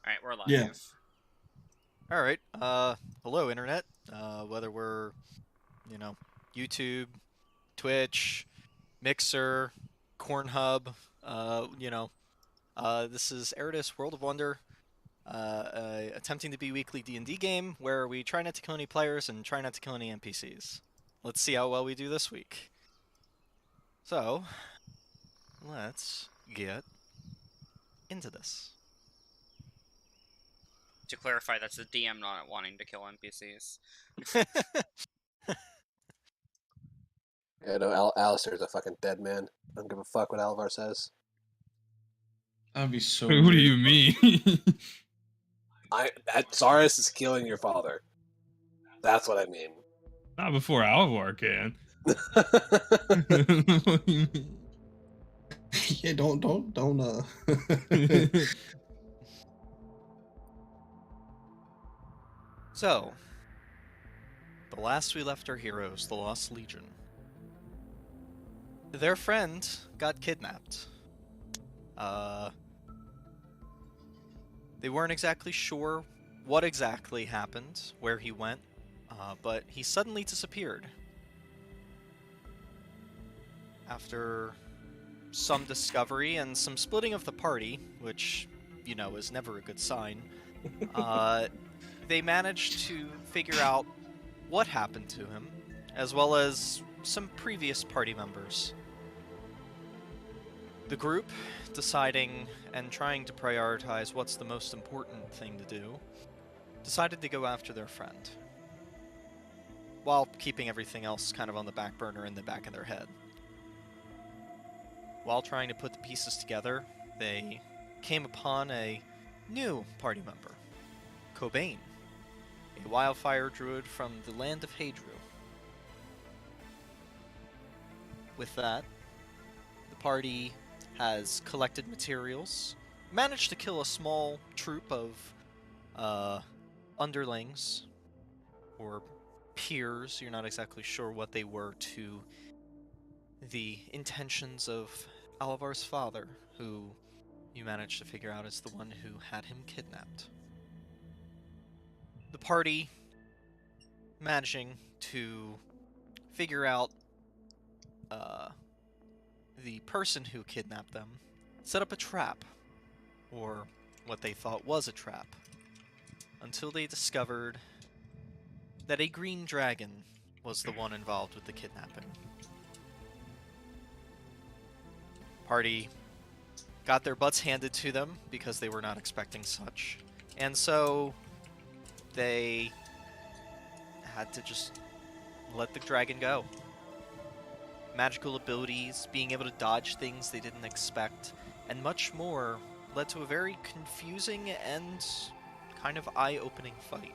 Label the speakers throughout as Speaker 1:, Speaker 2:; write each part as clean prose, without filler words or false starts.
Speaker 1: Alright, we're live.
Speaker 2: Yeah.
Speaker 3: All right. Hello, internet. Whether we're, you know, YouTube, Twitch, Mixer, Cornhub, this is Erudis World of Wonder, attempting to be weekly D&D game where we try not to kill any players and try not to kill any NPCs. Let's see how well we do this week. So, let's get into this.
Speaker 1: To clarify, that's the DM not wanting to kill NPCs.
Speaker 4: Yeah, no, Alistair's a fucking dead man. I don't give a fuck what Alvar says.
Speaker 2: That'd be so
Speaker 5: Wait, what do
Speaker 2: weird.
Speaker 5: you mean?
Speaker 4: Zaris is killing your father. That's what I mean.
Speaker 5: Not before Alvar can. What do you mean?
Speaker 2: Yeah, don't
Speaker 3: So, the last we left our heroes, the Lost Legion. Their friend got kidnapped. They weren't exactly sure what exactly happened, where he went, but he suddenly disappeared. After some discovery and some splitting of the party, which, is never a good sign, they managed to figure out what happened to him, as well as some previous party members. The group, deciding and trying to prioritize what's the most important thing to do, decided to go after their friend, while keeping everything else kind of on the back burner in the back of their head. While trying to put the pieces together, they came upon a new party member, Cobain, a wildfire druid from the land of Hadru. With that, the party has collected materials, managed to kill a small troop of underlings, or peers. You're not exactly sure what they were to the intentions of Alvar's father, who you managed to figure out is the one who had him kidnapped. The party, managing to figure out the person who kidnapped them, set up a trap, or what they thought was a trap, until they discovered that a green dragon was the one involved with the kidnapping. Party got their butts handed to them because they were not expecting such, and so they had to just let the dragon go. Magical abilities, being able to dodge things they didn't expect, and much more led to a very confusing and kind of eye-opening fight.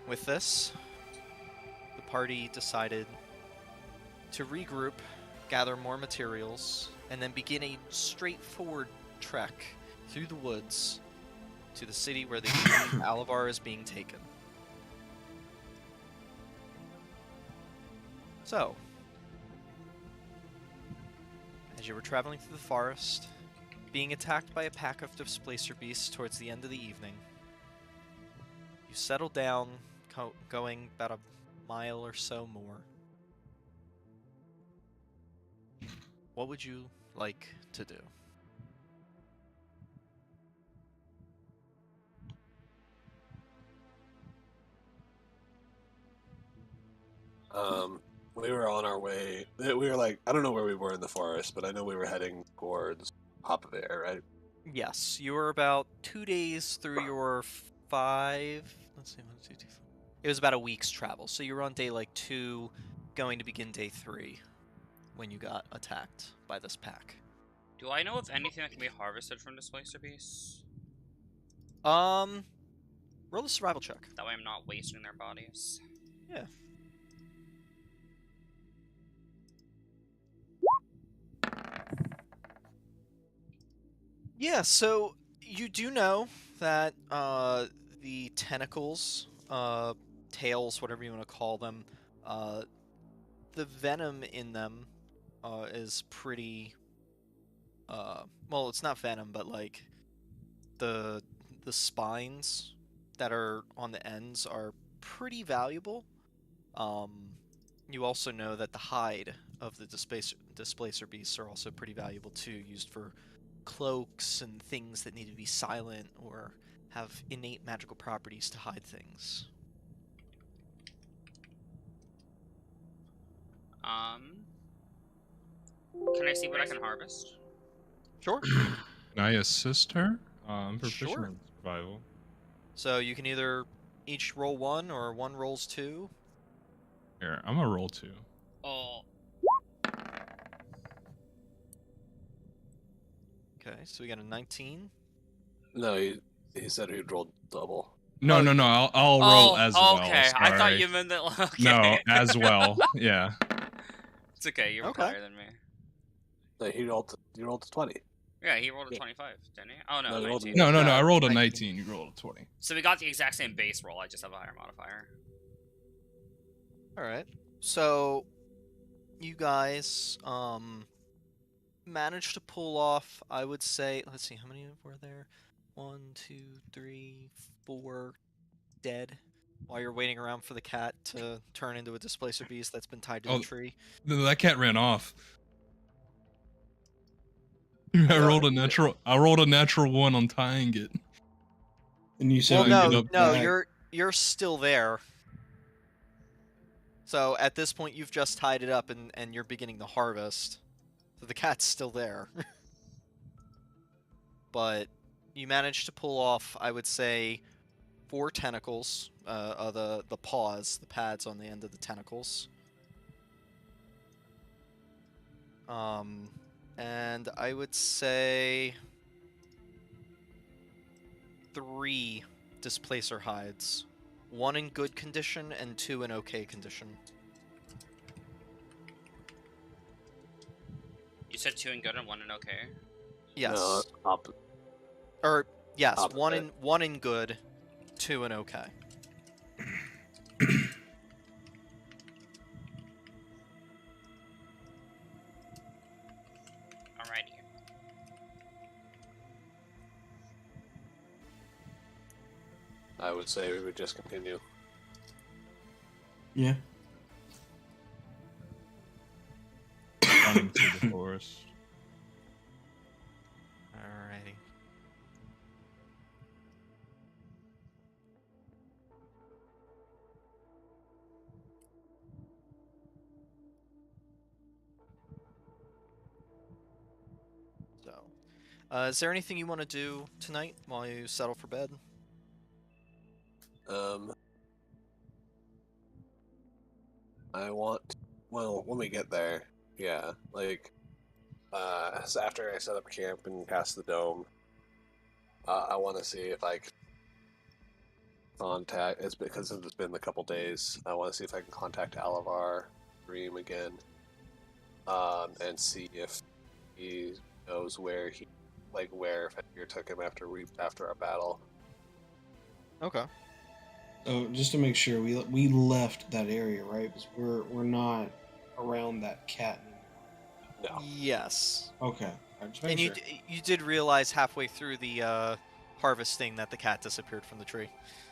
Speaker 3: With this, the party decided to regroup, gather more materials, and then begin a straightforward trek through the woods to the city where they believe Alavar is being taken. So, as you were traveling through the forest, being attacked by a pack of displacer beasts towards the end of the evening, you settled down, going about a mile or so more. What would you like to do?
Speaker 4: We were on our way. We were like, I don't know where we were in the forest, but I know we were heading towards Pop of Air, right?
Speaker 3: Yes, you were about 2 days through your 5. Let's see, 1, 2, 3, 4. It was about a week's travel, so you were on day 2, going to begin day 3, when you got attacked by this pack.
Speaker 1: Do I know of anything that can be harvested from Displacer Beasts?
Speaker 3: Roll a survival check.
Speaker 1: That way I'm not wasting their bodies.
Speaker 3: Yeah. Yeah, so you do know that the tentacles, tails, whatever you want to call them, the venom in them is pretty, well, it's not venom, but the spines that are on the ends are pretty valuable. You also know that the hide of the displacer beasts are also pretty valuable too, used for cloaks and things that need to be silent or have innate magical properties to hide things.
Speaker 1: Can I see what I can harvest?
Speaker 3: Sure.
Speaker 5: Can I assist her? I'm proficient
Speaker 3: Sure.
Speaker 5: in survival.
Speaker 3: So you can either each roll 1 or one rolls 2.
Speaker 5: Here, I'm gonna roll 2.
Speaker 1: Oh,
Speaker 3: Okay, so we got a 19.
Speaker 4: No, he said he'd rolled double.
Speaker 5: No,
Speaker 3: Oh,
Speaker 5: no,
Speaker 3: you
Speaker 5: no. I'll roll as well.
Speaker 1: okay. I thought
Speaker 5: Sorry.
Speaker 1: you meant that. Okay.
Speaker 5: No, as well. Yeah.
Speaker 1: It's okay. You rolled
Speaker 3: Okay.
Speaker 1: higher than me.
Speaker 4: No, he rolled 20.
Speaker 1: Yeah, he rolled a
Speaker 4: Yeah.
Speaker 1: 25, didn't he? Oh no,
Speaker 4: No, he rolled
Speaker 1: 19.
Speaker 5: No, no, no.
Speaker 3: No,
Speaker 5: I rolled a
Speaker 3: 19.
Speaker 5: 19. You rolled a 20.
Speaker 1: So we got the exact same base roll. I just have a higher modifier.
Speaker 3: Alright. So you guys managed to pull off, I would say, let's see, how many were there? 1, 2, 3, 4 dead while you're waiting around for the cat to turn into a displacer beast that's been tied to
Speaker 5: Oh.
Speaker 3: the tree.
Speaker 5: That cat ran off. I
Speaker 4: Yeah.
Speaker 5: rolled a natural. I rolled a natural 1 on tying it.
Speaker 2: And you said
Speaker 3: Well,
Speaker 2: we
Speaker 5: no,
Speaker 2: could
Speaker 3: no,
Speaker 2: look
Speaker 3: no,
Speaker 2: back.
Speaker 3: you're still there. So at this point, you've just tied it up and you're beginning the harvest. So the cat's still there. But you managed to pull off, I would say, 4 tentacles, the paws, the pads on the end of the tentacles. And I would say 3 displacer hides. 1 in good condition and 2 in okay condition.
Speaker 1: You said 2 in good and 1 in okay.
Speaker 3: Yes.
Speaker 4: No,
Speaker 3: Or yes,
Speaker 4: opposite.
Speaker 3: one in good, 2 in okay.
Speaker 1: Alrighty.
Speaker 4: I would say we would just continue.
Speaker 2: Yeah.
Speaker 5: Running through the forest.
Speaker 3: Alrighty. So, is there anything you want to do tonight while you settle for bed?
Speaker 4: I want. Well, when we get there, yeah, like, so after I set up camp and cast the dome, I want to see if I can contact. It's because it's been a couple days. I want to see if I can contact Alavar Dream again, and see if he knows where where Fenrir took him after our battle.
Speaker 3: Okay.
Speaker 2: So just to make sure, we left that area, right? Because we're not around that cat anymore.
Speaker 4: No.
Speaker 3: Yes.
Speaker 2: Okay. I just
Speaker 3: And
Speaker 2: make
Speaker 3: you
Speaker 2: sure.
Speaker 3: you did realize halfway through the harvesting that the cat disappeared from the tree.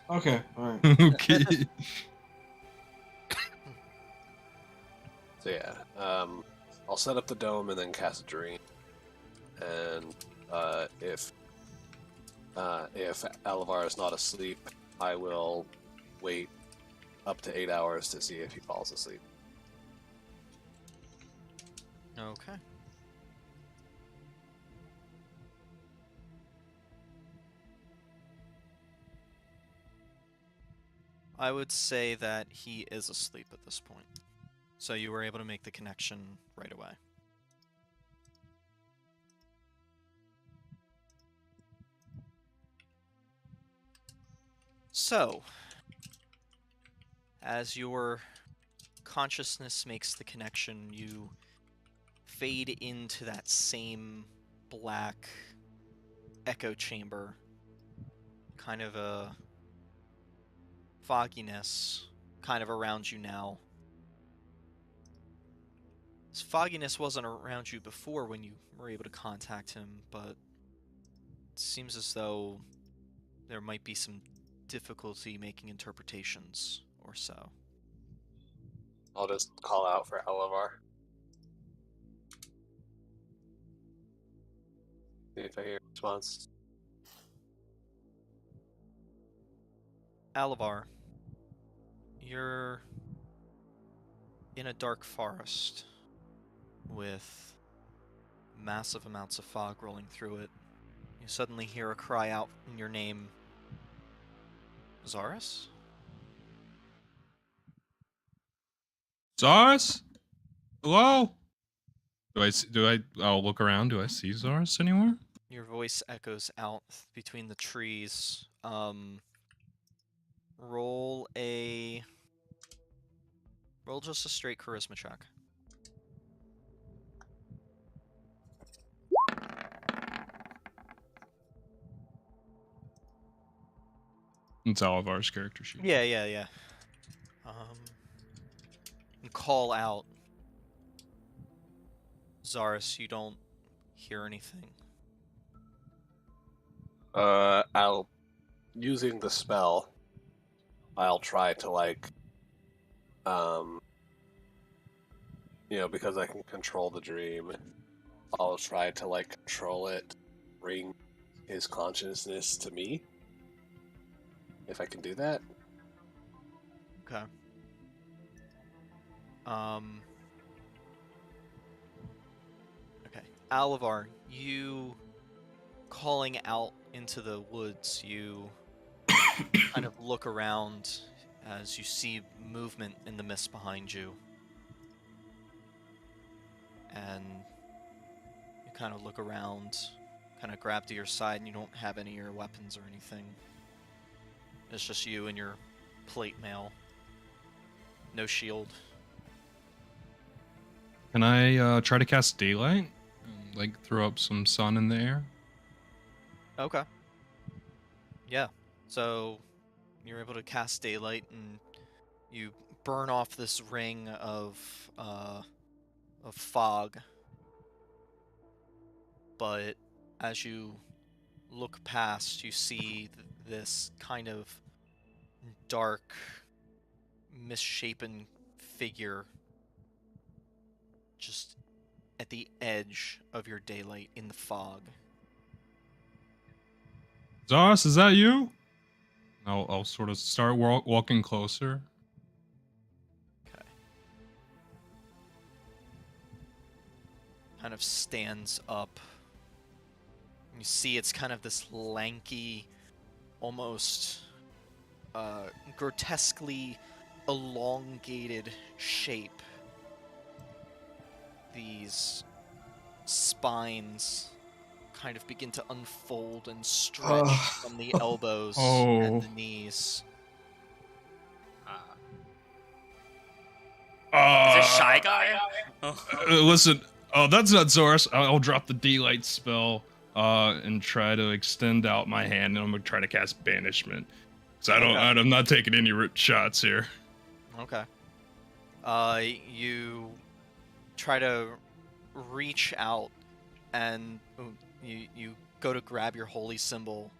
Speaker 2: Okay. All right.
Speaker 5: Okay.
Speaker 4: So yeah, I'll set up the dome and then cast a dream, and if Alavar is not asleep, I will wait up to 8 hours to see if he falls asleep.
Speaker 3: Okay. I would say that he is asleep at this point. So you were able to make the connection right away. So, as your consciousness makes the connection, you fade into that same black echo chamber. Kind of a fogginess kind of around you now. This fogginess wasn't around you before when you were able to contact him, but seems as though there might be some difficulty making interpretations or so.
Speaker 4: I'll just call out for Alavar. See if I hear a response.
Speaker 3: Alavar, you're in a dark forest with massive amounts of fog rolling through it. You suddenly hear a cry out in your name. Zaris?
Speaker 5: Zaris? Hello? I'll look around. Do I see Zaris anywhere?
Speaker 3: Your voice echoes out between the trees. Roll just a straight charisma check.
Speaker 5: It's Alavar's character sheet.
Speaker 3: Yeah. And call out. Zaris, you don't hear anything.
Speaker 4: I'll using the spell. I'll try to because I can control the dream. I'll try to control it, bring his consciousness to me. If I can do that.
Speaker 3: Okay. Okay. Alavar, you calling out into the woods, you kind of look around as you see movement in the mist behind you. And you kind of look around, kind of grab to your side, and you don't have any of your weapons or anything. It's just you and your plate mail. No shield.
Speaker 5: Can I try to cast daylight? And, throw up some sun in the air?
Speaker 3: Okay. Yeah. So you're able to cast daylight, and you burn off this ring of fog. But as you look past, you see this kind of dark, misshapen figure just at the edge of your daylight in the fog.
Speaker 5: Zaris, is that you? I'll sort of start walking closer.
Speaker 3: Okay. Kind of stands up. You see it's kind of this lanky, almost grotesquely elongated shape. These spines kind of begin to unfold and stretch from the elbows and the knees.
Speaker 1: Is this Shy Guy?
Speaker 5: Listen, that's not Zaris. I'll drop the daylight spell and try to extend out my hand, and I'm gonna try to cast banishment. So I'm not taking any shots here.
Speaker 3: Okay. You try to reach out, and you go to grab your holy symbol,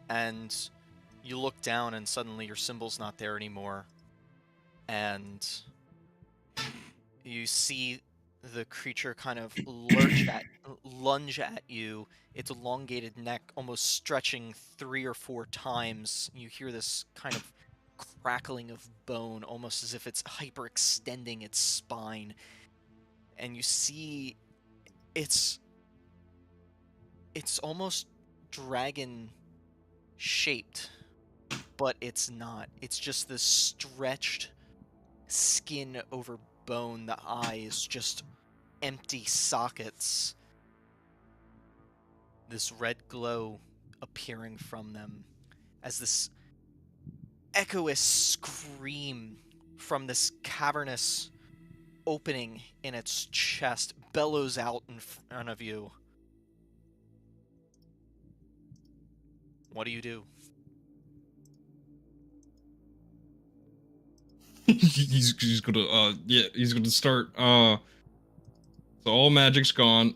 Speaker 3: and you look down, and suddenly your symbol's not there anymore, and you see the creature kind of lunge at you, its elongated neck almost stretching 3 or 4 times. You hear this kind of crackling of bone, almost as if it's hyperextending its spine. And you see it's almost dragon shaped, but it's not. It's just this stretched skin over bone, the eyes just empty sockets, this red glow appearing from them as this echoous scream from this cavernous opening in its chest bellows out in front of you. What do you do?
Speaker 5: he's gonna start. So all magic's gone.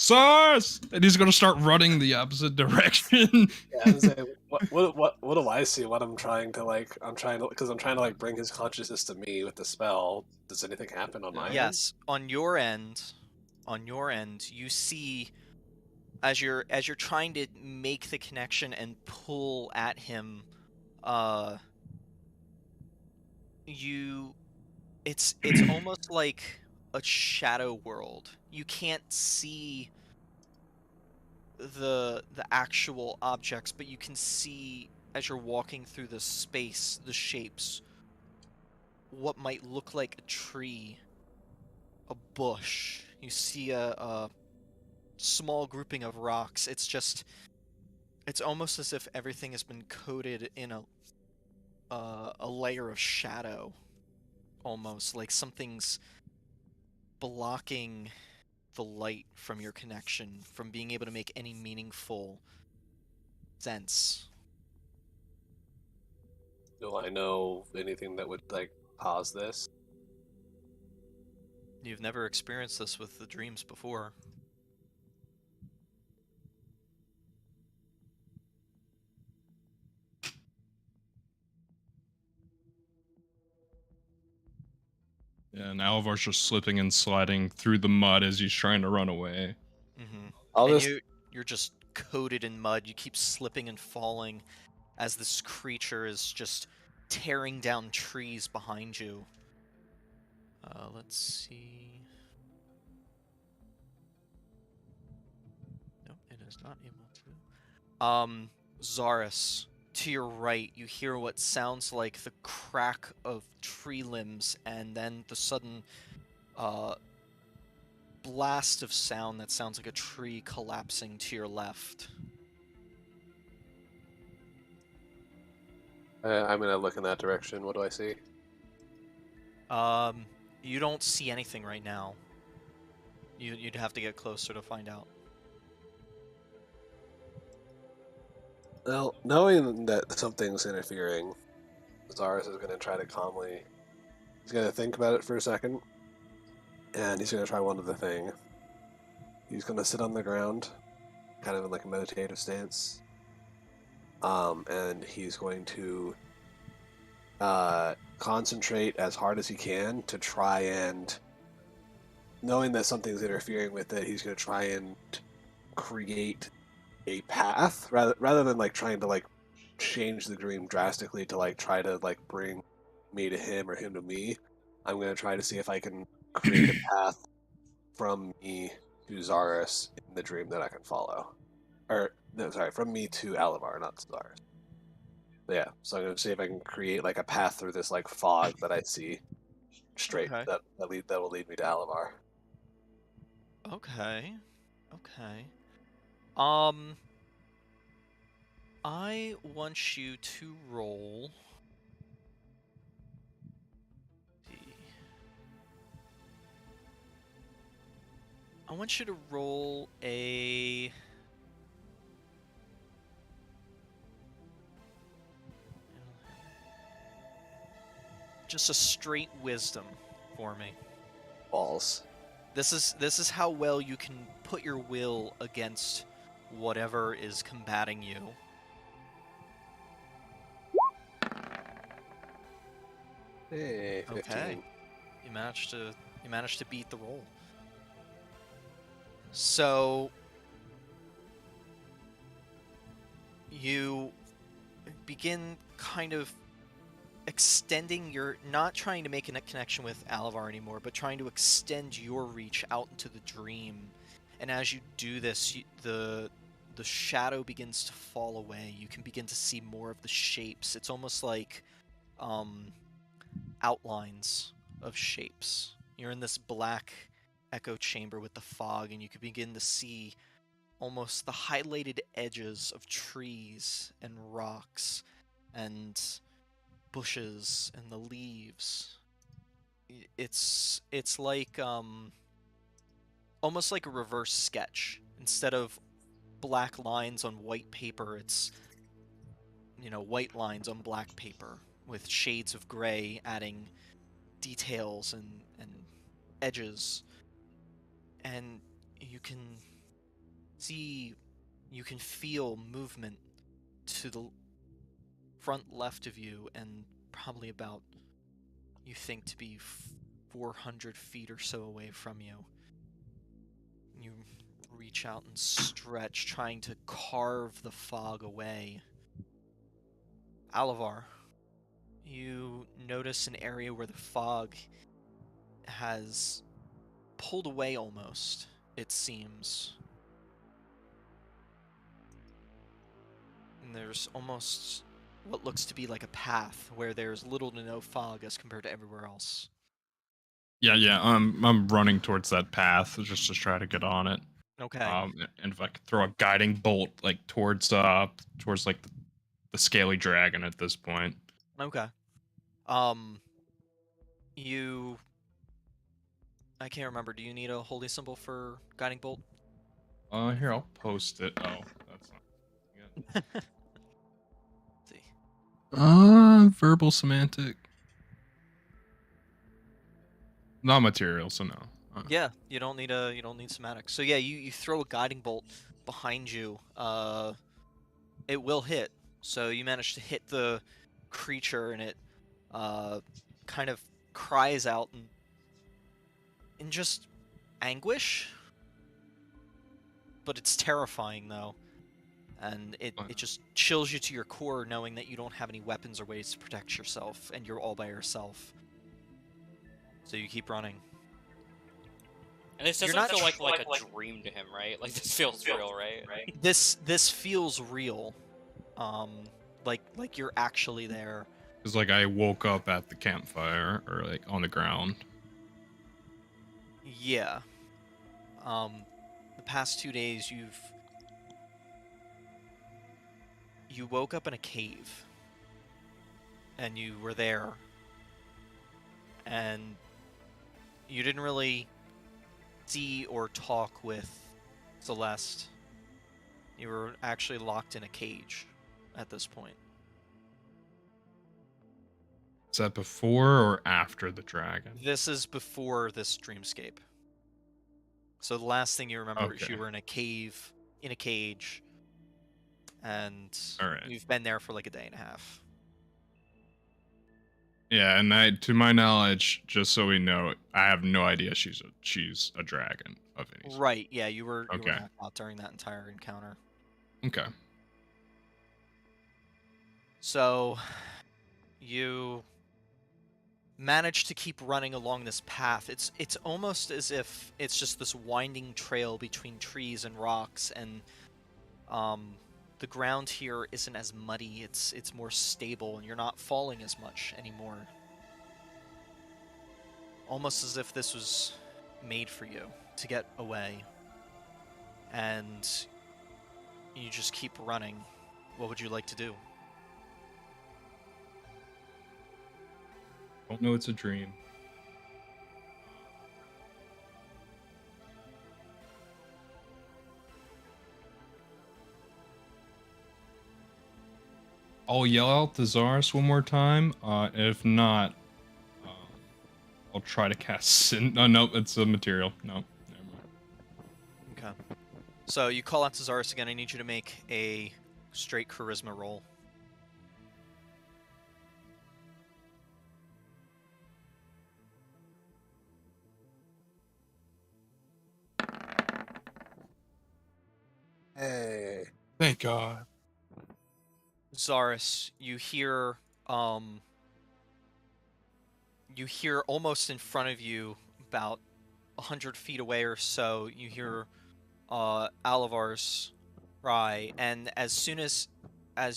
Speaker 5: Source! And he's gonna start running the opposite direction.
Speaker 4: Yeah, I was saying, what do I see? What I'm trying to because I'm trying to like bring his consciousness to me with the spell. Does anything happen on my end?
Speaker 3: Yes, on your end, you see as you're trying to make the connection and pull at him, it's almost like a shadow world. You can't see the actual objects, but you can see as you're walking through the space, the shapes, what might look like a tree, a bush. You see a small grouping of rocks. It's almost as if everything has been coated in a layer of shadow, almost like something's blocking the light from your connection from being able to make any meaningful sense.
Speaker 4: Do I know anything that would like cause this?
Speaker 3: You've never experienced this with the dreams before.
Speaker 5: Yeah, and Alvar's just slipping and sliding through the mud as he's trying to run away.
Speaker 3: Mm-hmm. And you're just coated in mud. You keep slipping and falling as this creature is just tearing down trees behind you. Let's see. Nope, it is not able to. Zaris, to your right, you hear what sounds like the crack of tree limbs, and then the sudden blast of sound that sounds like a tree collapsing to your left.
Speaker 4: I'm gonna look in that direction. What do I see?
Speaker 3: You don't see anything right now. You'd have to get closer to find out.
Speaker 4: Well, knowing that something's interfering, Zaris is gonna try to calmly. He's gonna think about it for a second, and he's gonna try one other thing. He's gonna sit on the ground, kind of in like a meditative stance. And he's going to concentrate as hard as he can to try and, knowing that something's interfering with it, he's going to try and create a path rather than like trying to like change the dream drastically to like try to like bring me to him or him to me. I'm going to try to see if I can create a path from me to Zaris in the dream that I can follow. Or, no, sorry, from me to Alavar, not to Zaris. But yeah, so I'm going to see if I can create like a path through this like fog that I see straight
Speaker 3: Okay.
Speaker 4: that will lead me to Alavar.
Speaker 3: Okay. I want you to roll. I want you to roll a. Just a straight wisdom for me.
Speaker 4: Balls.
Speaker 3: This is how well you can put your will against whatever is combating you.
Speaker 4: Hey, 15.
Speaker 3: Okay. You managed to beat the roll. So you begin kind of extending your, not trying to make a connection with Alavar anymore, but trying to extend your reach out into the dream. And as you do this, the shadow begins to fall away. You can begin to see more of the shapes. It's almost like outlines of shapes. You're in this black echo chamber with the fog, and you can begin to see almost the highlighted edges of trees and rocks and bushes and the leaves. It's like almost like a reverse sketch. Instead of black lines on white paper, it's white lines on black paper with shades of gray adding details and edges. And you can see, you can feel movement to the front left of you, and probably about, you think to be 400 feet or so away from you. You reach out and stretch, trying to carve the fog away. Alavar, you notice an area where the fog has pulled away almost, it seems. And there's almost what looks to be like a path where there's little to no fog as compared to everywhere else.
Speaker 5: Yeah. I'm running towards that path just to try to get on it.
Speaker 3: Okay.
Speaker 5: And if I could throw a guiding bolt like towards like the scaly dragon at this point.
Speaker 3: Okay. You... I can't remember. Do you need a holy symbol for guiding bolt?
Speaker 5: Here, I'll post it. Oh, that's not.
Speaker 3: Let's see.
Speaker 5: Verbal semantic. Not material, so no.
Speaker 3: Yeah, you don't need somatic. So yeah, you throw a guiding bolt behind you. It will hit. So you manage to hit the creature, and it kind of cries out in just anguish. But it's terrifying though. And it just chills you to your core, knowing that you don't have any weapons or ways to protect yourself, and you're all by yourself. So you keep running.
Speaker 1: And this doesn't feel like a dream to him, right? Like this feels real, right?
Speaker 3: This feels real. Like you're actually there.
Speaker 5: It's like I woke up at the campfire or like on the ground.
Speaker 3: Yeah. The past 2 days you woke up in a cave. And you were there. And you didn't really see or talk with Celeste. You were actually locked in a cage at this point.
Speaker 5: Is that before or after the dragon?
Speaker 3: This is before this dreamscape. So the last thing you remember is
Speaker 5: Okay.
Speaker 3: you were in a cave, in a cage, and
Speaker 5: All right.
Speaker 3: you've been there for like a day and a half.
Speaker 5: Yeah, and to my knowledge, just so we know, I have no idea she's a dragon of any sort.
Speaker 3: Right, yeah, you were
Speaker 5: Okay.
Speaker 3: knocked out during that entire encounter.
Speaker 5: Okay.
Speaker 3: So you manage to keep running along this path. It's almost as if it's just this winding trail between trees and rocks, and the ground here isn't as muddy. It's more stable, and you're not falling as much anymore. Almost as if this was made for you to get away. And you just keep running. What would you like to do?
Speaker 5: Don't know it's a dream. I'll yell out Thesaurus one more time. If not, I'll try to cast Sin. Oh, no, it's a material. No, never mind.
Speaker 3: Okay. So you call out Thesaurus again. I need you to make a straight charisma roll.
Speaker 4: Hey.
Speaker 5: Thank God.
Speaker 3: Zarus, you hear almost in front of you, about 100 feet away or so, you hear Alavar's cry, and as soon as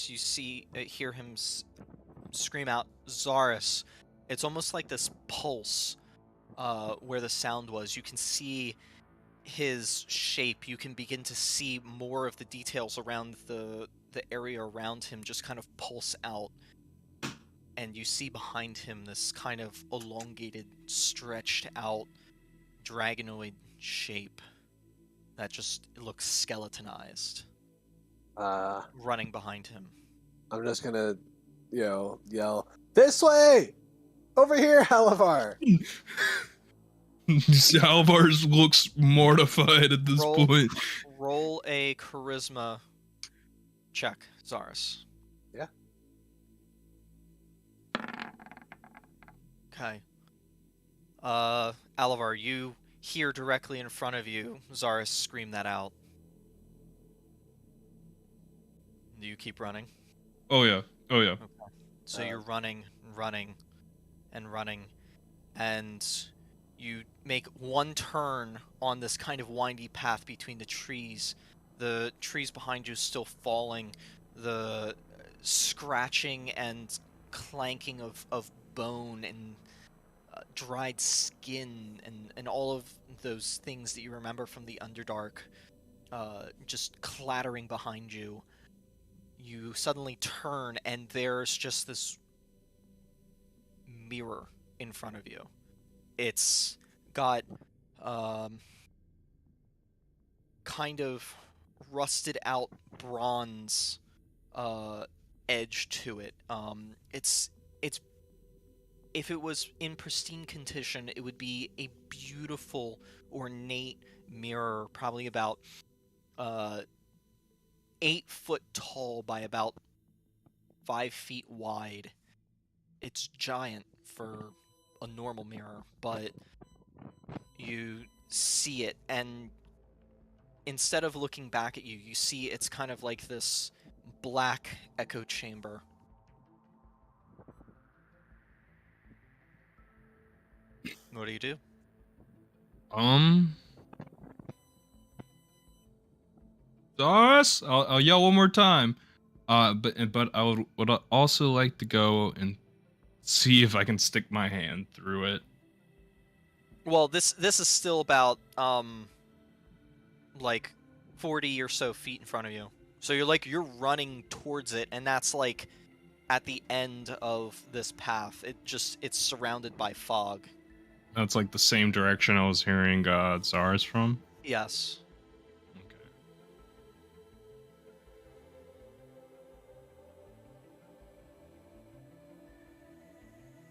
Speaker 3: you hear him scream out Zarus, it's almost like this pulse where the sound was. You can see his shape. You can begin to see more of the details around the area around him just kind of pulse out, and you see behind him this kind of elongated, stretched out dragonoid shape that just looks skeletonized running behind him.
Speaker 4: I'm just gonna, yell, "This way! Over here, Halavar!"
Speaker 5: Alvars looks mortified at this point.
Speaker 3: Roll a charisma check, Zaris.
Speaker 4: Yeah.
Speaker 3: Okay. Alavar, you hear directly in front of you Zaris scream that out. Do you keep running?
Speaker 5: Oh yeah. Oh yeah.
Speaker 3: Okay. So you're running, running, and running, and you make one turn on this kind of windy path between the trees. The trees behind you still falling, the scratching and clanking of bone and dried skin and all of those things that you remember from the Underdark just clattering behind you. You suddenly turn and there's just this mirror in front of you. It's got kind of rusted out bronze edge to it. It's if it was in pristine condition, it would be a beautiful, ornate mirror, probably about 8 foot tall by about 5 feet wide. It's giant for a normal mirror, but you see it, and instead of looking back at you, you see it's kind of like this black echo chamber. What do you do?
Speaker 5: Doris, I'll yell one more time. But I would also like to go and see if I can stick my hand through it.
Speaker 3: Well, this is still about like 40 or so feet in front of you. So you're running towards it, and that's like at the end of this path. It's surrounded by fog.
Speaker 5: That's like the same direction I was hearing Zara's from.
Speaker 3: Yes.
Speaker 5: Okay.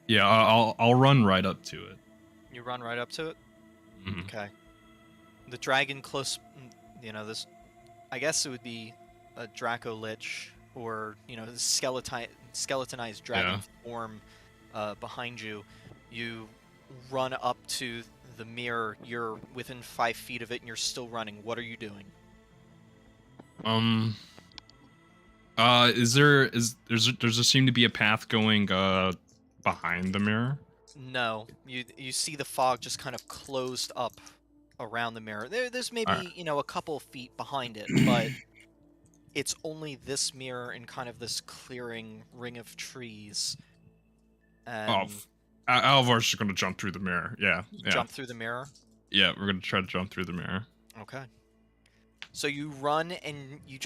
Speaker 5: Yeah, I'll run right up to it.
Speaker 3: You run right up to it?
Speaker 5: Mhm.
Speaker 3: Okay. The dragon close, this, I guess it would be a Draco Lich, or, the skeletonized dragon form behind you. You run up to the mirror, you're within 5 feet of it, and you're still running. What are you doing?
Speaker 5: Does there seem to be a path going behind the mirror?
Speaker 3: No. You see the fog just kind of closed up around the mirror. There's maybe, a couple feet behind it, but it's only this mirror in kind of this clearing ring of trees. And
Speaker 5: Alvar's just gonna jump through the mirror. Yeah.
Speaker 3: Jump through the mirror?
Speaker 5: Yeah, we're gonna try to jump through the mirror.
Speaker 3: Okay. So you run and you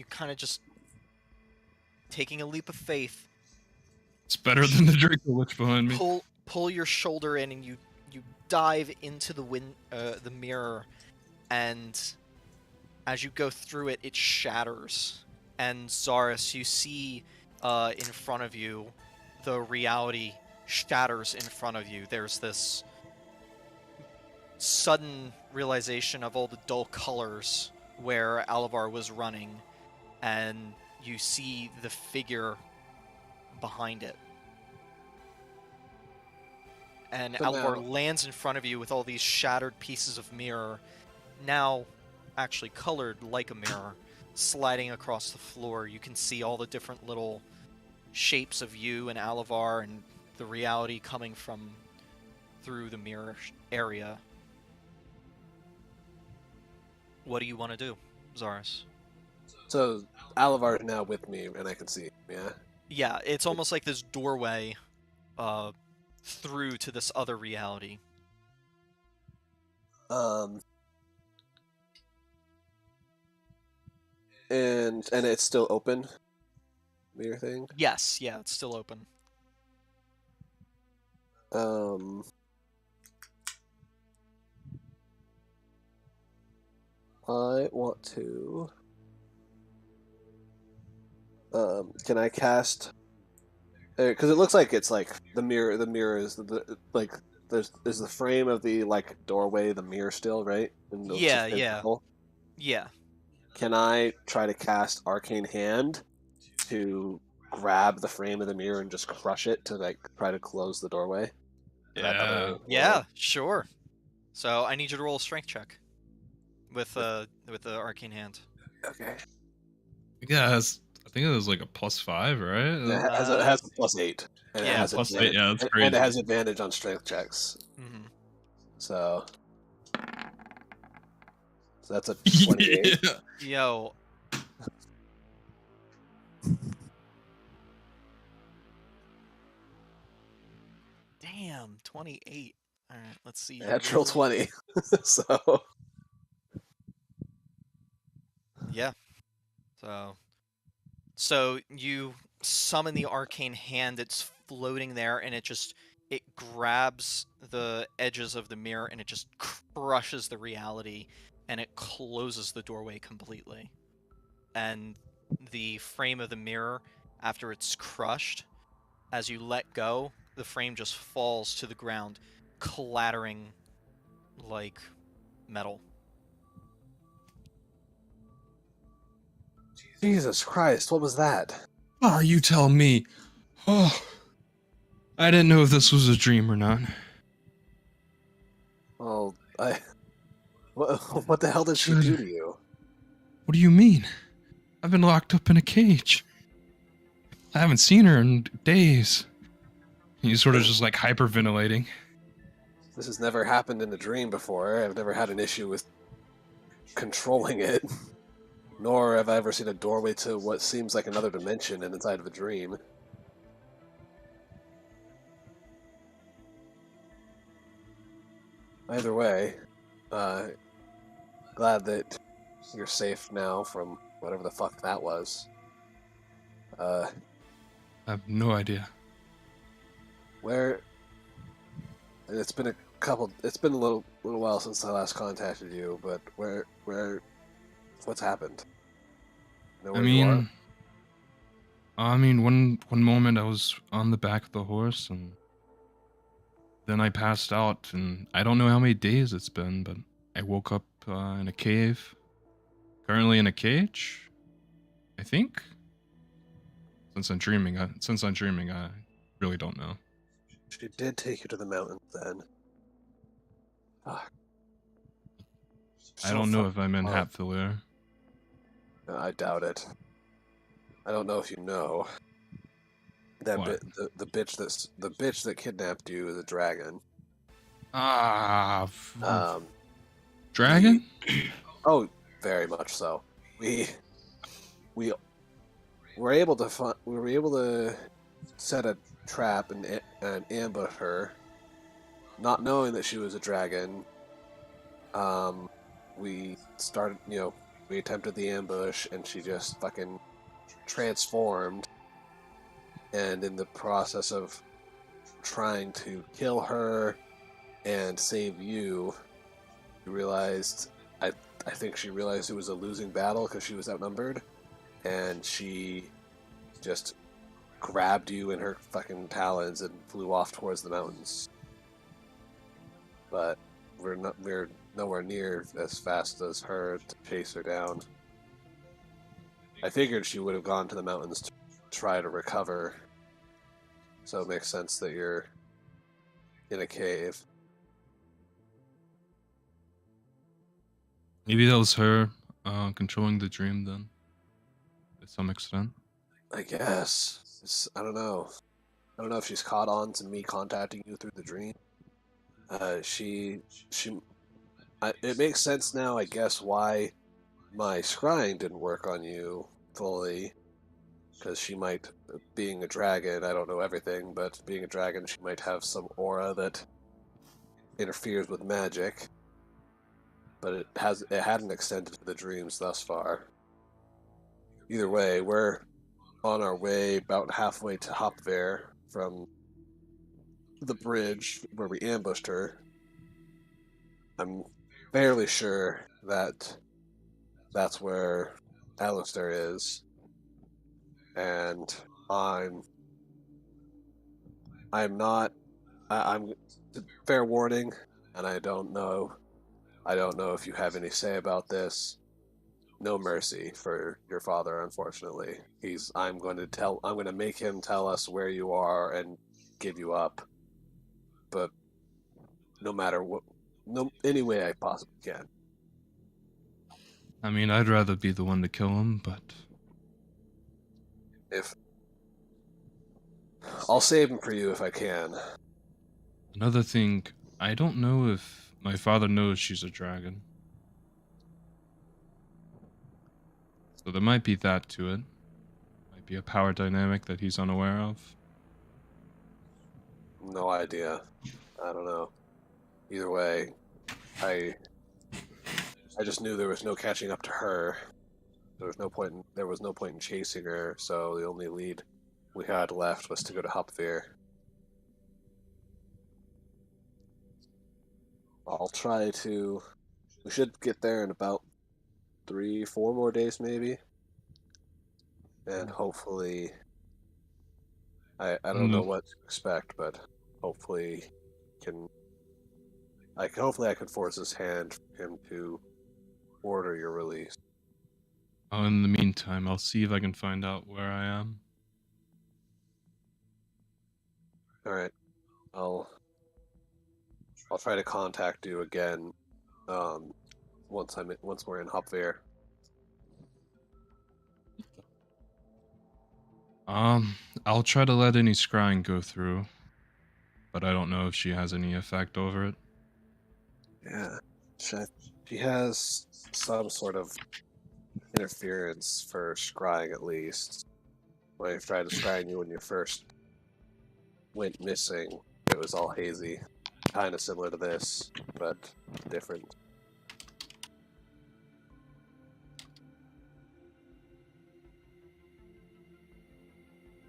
Speaker 3: kind of just taking a leap of faith.
Speaker 5: It's better than the Draco Lich behind me.
Speaker 3: Pull your shoulder in and you dive into the mirror, and as you go through it, it shatters. And Zaris, you see in front of you, the reality shatters in front of you. There's this sudden realization of all the dull colors where Alavar was running, and you see the figure behind it. And Alavar lands in front of you with all these shattered pieces of mirror, now actually colored like a mirror, sliding across the floor. You can see all the different little shapes of you and Alavar and the reality coming from through the mirror area. What do you want to do, Zaris?
Speaker 4: So Alavar is now with me, and I can see him, yeah?
Speaker 3: Yeah, it's almost like this doorway through to this other reality.
Speaker 4: And it's still open? Mirror thing?
Speaker 3: Yes, yeah, it's still open.
Speaker 4: I want to... can I cast... Because it looks like it's like the mirror. The mirror is is the frame of the doorway. The mirror still, right?
Speaker 3: Yeah. Yeah.
Speaker 4: Can I try to cast Arcane Hand to grab the frame of the mirror and just crush it to like try to close the doorway?
Speaker 5: Yeah.
Speaker 3: Yeah, sure. So I need you to roll a strength check with the arcane hand.
Speaker 4: Okay.
Speaker 5: I think it was like a +5, right?
Speaker 4: It has a +8, and it
Speaker 3: Yeah,
Speaker 4: has
Speaker 5: +8.
Speaker 4: advantage,
Speaker 5: Yeah, that's
Speaker 4: and
Speaker 5: crazy.
Speaker 4: it has advantage on strength checks.
Speaker 3: Mm-hmm.
Speaker 4: So that's a
Speaker 5: Yeah.
Speaker 4: 28.
Speaker 3: Yo. Damn, 28. All right, let's see.
Speaker 4: Natural 20. So
Speaker 3: Yeah. So you summon the arcane hand. It's floating there, and it grabs the edges of the mirror, and it just crushes the reality, and it closes the doorway completely. And the frame of the mirror, after it's crushed, as you let go, the frame just falls to the ground, clattering like metal.
Speaker 4: Jesus Christ, what was that?
Speaker 5: Oh, you tell me. Oh, I didn't know if this was a dream or not.
Speaker 4: Well, what the hell did she do to you?
Speaker 5: What do you mean? I've been locked up in a cage. I haven't seen her in days. He's sort of just like hyperventilating.
Speaker 4: This has never happened in a dream before. I've never had an issue with controlling it. Nor have I ever seen a doorway to what seems like another dimension inside of a dream. Either way, glad that you're safe now from whatever the fuck that was.
Speaker 5: I have no idea.
Speaker 4: Where? It's been a little while since I last contacted you, but what's happened? Know where you are?
Speaker 5: One moment I was on the back of the horse, and then I passed out, and I don't know how many days it's been, but I woke up in a cave. Currently in a cage, I think. Since I'm dreaming, I really don't know.
Speaker 4: She did take you to the mountains then. Fuck.
Speaker 5: I don't know if I'm in Hatfield.
Speaker 4: I doubt it. I don't know if you know. That
Speaker 5: What?
Speaker 4: the bitch that kidnapped you is a dragon.
Speaker 5: Dragon?
Speaker 4: Oh, very much so. We were able to set a trap and ambush her, not knowing that she was a dragon. We started, we attempted the ambush, and she just fucking transformed. And in the process of trying to kill her and save you, you realized, I think she realized it was a losing battle because she was outnumbered, and she just grabbed you in her fucking talons and flew off towards the mountains. But we're nowhere near as fast as her to chase her down. I figured she would have gone to the mountains to try to recover, so it makes sense that you're in a cave.
Speaker 5: Maybe that was her controlling the dream then, to some extent.
Speaker 4: I guess. I don't know. I don't know if she's caught on to me contacting you through the dream. It makes sense now, I guess, why my scrying didn't work on you fully. Because she might, being a dragon, I don't know everything, but being a dragon, she might have some aura that interferes with magic. But it hadn't extended to the dreams thus far. Either way, we're on our way about halfway to Hopver from the bridge where we ambushed her. I'm fairly sure that that's where Alistair is, and I'm fair warning, and I don't know if you have any say about this. no mercy for your father, unfortunately. I'm going to make him tell us where you are and give you up. But no matter what, no any way I possibly can.
Speaker 5: I mean, I'd rather be the one to kill him, but
Speaker 4: If I'll save him for you if I can.
Speaker 5: another thing, I don't know if my father knows she's a dragon. So there might be that to it. Might be a power dynamic that he's unaware of.
Speaker 4: No idea. I don't know. Either way, I I just knew there was no catching up to her. There was no point in chasing her, so the only lead we had left was to go to Hupvir. I'll try to. We should get there in about 3, 4 more days, maybe, and hopefully, I don't know
Speaker 5: No.
Speaker 4: what to expect, but hopefully, can hopefully I can force his hand for him to order your release.
Speaker 5: Oh, in the meantime, I'll see if I can find out where I am.
Speaker 4: All right, I'll try to contact you again once we're in Hupvir.
Speaker 5: I'll try to let any scrying go through, but I don't know if she has any effect over it.
Speaker 4: Yeah, she has some sort of interference for scrying at least. When I tried to scry you when you first went missing, it was all hazy. Kind of similar to this, but different.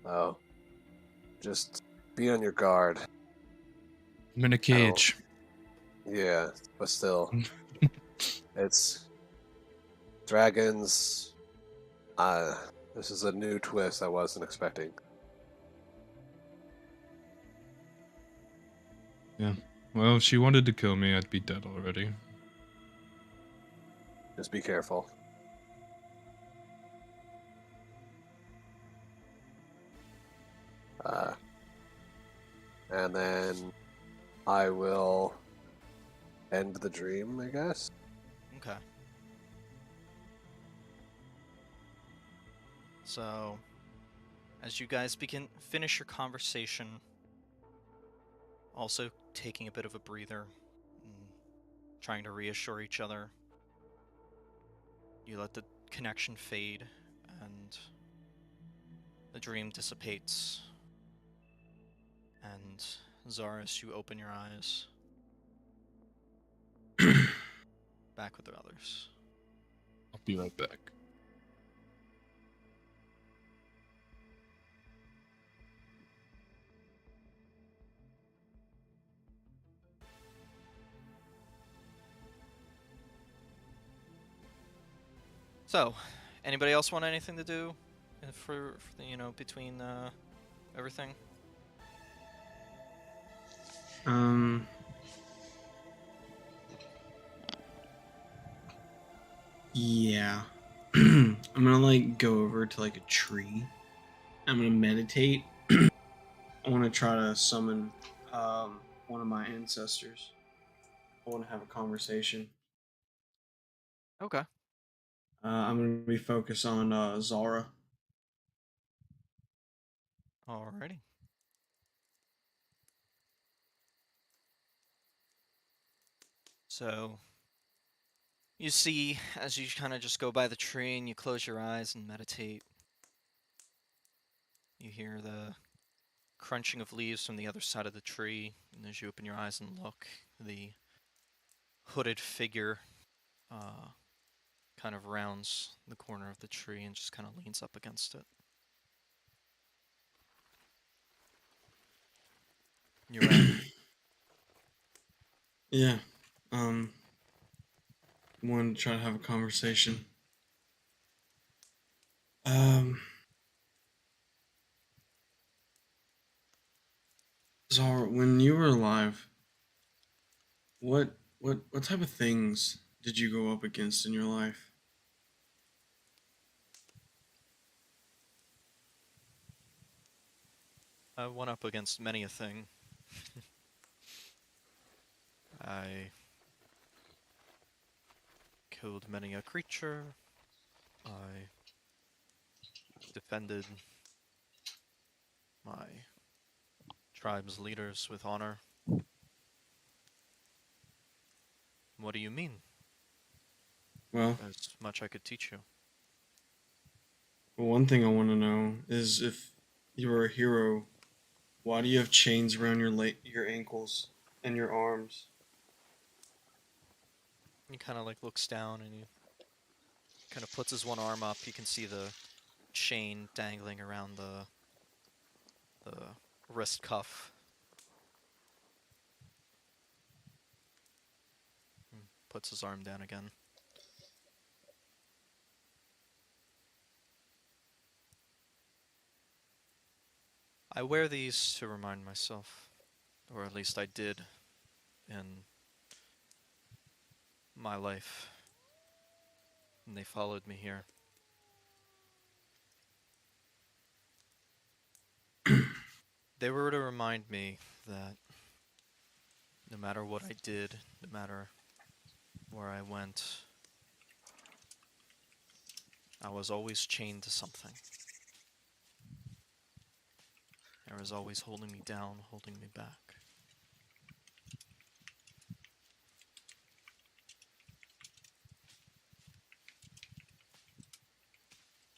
Speaker 4: Oh, just be on your guard.
Speaker 5: I'm in a cage.
Speaker 4: Yeah, but still, it's dragons. This is a new twist I wasn't expecting.
Speaker 5: Yeah. Well, if she wanted to kill me, I'd be dead already.
Speaker 4: Just be careful. And then I will end the dream, I guess.
Speaker 3: Okay. So, as you guys finish your conversation, also taking a bit of a breather, and trying to reassure each other, you let the connection fade, and the dream dissipates. And Zaris, you open your eyes. Back with the others.
Speaker 5: I'll be right back.
Speaker 3: So, anybody else want anything to do for between everything?
Speaker 2: Yeah. I'm gonna like go over to like a tree. I'm gonna meditate. I want to try to summon one of my ancestors. I want to have a conversation.
Speaker 3: Okay.
Speaker 2: I'm gonna be focused on Zara.
Speaker 3: Alrighty. So, you see, as you kind of just go by the tree and you close your eyes and meditate, you hear the crunching of leaves from the other side of the tree, and as you open your eyes and look, the hooded figure kind of rounds the corner of the tree and just kind of leans up against it. You're right.
Speaker 2: Yeah. Wanted to try to have a conversation. Zara, when you were alive, what type of things did you go up against in your life?
Speaker 3: I went up against many a thing. I killed many a creature. I defended my tribe's leaders with honor. What do you mean?
Speaker 2: Well,
Speaker 3: There's much I could teach you.
Speaker 2: one thing I want to know is if you were a hero, why do you have chains around your ankles and your arms?
Speaker 3: He kind of like looks down and he kind of puts his one arm up. You can see the chain dangling around the wrist cuff. Puts his arm down again. I wear these to remind myself, or at least I did in my life, and they followed me here. They were to remind me that no matter what I did, no matter where I went, I was always chained to something. It was always holding me down, holding me back.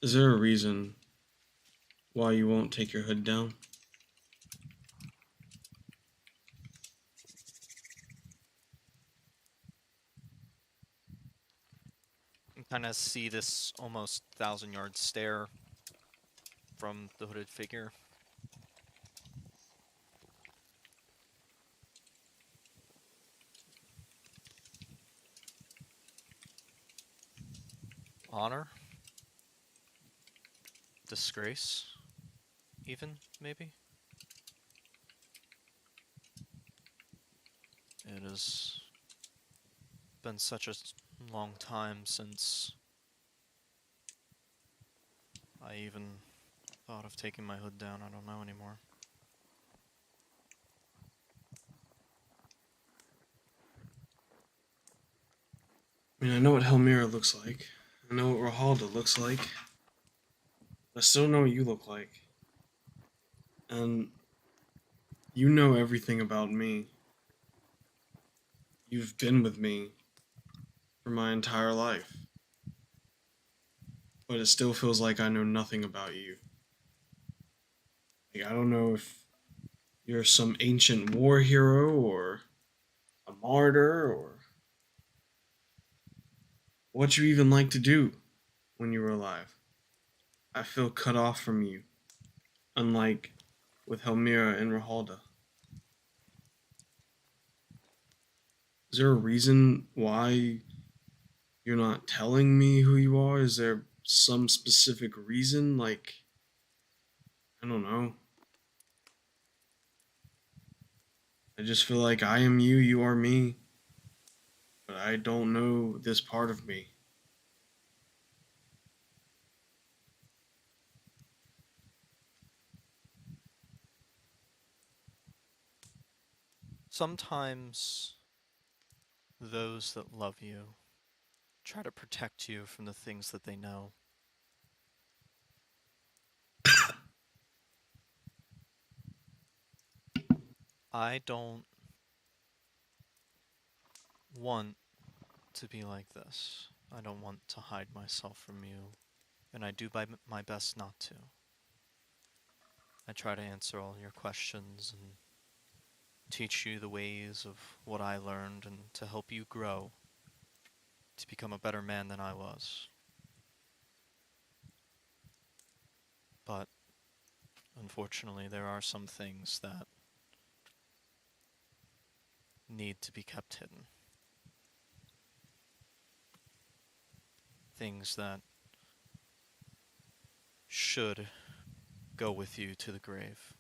Speaker 2: Is there a reason why you won't take your hood down?
Speaker 3: You kind of see this almost 1,000-yard stare from the hooded figure. Honor? Disgrace? Even, maybe? It has been such a long time since I even thought of taking my hood down. I don't know anymore.
Speaker 2: I mean, I know what Helmira looks like. I know what Rahalda looks like. I still know what you look like. And you know everything about me. You've been with me for my entire life. But it still feels like I know nothing about you. Like, I don't know if you're some ancient war hero or a martyr or what you even like to do when you were alive. I feel cut off from you, unlike with Helmira and Rahalda. Is there a reason why you're not telling me who you are? Is there some specific reason? Like, I don't know. I just feel like I am you, you are me, but I don't know this part of me.
Speaker 3: Sometimes those that love you try to protect you from the things that they know. I don't want to be like this. I don't want to hide myself from you, and I do my best not to. I try to answer all your questions and teach you the ways of what I learned and to help you grow to become a better man than I was. But unfortunately, there are some things that need to be kept hidden. Things that should go with you to the grave.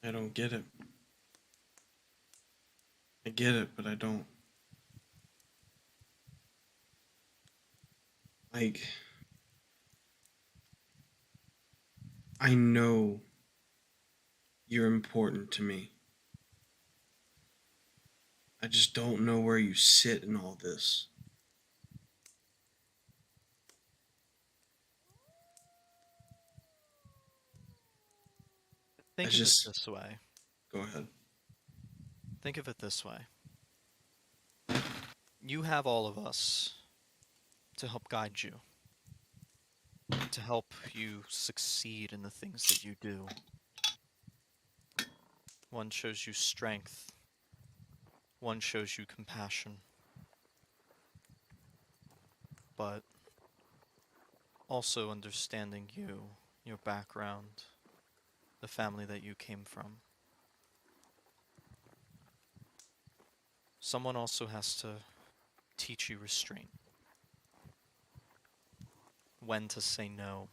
Speaker 2: I don't get it. I get it, but I don't. Like, I know you're important to me. I just don't know where you sit in all this.
Speaker 3: Think of it this way.
Speaker 2: Go ahead.
Speaker 3: Think of it this way. You have all of us to help guide you, to help you succeed in the things that you do. One shows you strength, one shows you compassion, but also understanding you, your background, the family that you came from. Someone also has to teach you restraint. When to say no,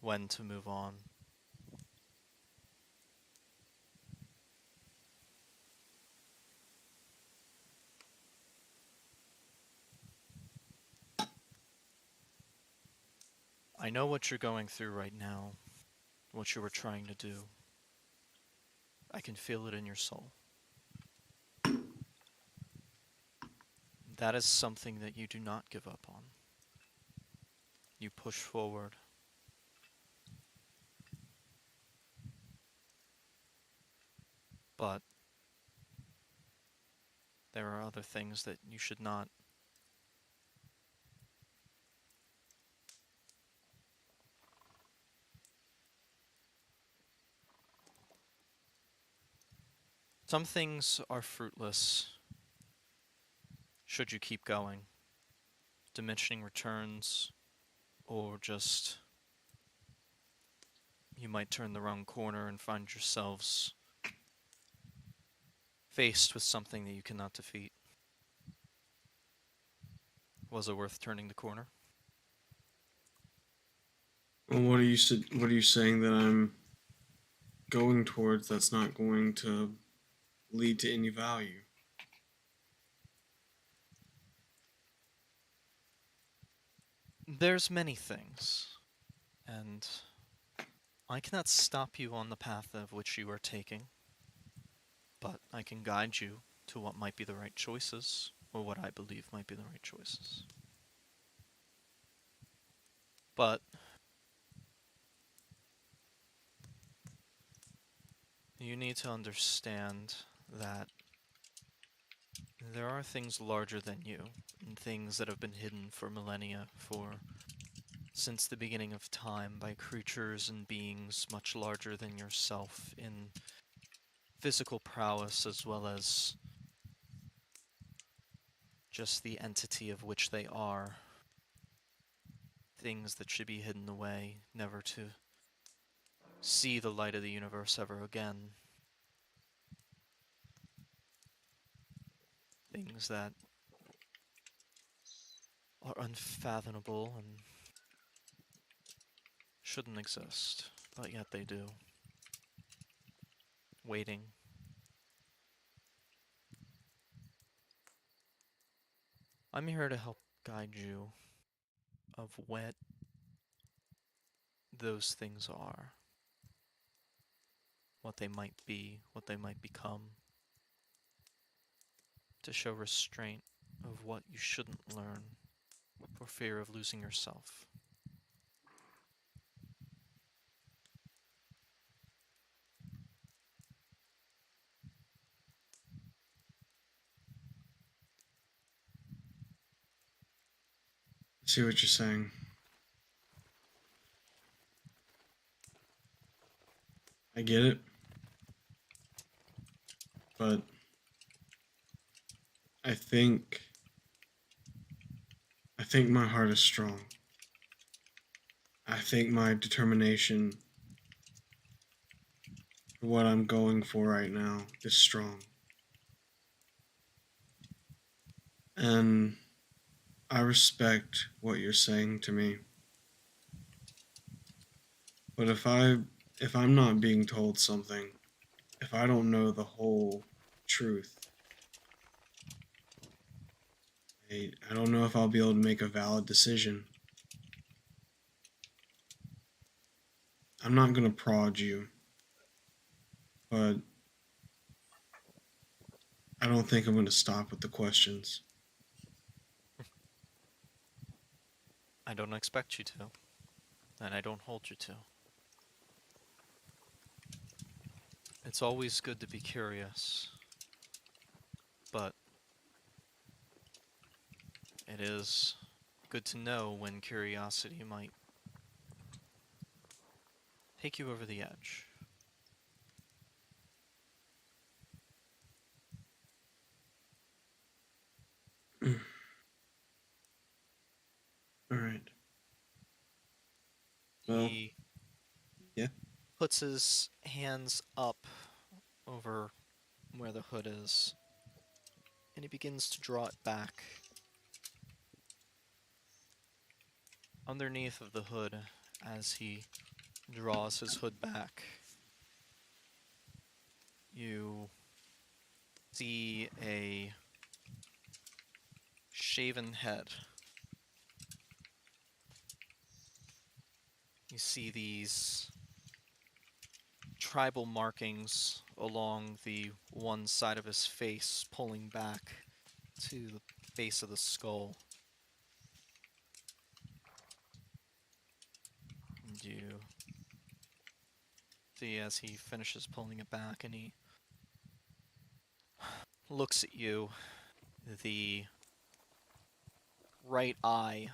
Speaker 3: when to move on. I know what you're going through right now, what you were trying to do. I can feel it in your soul. That is something that you do not give up on. You push forward. But there are other things that you should not. Some things are fruitless should you keep going. Diminishing returns, or just you might turn the wrong corner and find yourselves faced with something that you cannot defeat. Was it worth turning the corner?
Speaker 2: Well, what are you saying that I'm going towards that's not going to lead to any value?
Speaker 3: There's many things, and I cannot stop you on the path of which you are taking, but I can guide you to what might be the right choices, or what I believe might be the right choices. But you need to understand that there are things larger than you, and things that have been hidden for millennia, since the beginning of time, by creatures and beings much larger than yourself in physical prowess, as well as just the entity of which they are. Things that should be hidden away, never to see the light of the universe ever again. Things that are unfathomable and shouldn't exist, but yet they do. Waiting. I'm here to help guide you of what those things are, what they might be, what they might become, to show restraint of what you shouldn't learn for fear of losing yourself.
Speaker 2: I see what you're saying. I get it. But I think my heart is strong. I think my determination for what I'm going for right now is strong. And I respect what you're saying to me. But if I'm not being told something, if I don't know the whole truth, I don't know if I'll be able to make a valid decision. I'm not going to prod you, but I don't think I'm going to stop with the questions.
Speaker 3: I don't expect you to, and I don't hold you to. It's always good to be curious, but it is good to know when curiosity might take you over the edge.
Speaker 2: All right. Well,
Speaker 3: He
Speaker 2: yeah.
Speaker 3: puts his hands up over where the hood is, and he begins to draw it back. Underneath of the hood, as he draws his hood back, you see a shaven head. You see these tribal markings along the one side of his face pulling back to the base of the skull. And you see as he finishes pulling it back and he looks at you, the right eye,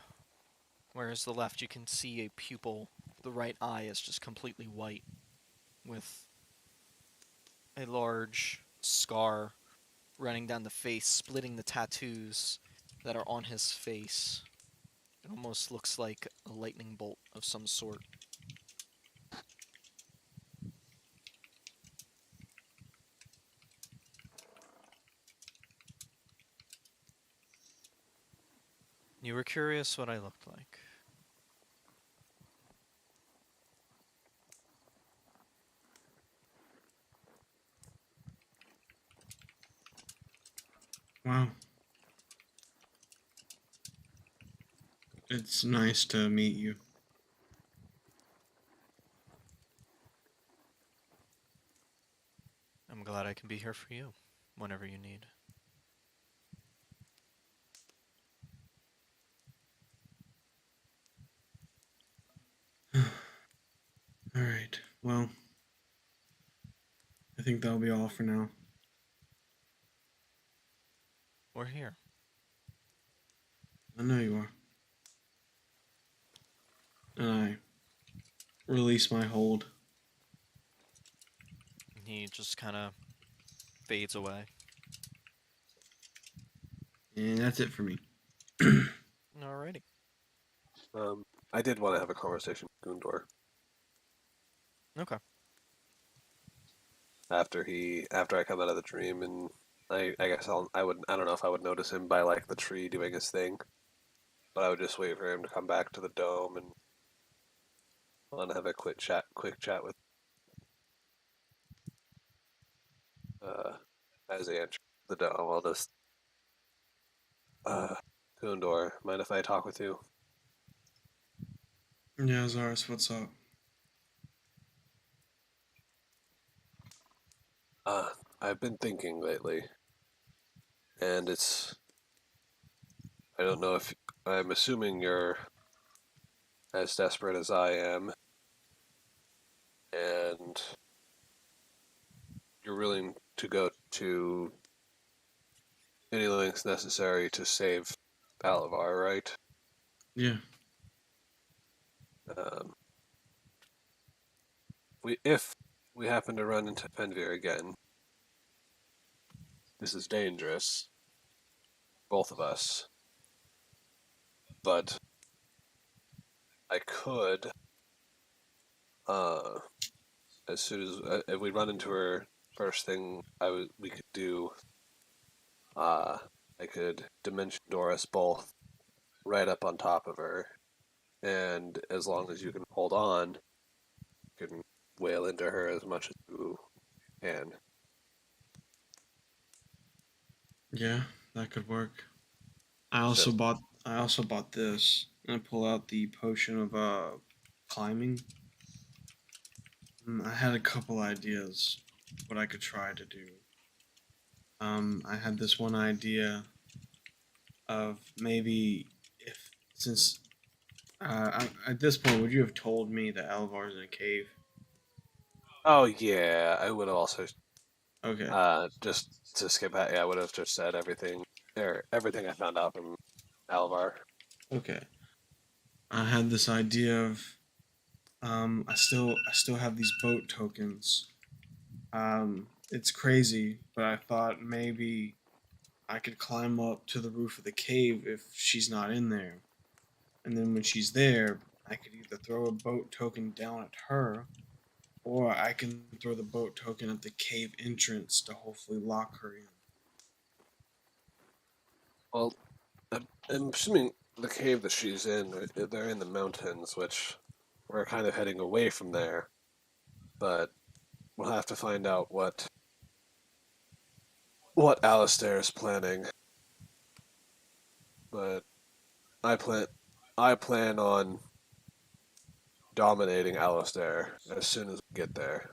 Speaker 3: whereas the left you can see a pupil, the right eye is just completely white with a large scar running down the face, splitting the tattoos that are on his face. It almost looks like a lightning bolt of some sort. You were curious what I looked like.
Speaker 2: Wow. It's nice to meet you.
Speaker 3: I'm glad I can be here for you whenever you need.
Speaker 2: All right. Well, I think that'll be all for now.
Speaker 3: We're here.
Speaker 2: I know you are. And I release my hold.
Speaker 3: He just kind of fades away.
Speaker 2: And that's it for me.
Speaker 3: Alrighty.
Speaker 4: I did want to have a conversation with Gundor
Speaker 3: Okay.
Speaker 4: after I come out of the dream, and I guess I don't know if I would notice him by like the tree doing his thing, but I would just wait for him to come back to the dome and want to have a quick chat with as I enter the dome. I'll just Gundor, mind if I talk with you?
Speaker 2: Yeah, Zaris, what's up?
Speaker 4: I've been thinking lately, and I don't know if I'm assuming you're as desperate as I am, and you're willing to go to any lengths necessary to save Palavar, right?
Speaker 2: Yeah.
Speaker 4: Um, if we happen to run into Fenvir again, this is dangerous, both of us. But I could, as soon as if we run into her, first thing we could do, I could dimension door us both right up on top of her, and as long as you can hold on, you can wail into her as much as you can.
Speaker 2: Yeah, that could work. I also bought this. And I pull out the potion of climbing. I had a couple ideas what I could try to do. I had this one idea of maybe if since at this point would you have told me that Alvar's in a cave?
Speaker 4: Oh yeah, I would have also
Speaker 2: Okay.
Speaker 4: just to skip that. Yeah, I would have just said everything I found out from Alvar.
Speaker 2: Okay. I had this idea of I still have these boat tokens. It's crazy, but I thought maybe I could climb up to the roof of the cave if she's not in there. And then when she's there, I could either throw a boat token down at her, or I can throw the boat token at the cave entrance to hopefully lock her in.
Speaker 4: Well, I'm assuming the cave that she's in, they're in the mountains, which we're kind of heading away from there. But we'll have to find out what Alistair is planning. But I plan I plan on dominating Alistair as soon as we get there.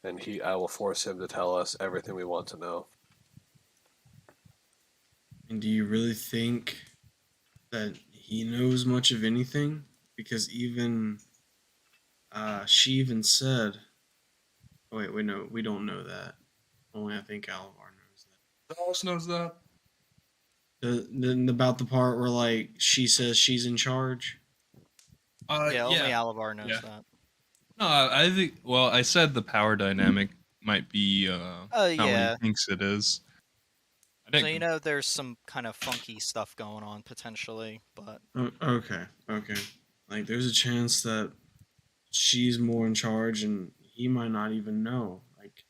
Speaker 4: And I will force him to tell us everything we want to know.
Speaker 2: And do you really think that he knows much of anything? Because even she even said, oh, wait, no, we don't know that. Only I think Alvar knows
Speaker 5: Dallas knows that.
Speaker 2: About the part where like she says she's in charge.
Speaker 3: Yeah, only
Speaker 5: Yeah.
Speaker 3: Alabar knows
Speaker 5: Yeah.
Speaker 3: that.
Speaker 5: No, I think. Well, I said the power dynamic might be not what
Speaker 3: Yeah.
Speaker 5: he thinks it is. I
Speaker 3: So
Speaker 5: think.
Speaker 3: you know there's some kind of funky stuff going on potentially, but
Speaker 2: Okay, okay. Like there's a chance that she's more in charge and he might not even know. Like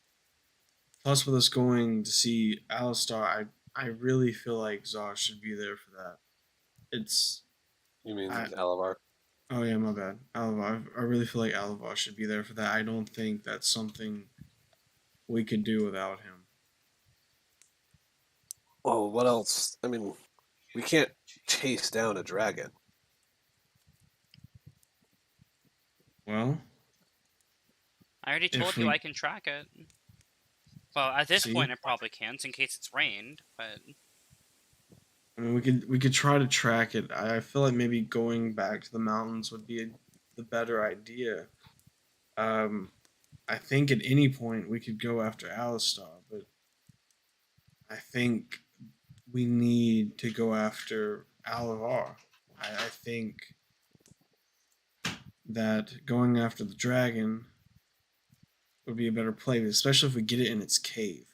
Speaker 2: plus with us going to see Alistar, I really feel like Zod should be there for that. It's
Speaker 4: You mean
Speaker 2: I
Speaker 4: Alavar?
Speaker 2: oh yeah, my bad. Alivar. I really feel like Alivar should be there for that. I don't think that's something we could do without him.
Speaker 4: Well, what else? I mean, we can't chase down a dragon.
Speaker 2: Well,
Speaker 1: I already
Speaker 2: if
Speaker 1: told
Speaker 2: we
Speaker 1: you I can track it. Well, at this
Speaker 2: see,
Speaker 1: point, I probably can't in case it's rained, but
Speaker 2: I mean, we could try to track it. I feel like maybe going back to the mountains would be the better idea. Um, I think at any point we could go after Alistar, but I think we need to go after Alavar. I think that going after the dragon would be a better play, especially if we get it in its cave.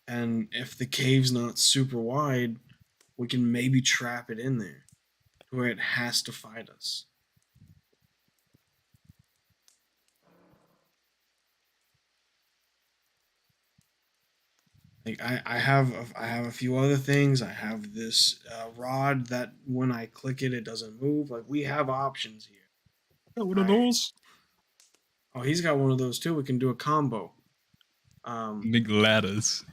Speaker 2: And if the cave's not super wide, we can maybe trap it in there to where it has to fight us. Like I have a few other things. I have this rod that when I click it, it doesn't move. Like we have options here.
Speaker 5: Yeah, one of those.
Speaker 2: Oh, he's got one of those too. We can do a combo. Um,
Speaker 5: Big ladders.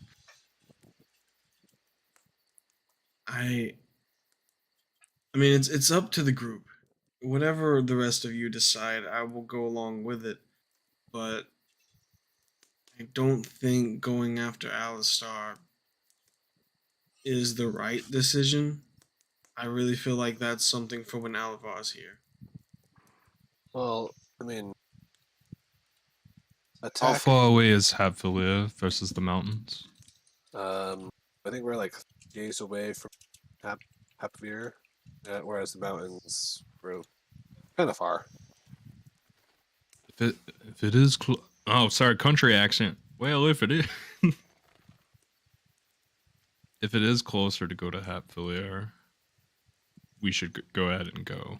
Speaker 2: I I mean it's up to the group. Whatever the rest of you decide, I will go along with it. But I don't think going after Alistar is the right decision. I really feel like that's something for when Alavar's here.
Speaker 4: Well, I mean,
Speaker 5: How
Speaker 4: attack.
Speaker 5: far away is Hatfilia versus the mountains?
Speaker 4: I think we're like days away from Hapvir, whereas the mountains were kind of far.
Speaker 5: If it is oh, sorry, country accent. Well, if it is, if it is closer to go to Hatfilia, we should go ahead and go.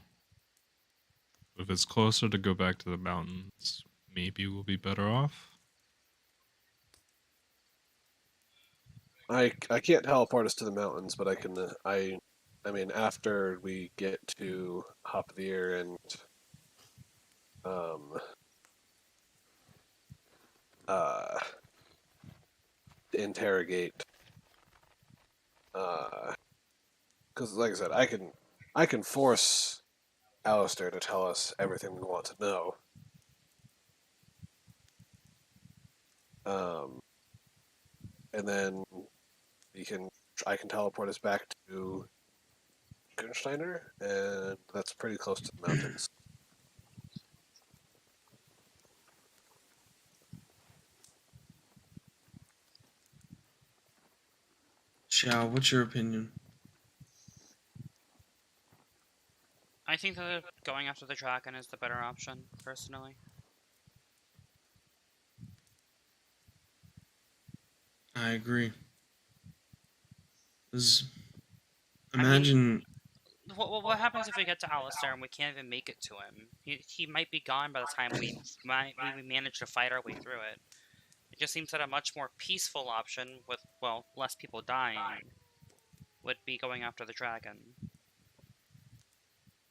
Speaker 5: If it's closer to go back to the mountains, maybe we'll be better off.
Speaker 4: I can't teleport us to the mountains, but I can. I mean, after we get to Hopvir and interrogate. Because, like I said, I can force Alistair to tell us everything we want to know. And then I can teleport us back to Gunsteiner, and that's pretty close to the mountains.
Speaker 2: Xiao, what's your opinion?
Speaker 1: I think that going after the dragon is the better option, personally.
Speaker 2: I agree. 'Cause
Speaker 1: I mean,
Speaker 2: imagine
Speaker 1: what happens if we get to Alistair and we can't even make it to him? He might be gone by the time we manage to fight our way through it. It just seems that a much more peaceful option with, well, less people dying would be going after the dragon.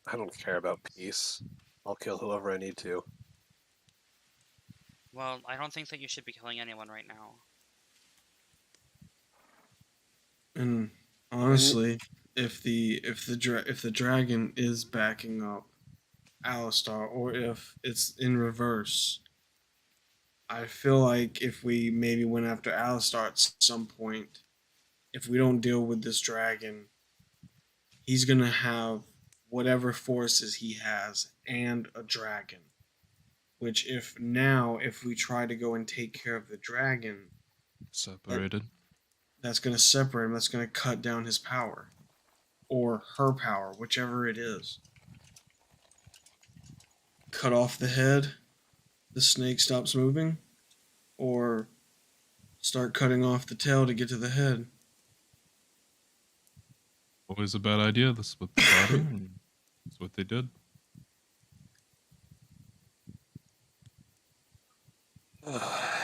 Speaker 4: I don't care about peace. I'll kill whoever I need to.
Speaker 1: Well, I don't think that you should be killing anyone right now.
Speaker 2: and honestly, if the dragon is backing up Alistar, or if it's in reverse, I feel like if we maybe went after Alistar at some point, if we don't deal with this dragon, he's gonna have whatever forces he has and a dragon. Which if we try to go and take care of the dragon,
Speaker 5: Separated.
Speaker 2: that's gonna separate him. That's gonna cut down his power. Or her power, whichever it is. Cut off the head, the snake stops moving, or start cutting off the tail to get to the head.
Speaker 5: Always a bad idea. This is what they taught him, and that's what they did.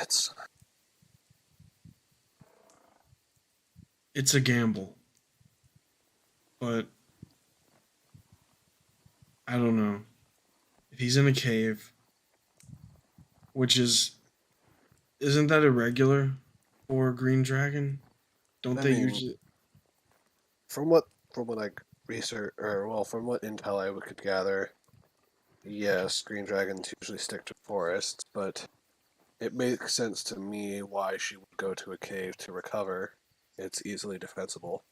Speaker 4: It's
Speaker 2: It's a gamble. But I don't know. If he's in a cave, which isn't that irregular for a green dragon? Don't
Speaker 4: I
Speaker 2: they
Speaker 4: mean,
Speaker 2: usually
Speaker 4: from what I research, or well, from what intel I could gather, yes, green dragons usually stick to forests, but it makes sense to me why she would go to a cave to recover. It's easily defensible.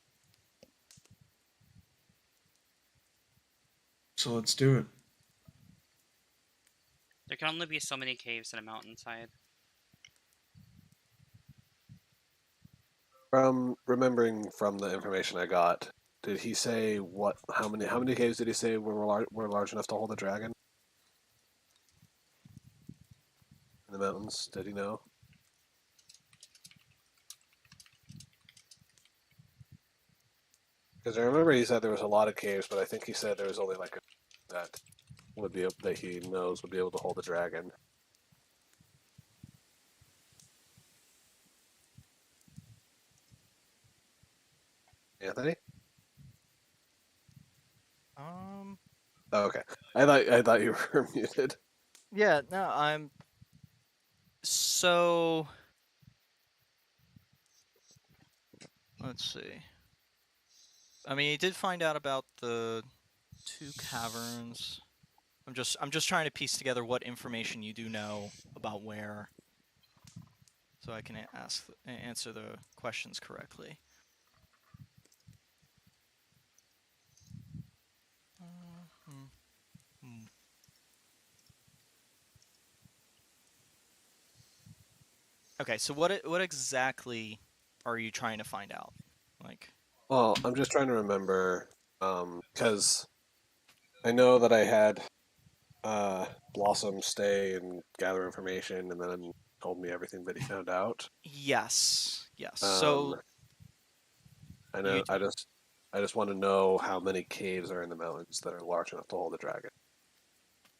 Speaker 2: so let's do it.
Speaker 1: There can only be so many caves in a mountainside.
Speaker 4: From remembering from the information I got, did he say what? How many caves did he say were large enough to hold a dragon in the mountains? Did he know? Because I remember he said there was a lot of caves, but I think he said there was only like that that he knows would be able to hold a dragon. Anthony?
Speaker 3: Um.
Speaker 4: Oh, okay. I thought you were muted.
Speaker 3: Yeah. No. I'm. So. Let's see. I mean, he did find out about the 2 caverns. I'm just trying to piece together what information you do know about where, so I can answer the questions correctly. Okay, so what exactly are you trying to find out? Like,
Speaker 4: Well, I'm just trying to remember, because I know that I had Blossom stay and gather information, and then told me everything that he found out.
Speaker 3: yes.
Speaker 4: Um,
Speaker 3: So
Speaker 4: I
Speaker 3: you
Speaker 4: know. I just want to know how many caves are in the mountains that are large enough to hold a dragon.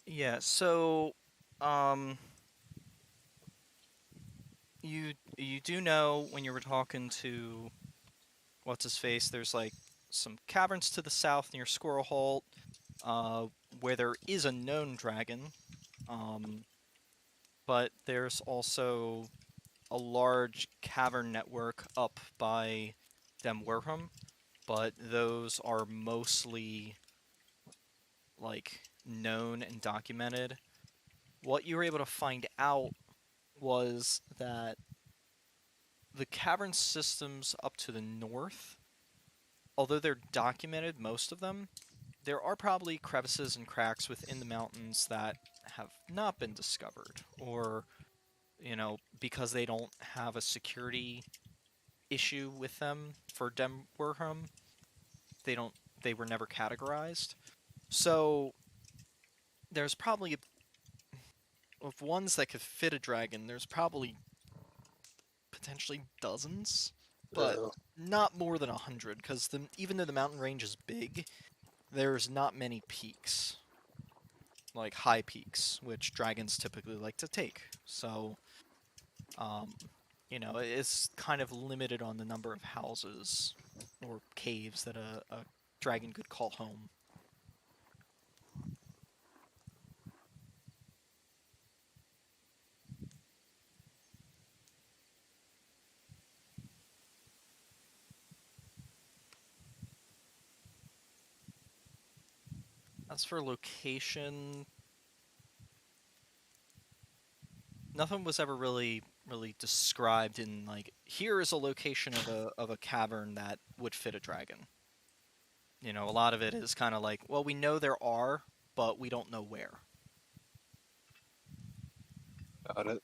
Speaker 3: yeah. So um, you do know when you were talking to what's his face, there's like some caverns to the south near Squirrel Holt, where there is a known dragon. Um, but there's also a large cavern network up by Dem Werham, but those are mostly like known and documented. What you were able to find out was that the cavern systems up to the north, although they're documented, most of them, there are probably crevices and cracks within the mountains that have not been discovered, or, because they don't have a security issue with them for Dem Werham, they don't they were never categorized. So there's probably of ones that could fit a dragon, there's probably potentially dozens, but
Speaker 4: Uh,
Speaker 3: not more than 100, because even though the mountain range is big, there's not many peaks, like high peaks, which dragons typically like to take. So, um, it's kind of limited on the number of houses or caves that a dragon could call home. As for location, nothing was ever really described in like here is a location of a cavern that would fit a dragon. A lot of it is kind of like, well, we know there are, but we don't know where.
Speaker 4: got it.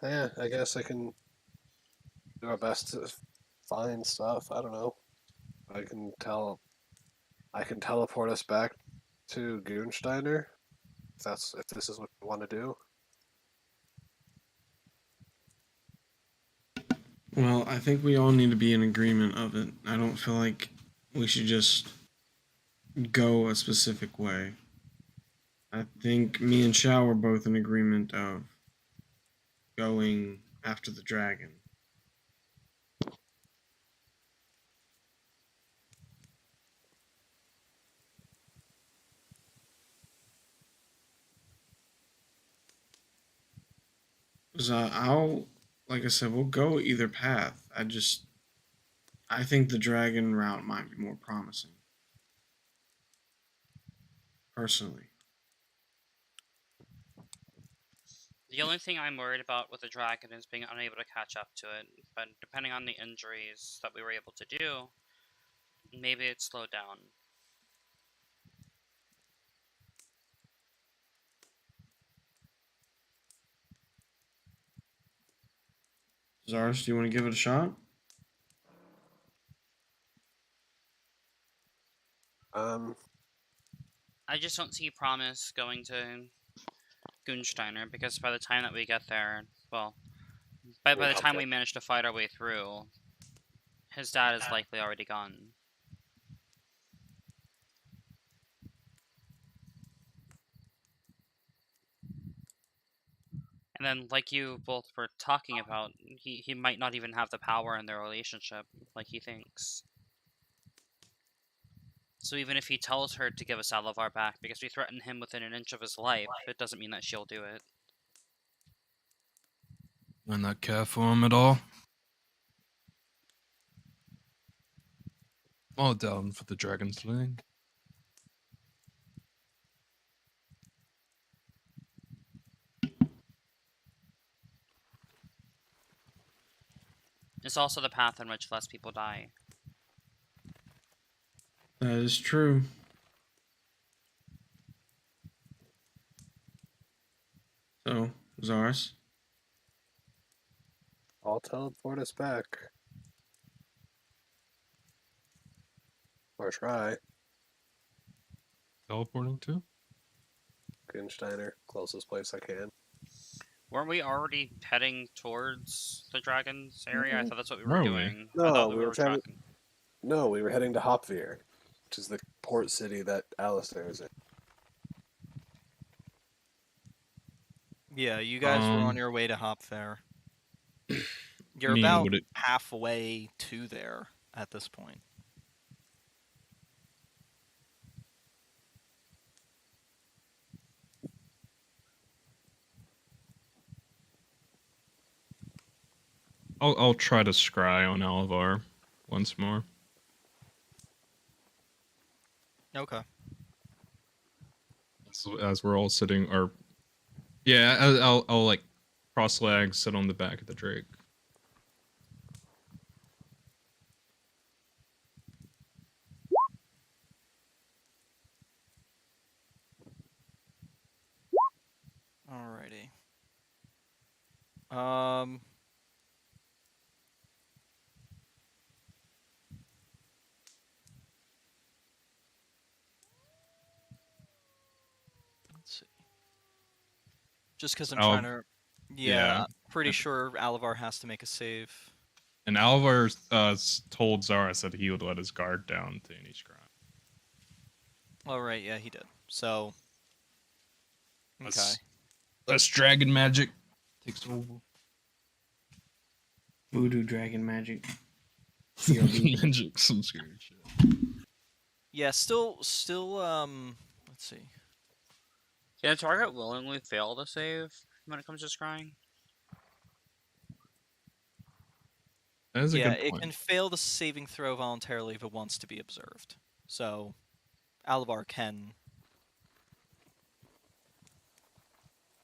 Speaker 4: Yeah, I guess I can do our best to find stuff. I don't know. I can tell. I can teleport us back to Goonsteiner. If this is what you want to do.
Speaker 2: Well, I think we all need to be in agreement of it. I don't feel like we should just go a specific way. I think me and Shao are both in agreement of going after the dragon. So like I said, we'll go either path. I think the dragon route might be more promising, personally.
Speaker 1: The only thing I'm worried about with the dragon is being unable to catch up to it, but depending on the injuries that we were able to do, maybe it slowed down.
Speaker 2: Zars, do you want to give it a shot?
Speaker 4: Um,
Speaker 1: I just don't see promise going to Gunsteiner, because by the time that we get there, well, by the time we manage to fight our way through, his dad is likely already gone. And then, like you both were talking about, he might not even have the power in their relationship like he thinks. So even if he tells her to give us Alavar back because we threatened him within an inch of his life, it doesn't mean that she'll do it.
Speaker 5: I not care for him at all. All down for the dragon slaying.
Speaker 1: It's also the path in which less people die.
Speaker 2: That is true. So, Zars?
Speaker 4: I'll teleport us back. Or try.
Speaker 5: Teleporting to?
Speaker 4: Goonsteiner, closest place I can.
Speaker 1: Weren't we already heading towards the dragon's area? I thought that's what we were
Speaker 5: Were we?
Speaker 1: doing. I
Speaker 4: No,
Speaker 1: thought
Speaker 4: we
Speaker 1: we
Speaker 4: were
Speaker 1: were
Speaker 4: trying to.
Speaker 1: tracking.
Speaker 4: No, we were heading to Hopveer, which is the port city that Alistair is in.
Speaker 3: Yeah, you guys were on
Speaker 5: Um,
Speaker 3: your way to Hop Fair.
Speaker 5: I
Speaker 3: You're
Speaker 5: mean,
Speaker 3: about
Speaker 5: would it?
Speaker 3: halfway to there at this point.
Speaker 5: I'll try to scry on Alvar once more.
Speaker 3: Okay.
Speaker 5: As we're all sitting, or yeah, I'll like cross legs, sit on the back of the Drake.
Speaker 3: Alrighty. Um. Let's see. Just because I'm
Speaker 5: Oh,
Speaker 3: trying to. Yeah,
Speaker 5: yeah.
Speaker 3: I'm pretty sure Alivar has to make a save.
Speaker 5: And Alvar told Zara that he would let his guard down to any scry.
Speaker 3: Oh right, yeah, he did. So. Okay.
Speaker 5: That's dragon magic. Takes over.
Speaker 2: Voodoo dragon magic.
Speaker 5: Magic, some scary shit.
Speaker 3: Yeah, still. Let's see.
Speaker 1: Can a target willingly fail to save when it comes to scrying?
Speaker 5: That is a
Speaker 3: Yeah,
Speaker 5: good
Speaker 3: it
Speaker 5: point.
Speaker 3: can fail the saving throw voluntarily if it wants to be observed. So, Alivar can.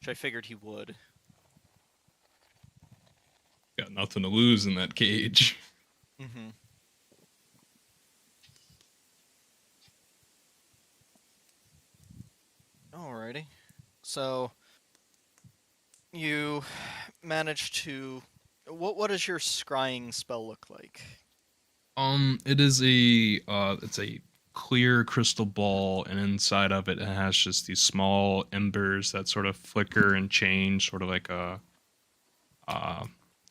Speaker 3: Which I figured he would.
Speaker 5: Got nothing to lose in that cage.
Speaker 3: Mm-hmm. Alrighty. So, you managed to. What does your scrying spell look like?
Speaker 5: It is it's a clear crystal ball, and inside of it, it has just these small embers that sort of flicker and change, sort of uh,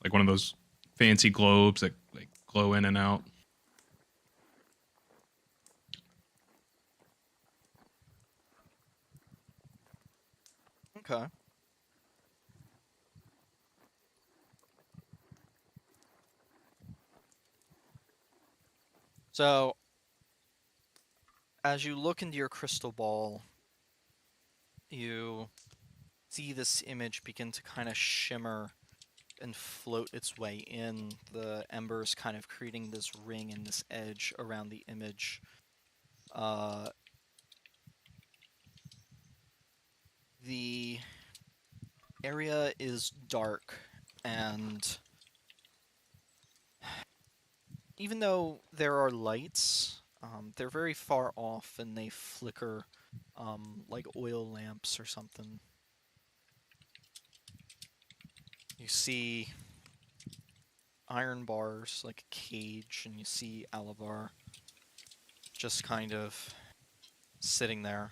Speaker 5: like one of those fancy globes that like glow in and out.
Speaker 3: Okay. So, as you look into your crystal ball, you see this image begin to kind of shimmer and float its way in, the embers kind of creating this ring and this edge around the image. The area is dark, and even though there are lights, they're very far off and they flicker like oil lamps or something. You see iron bars like a cage, and you see Alivar just kind of sitting there.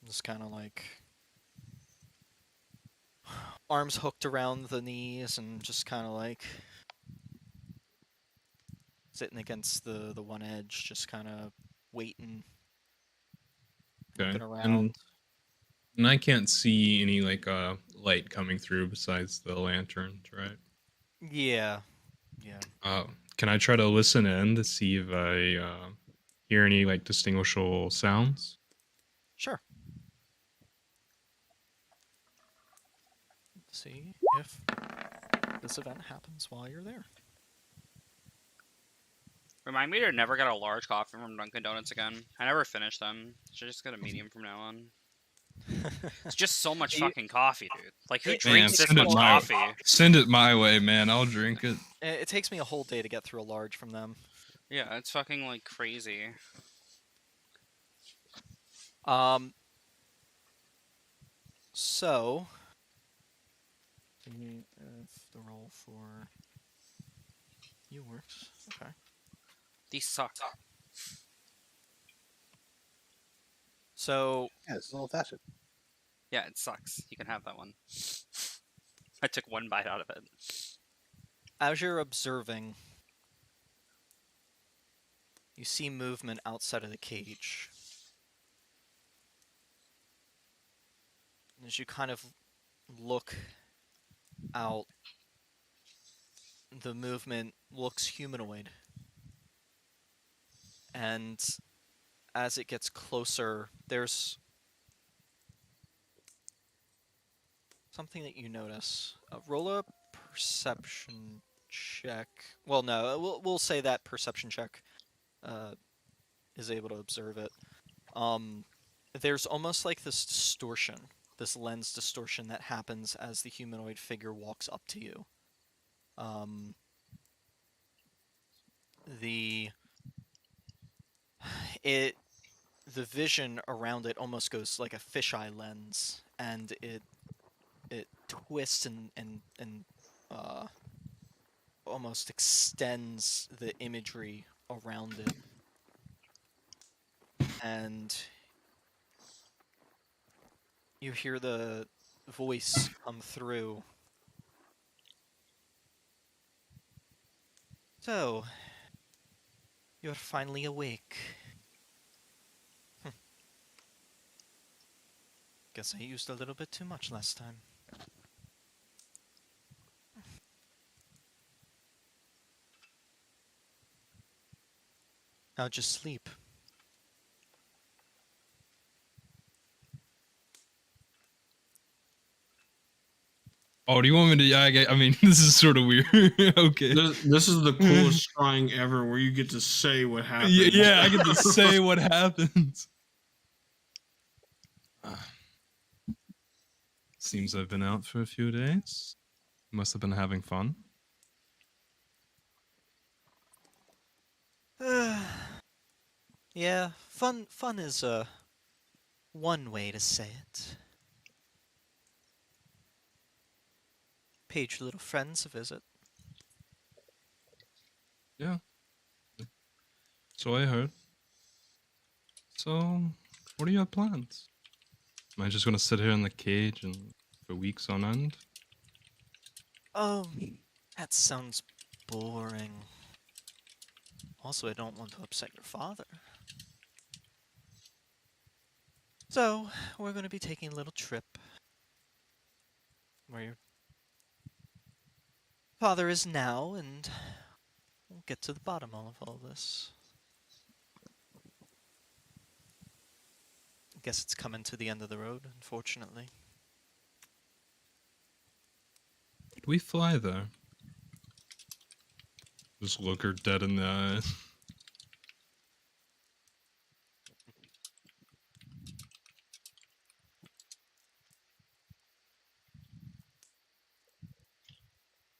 Speaker 3: Just kind of like arms hooked around the knees and just kind of like sitting against the one edge, just kind of waiting,
Speaker 5: Okay,
Speaker 3: looking around.
Speaker 5: and I can't see any like light coming through besides the lanterns, right?
Speaker 3: Yeah, yeah.
Speaker 5: Can I try to listen in to see if I hear any like distinguishable sounds?
Speaker 3: Sure. Let's see if this event happens while you're there.
Speaker 1: Remind me to never get a large coffee from Dunkin' Donuts again. I never finish them. Should just get a medium from now on. It's just so much
Speaker 3: You-
Speaker 1: fucking coffee, dude. Like, who
Speaker 3: Man,
Speaker 1: drinks this
Speaker 5: send it
Speaker 1: much
Speaker 5: my
Speaker 1: coffee?
Speaker 5: Send it my way, man. I'll drink it.
Speaker 3: It takes me a whole day to get through a large from them.
Speaker 1: Yeah, it's fucking, like, crazy.
Speaker 3: So, see if the roll for you works. Okay.
Speaker 1: These suck.
Speaker 3: So,
Speaker 4: Yeah, it's old fashioned.
Speaker 1: Yeah, it sucks. You can have that one. I took one bite out of it.
Speaker 3: As you're observing, you see movement outside of the cage. As you kind of look out, the movement looks humanoid. And as it gets closer, there's something that you notice. Roll a perception check. Well, no, we'll say that perception check is able to observe it. There's almost like this distortion, this lens distortion that happens as the humanoid figure walks up to you. The vision around it almost goes like a fisheye lens, and it twists and almost extends the imagery around it. And you hear the voice come through. So, you're finally awake. Guess I used a little bit too much last time. How'd you sleep?
Speaker 5: Oh, do you want me to? I mean, this is sort of weird. Okay.
Speaker 2: This is the coolest drawing ever, where you get to say what happened.
Speaker 5: Yeah, I get to say what happens. Seems I've been out for a few days. Must have been having fun.
Speaker 3: Yeah, fun is one way to say it. Paid your little friends a visit.
Speaker 5: Yeah. So I heard. So, what are your plans? Am I just gonna sit here in the cage and for weeks on end?
Speaker 3: Oh, that sounds boring. Also, I don't want to upset your father. So, we're going to be taking a little trip where your father is now, and we'll get to the bottom of all this. I guess it's coming to the end of the road, unfortunately.
Speaker 5: Did we fly there? Just look her dead in the eyes.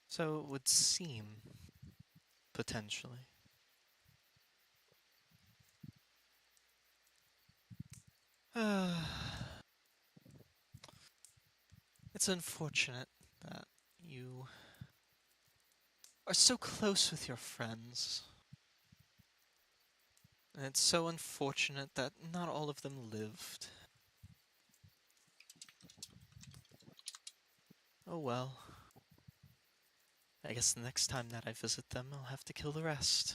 Speaker 3: So it would seem, potentially. It's unfortunate that you are so close with your friends. And it's so unfortunate that not all of them lived. Oh well. I guess the next time that I visit them, I'll have to kill the rest.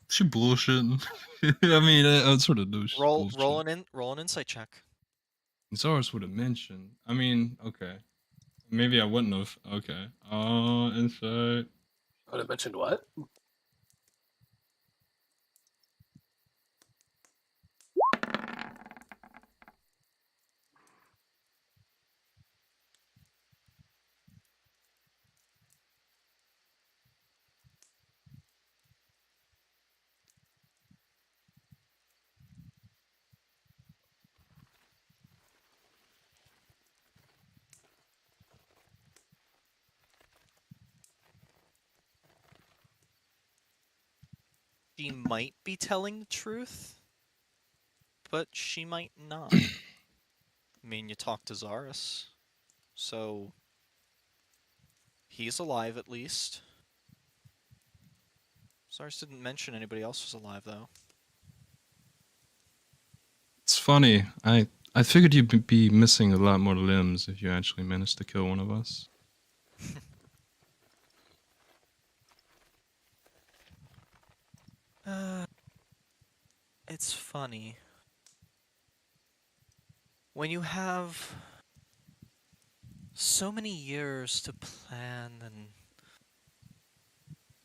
Speaker 5: She bullshitting. I mean, I sort of know she's bullshit.
Speaker 3: Roll an insight check.
Speaker 5: Zars would have mentioned. I mean, okay. Maybe I wouldn't have. Okay. Insight.
Speaker 4: Would have mentioned what?
Speaker 3: She might be telling the truth, but she might not. I mean, you talked to Zaris, so he's alive at least. Zaris didn't mention anybody else was alive, though.
Speaker 5: funny. I figured you'd be missing a lot more limbs if you actually managed to kill one of us.
Speaker 3: It's funny. When you have so many years to plan and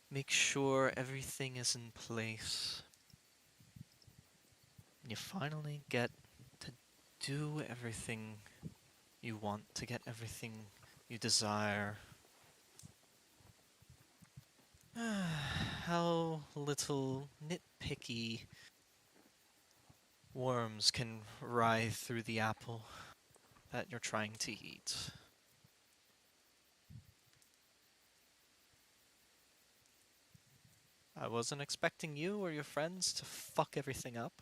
Speaker 3: make sure everything is in place, and you finally get to do everything you want, to get everything you desire. How little nitpicky worms can writhe through the apple that you're trying to eat. I wasn't expecting you or your friends to fuck everything up.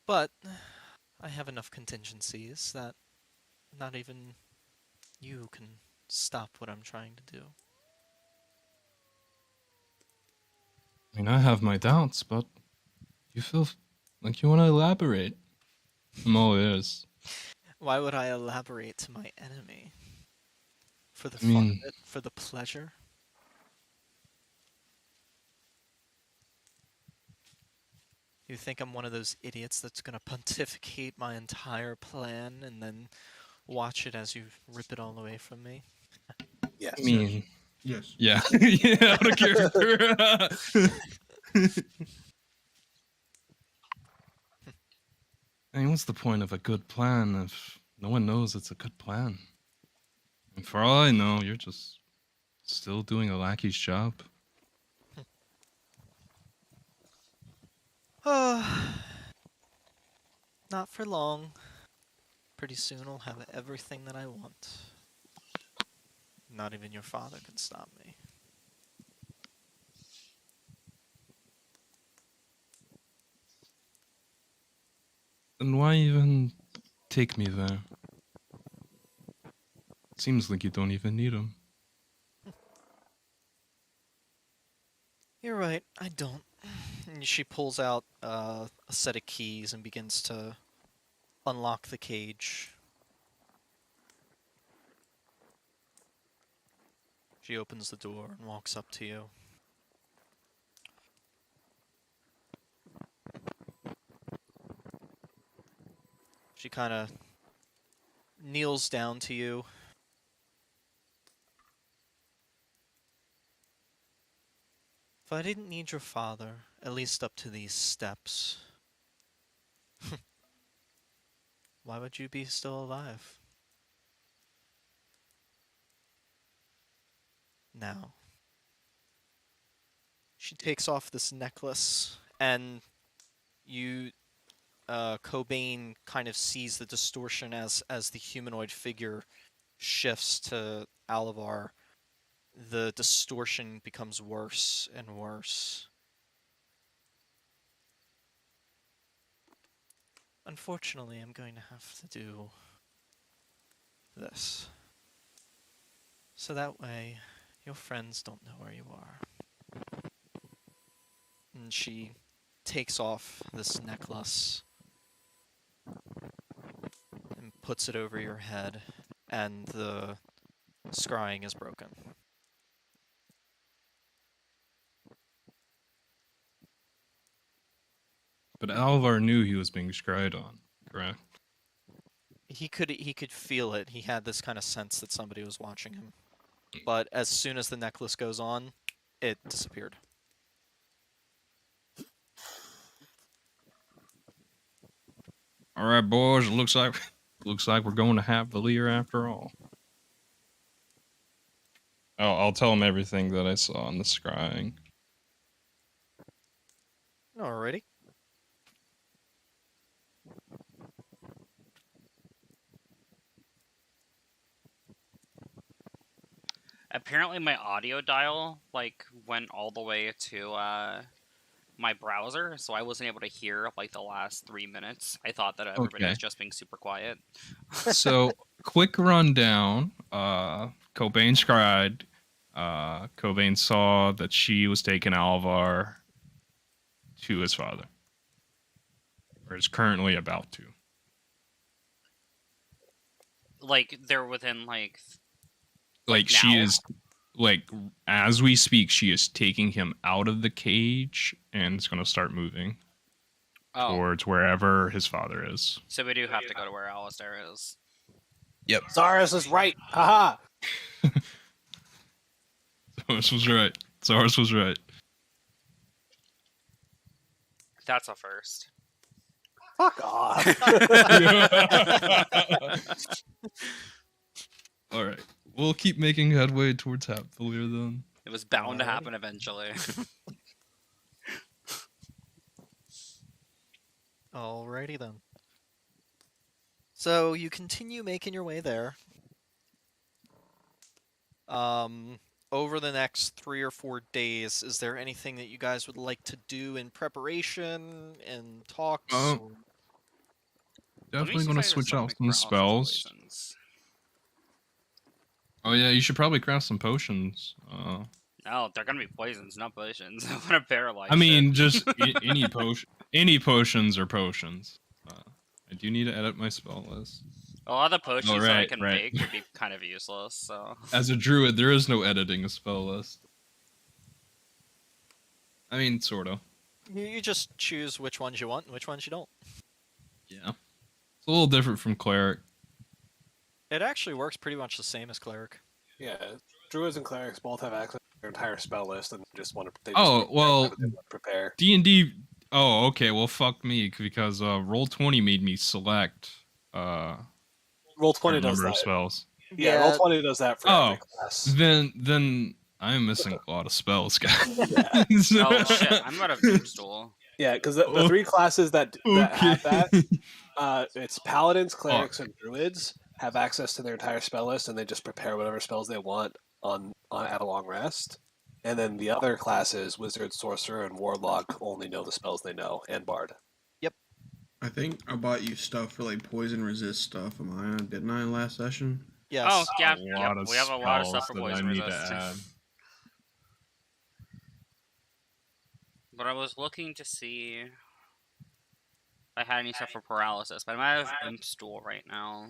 Speaker 3: But I have enough contingencies that not even you can stop what I'm trying to do.
Speaker 5: I mean, I have my doubts, but you feel like you want to elaborate. I'm all ears.
Speaker 3: Why would I elaborate to my enemy? For the
Speaker 5: I
Speaker 3: fun of
Speaker 5: mean,
Speaker 3: it? For the pleasure? You think I'm one of those idiots that's gonna pontificate my entire plan and then watch it as you rip it all away from me?
Speaker 4: Yes.
Speaker 5: I mean,
Speaker 2: Yes.
Speaker 5: yeah, yeah, out of character. I mean, what's the point of a good plan if no one knows it's a good plan? And for all I know, you're just still doing a lackey's job.
Speaker 3: Not for long. Pretty soon I'll have everything that I want. Not even your father can stop me.
Speaker 5: Then why even take me there? Seems like you don't even need him.
Speaker 3: You're right, I don't. And she pulls out a set of keys and begins to unlock the cage. She opens the door and walks up to you. She kind of kneels down to you. If I didn't need your father, at least up to these steps, why would you be still alive? Now, she takes off this necklace, and you, Cobain kind of sees the distortion as the humanoid figure shifts to Alavar. The distortion becomes worse and worse. Unfortunately, I'm going to have to do this. So that way, your friends don't know where you are. And she takes off this necklace and puts it over your head, and the scrying is broken.
Speaker 5: But Alvar knew he was being scryed on, correct?
Speaker 3: He could feel it. He had this kind of sense that somebody was watching him. But as soon as the necklace goes on, it disappeared.
Speaker 5: All right, boys. It looks like we're going to have Valir after all. I'll tell him everything that I saw on the scrying.
Speaker 3: Alrighty.
Speaker 1: Apparently, my audio dial like went all the way to my browser, so I wasn't able to hear like the last 3 minutes. I thought that everybody
Speaker 5: Okay.
Speaker 1: was just being super quiet.
Speaker 5: So, quick rundown. Cobain scried. Cobain saw that she was taking Alvar to his father. or is currently about to.
Speaker 1: Like they're within like
Speaker 5: Like she
Speaker 1: now?
Speaker 5: is, like as we speak, she is taking him out of the cage and is going to start moving
Speaker 1: Oh,
Speaker 5: towards wherever his father is.
Speaker 1: so we do have to go to where Alistair is.
Speaker 5: Yep.
Speaker 4: Zaris is right. Haha.
Speaker 5: Zaris was right. Zaris was right.
Speaker 1: That's a first.
Speaker 4: Fuck off.
Speaker 5: All right. We'll keep making headway towards Hapfilia then.
Speaker 1: It was bound to
Speaker 3: Alrighty.
Speaker 1: happen eventually.
Speaker 3: Alrighty then. So you continue making your way there. Over the next 3 or 4 days, is there anything that you guys would like to do in preparation and talks?
Speaker 5: Uh,
Speaker 3: or-
Speaker 5: Definitely going to switch out some spells.
Speaker 1: Poisons.
Speaker 5: Oh yeah, you should probably craft some potions.
Speaker 1: No, they're gonna be poisons, not potions. I'm gonna paralyze.
Speaker 5: I mean,
Speaker 1: shit.
Speaker 5: just any potion. Any potions are potions. I do need to edit my spell list.
Speaker 1: a lot of the potions that I
Speaker 5: right,
Speaker 1: can
Speaker 5: right.
Speaker 1: make would be kind of useless. So
Speaker 5: As a druid, there is no editing a spell list. I mean, sorta.
Speaker 3: You just choose which ones you want and which ones you don't.
Speaker 5: Yeah. It's a little different from cleric.
Speaker 3: It actually works pretty much the same as cleric.
Speaker 4: Yeah, druids and clerics both have access to their entire spell list and just want to. Prepare.
Speaker 5: D&D. Oh, okay. Well, fuck me because Roll20 made me select
Speaker 4: Roll
Speaker 5: a
Speaker 4: 20 does
Speaker 5: number of
Speaker 4: that.
Speaker 5: spells.
Speaker 4: Yeah, Roll 20 does that for every class.
Speaker 5: Then I'm missing a lot of spells, guys.
Speaker 4: Yeah.
Speaker 1: oh shit, I'm out of Doomstool.
Speaker 4: Yeah, because the three classes that have that, it's paladins, clerics, and druids have access to their entire spell list, and they just prepare whatever spells they want on at a long rest. And then the other classes, wizard, sorcerer, and warlock, only know the spells they know, and bard.
Speaker 2: I think I bought you stuff for like poison resist stuff. Didn't I last session?
Speaker 3: Yes.
Speaker 1: Oh yeah,
Speaker 5: A lot of
Speaker 1: we have a lot of stuff for
Speaker 5: spells that I
Speaker 1: poison
Speaker 5: need to
Speaker 1: resist.
Speaker 5: add.
Speaker 1: But I was looking to see if I had any stuff for paralysis, but I might have Imp Stool right now.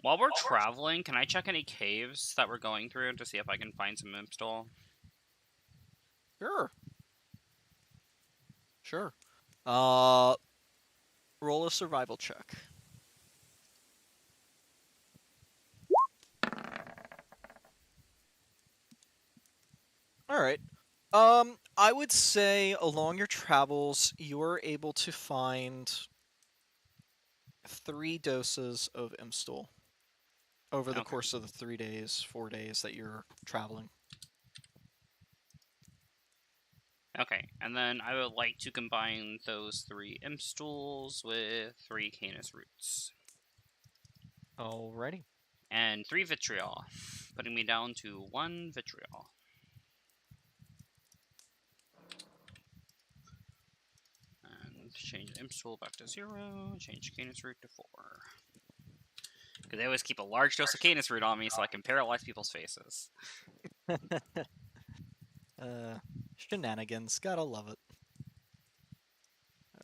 Speaker 1: While we're traveling, can I check any caves that we're going through to see if I can find some Imp Stool?
Speaker 3: Sure. Sure. Roll a survival check. All right. I would say along your travels, you are able to find 3 doses of Imstool over the
Speaker 1: Okay.
Speaker 3: course of the 3 days, 4 days that you're traveling.
Speaker 1: Okay, and then I would like to combine those 3 Imp Stools with 3 Canis Roots.
Speaker 3: Alrighty.
Speaker 1: And 3 Vitriol, putting me down to 1 Vitriol. And change Imp Stool back to 0, change Canis Root to 4. Because they always keep a large dose of Canis Root on me so I can paralyze people's faces.
Speaker 3: Shenanigans. Gotta love it.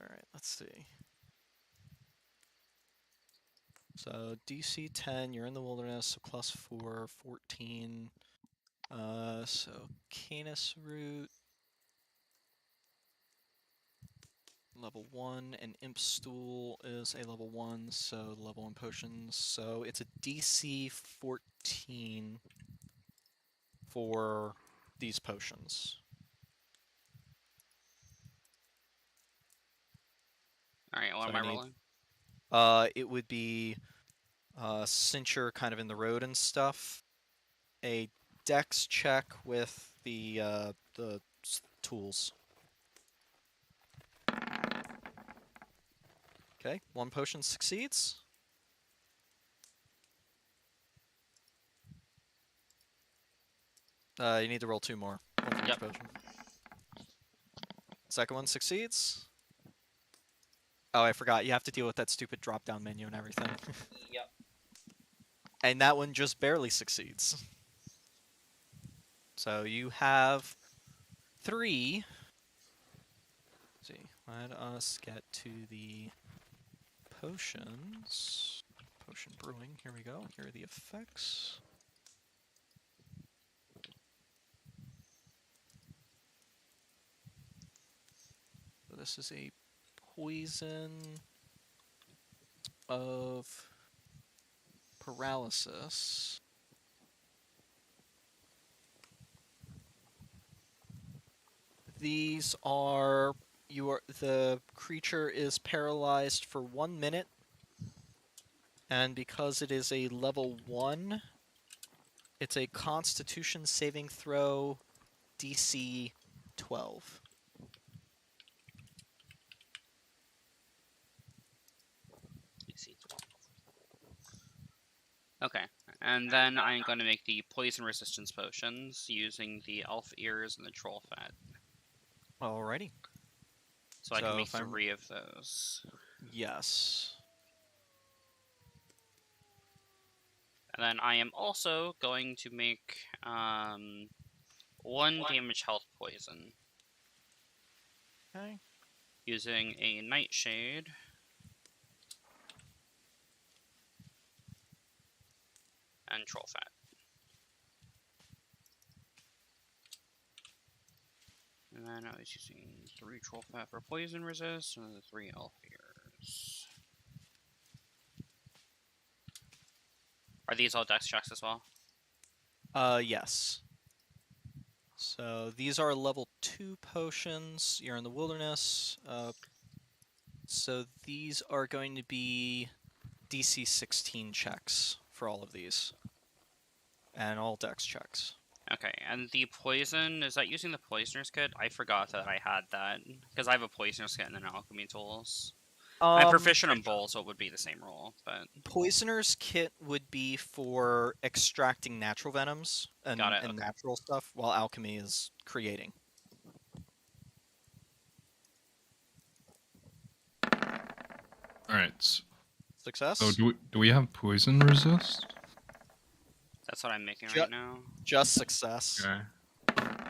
Speaker 3: Alright, let's see. So, DC 10, you're in the wilderness, so plus 4, 14. So, Canis Root. Level 1, and Imp Stool is a level 1, so level 1 potions. So, it's a DC 14 for these potions.
Speaker 1: Alright, what
Speaker 3: So
Speaker 1: am
Speaker 3: I
Speaker 1: I
Speaker 3: need-
Speaker 1: rolling?
Speaker 3: It would be since you're kind of in the road and stuff, a dex check with the tools. Okay, 1 potion succeeds. You need to roll 2 more. 1 for each
Speaker 1: Yep.
Speaker 3: potion. Second one succeeds. Oh, I forgot. You have to deal with that stupid drop-down menu and everything.
Speaker 1: Yep.
Speaker 3: And that one just barely succeeds. So you have 3. Let's see, let us get to the potions. Potion brewing. Here we go. Here are the effects. So this is a poison of paralysis. These are the creature is paralyzed for 1 minute, and because it is a level 1, it's a Constitution saving throw DC 12.
Speaker 1: DC 12. Okay, and then I'm going to make the poison resistance potions using the elf ears and the troll fat.
Speaker 3: Alrighty.
Speaker 1: So I can make
Speaker 3: if I'm-
Speaker 1: 3 of those.
Speaker 3: Yes.
Speaker 1: And then I am also going to make 1 damage health poison
Speaker 3: Okay.
Speaker 1: using a nightshade. And troll fat. And then I was using 3 troll fat for poison resist, and then the 3 elf ears. Are these all dex checks as well?
Speaker 3: Yes. So these are level 2 potions. You're in the wilderness. So these are going to be DC 16 checks for all of these. And all dex checks.
Speaker 1: Okay, and the poison, is that using the poisoner's kit? I forgot that I had that, because I have a poisoner's kit and an alchemy tools. I'm proficient in both, so it would be the same rule, but...
Speaker 3: Poisoner's kit would be for extracting natural venoms and,
Speaker 1: Got it,
Speaker 3: and
Speaker 1: okay.
Speaker 3: natural stuff, while alchemy is creating.
Speaker 5: All right.
Speaker 3: Success?
Speaker 5: So do we have poison resist?
Speaker 1: That's what I'm making right now.
Speaker 3: Just success.
Speaker 5: Okay.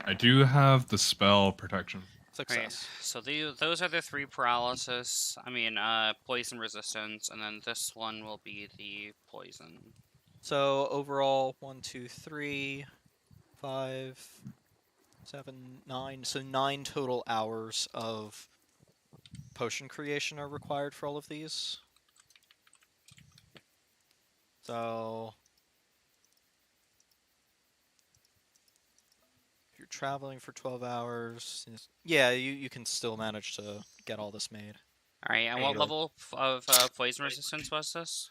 Speaker 5: I do have the spell protection.
Speaker 3: Success.
Speaker 1: Right, so those are the 3 paralysis, poison resistance, and then this one will be the poison.
Speaker 3: So overall, 1, 2, 3, 5, 7, 9. So 9 total hours of potion creation are required for all of these. So if you're traveling for 12 hours, yeah, you can still manage to get all this made.
Speaker 1: Alright, and what level of poison resistance was this?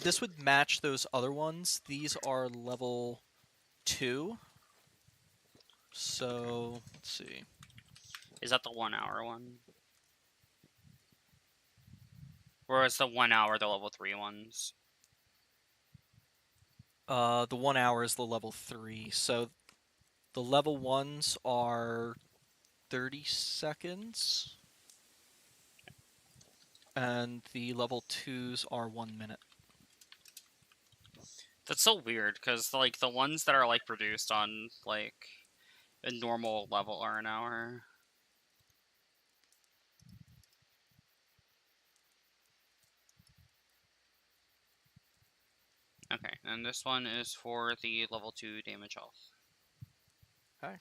Speaker 3: This would match those other ones. These are level 2. So, let's see.
Speaker 1: Is that the 1 hour one? Or is the 1 hour the level 3 ones?
Speaker 3: The 1 hour is the level 3. So the level 1s are 30 seconds. And the level 2s are 1 minute.
Speaker 1: That's so weird, because like the ones that are like produced on like a normal level are an hour. Okay, and this one is for the level 2 damage health.
Speaker 3: Okay.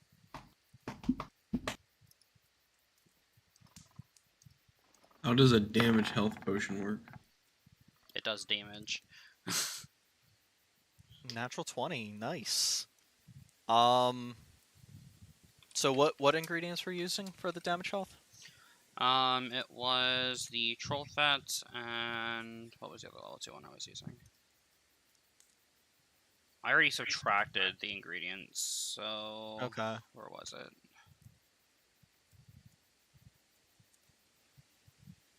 Speaker 2: How does a damage health potion work?
Speaker 1: It does damage.
Speaker 3: Natural 20, nice. So what ingredients were you using for the damage health?
Speaker 1: It was the troll fat and what was the other level 2 one I was using? I already subtracted the ingredients, so
Speaker 3: Okay.
Speaker 1: where was it?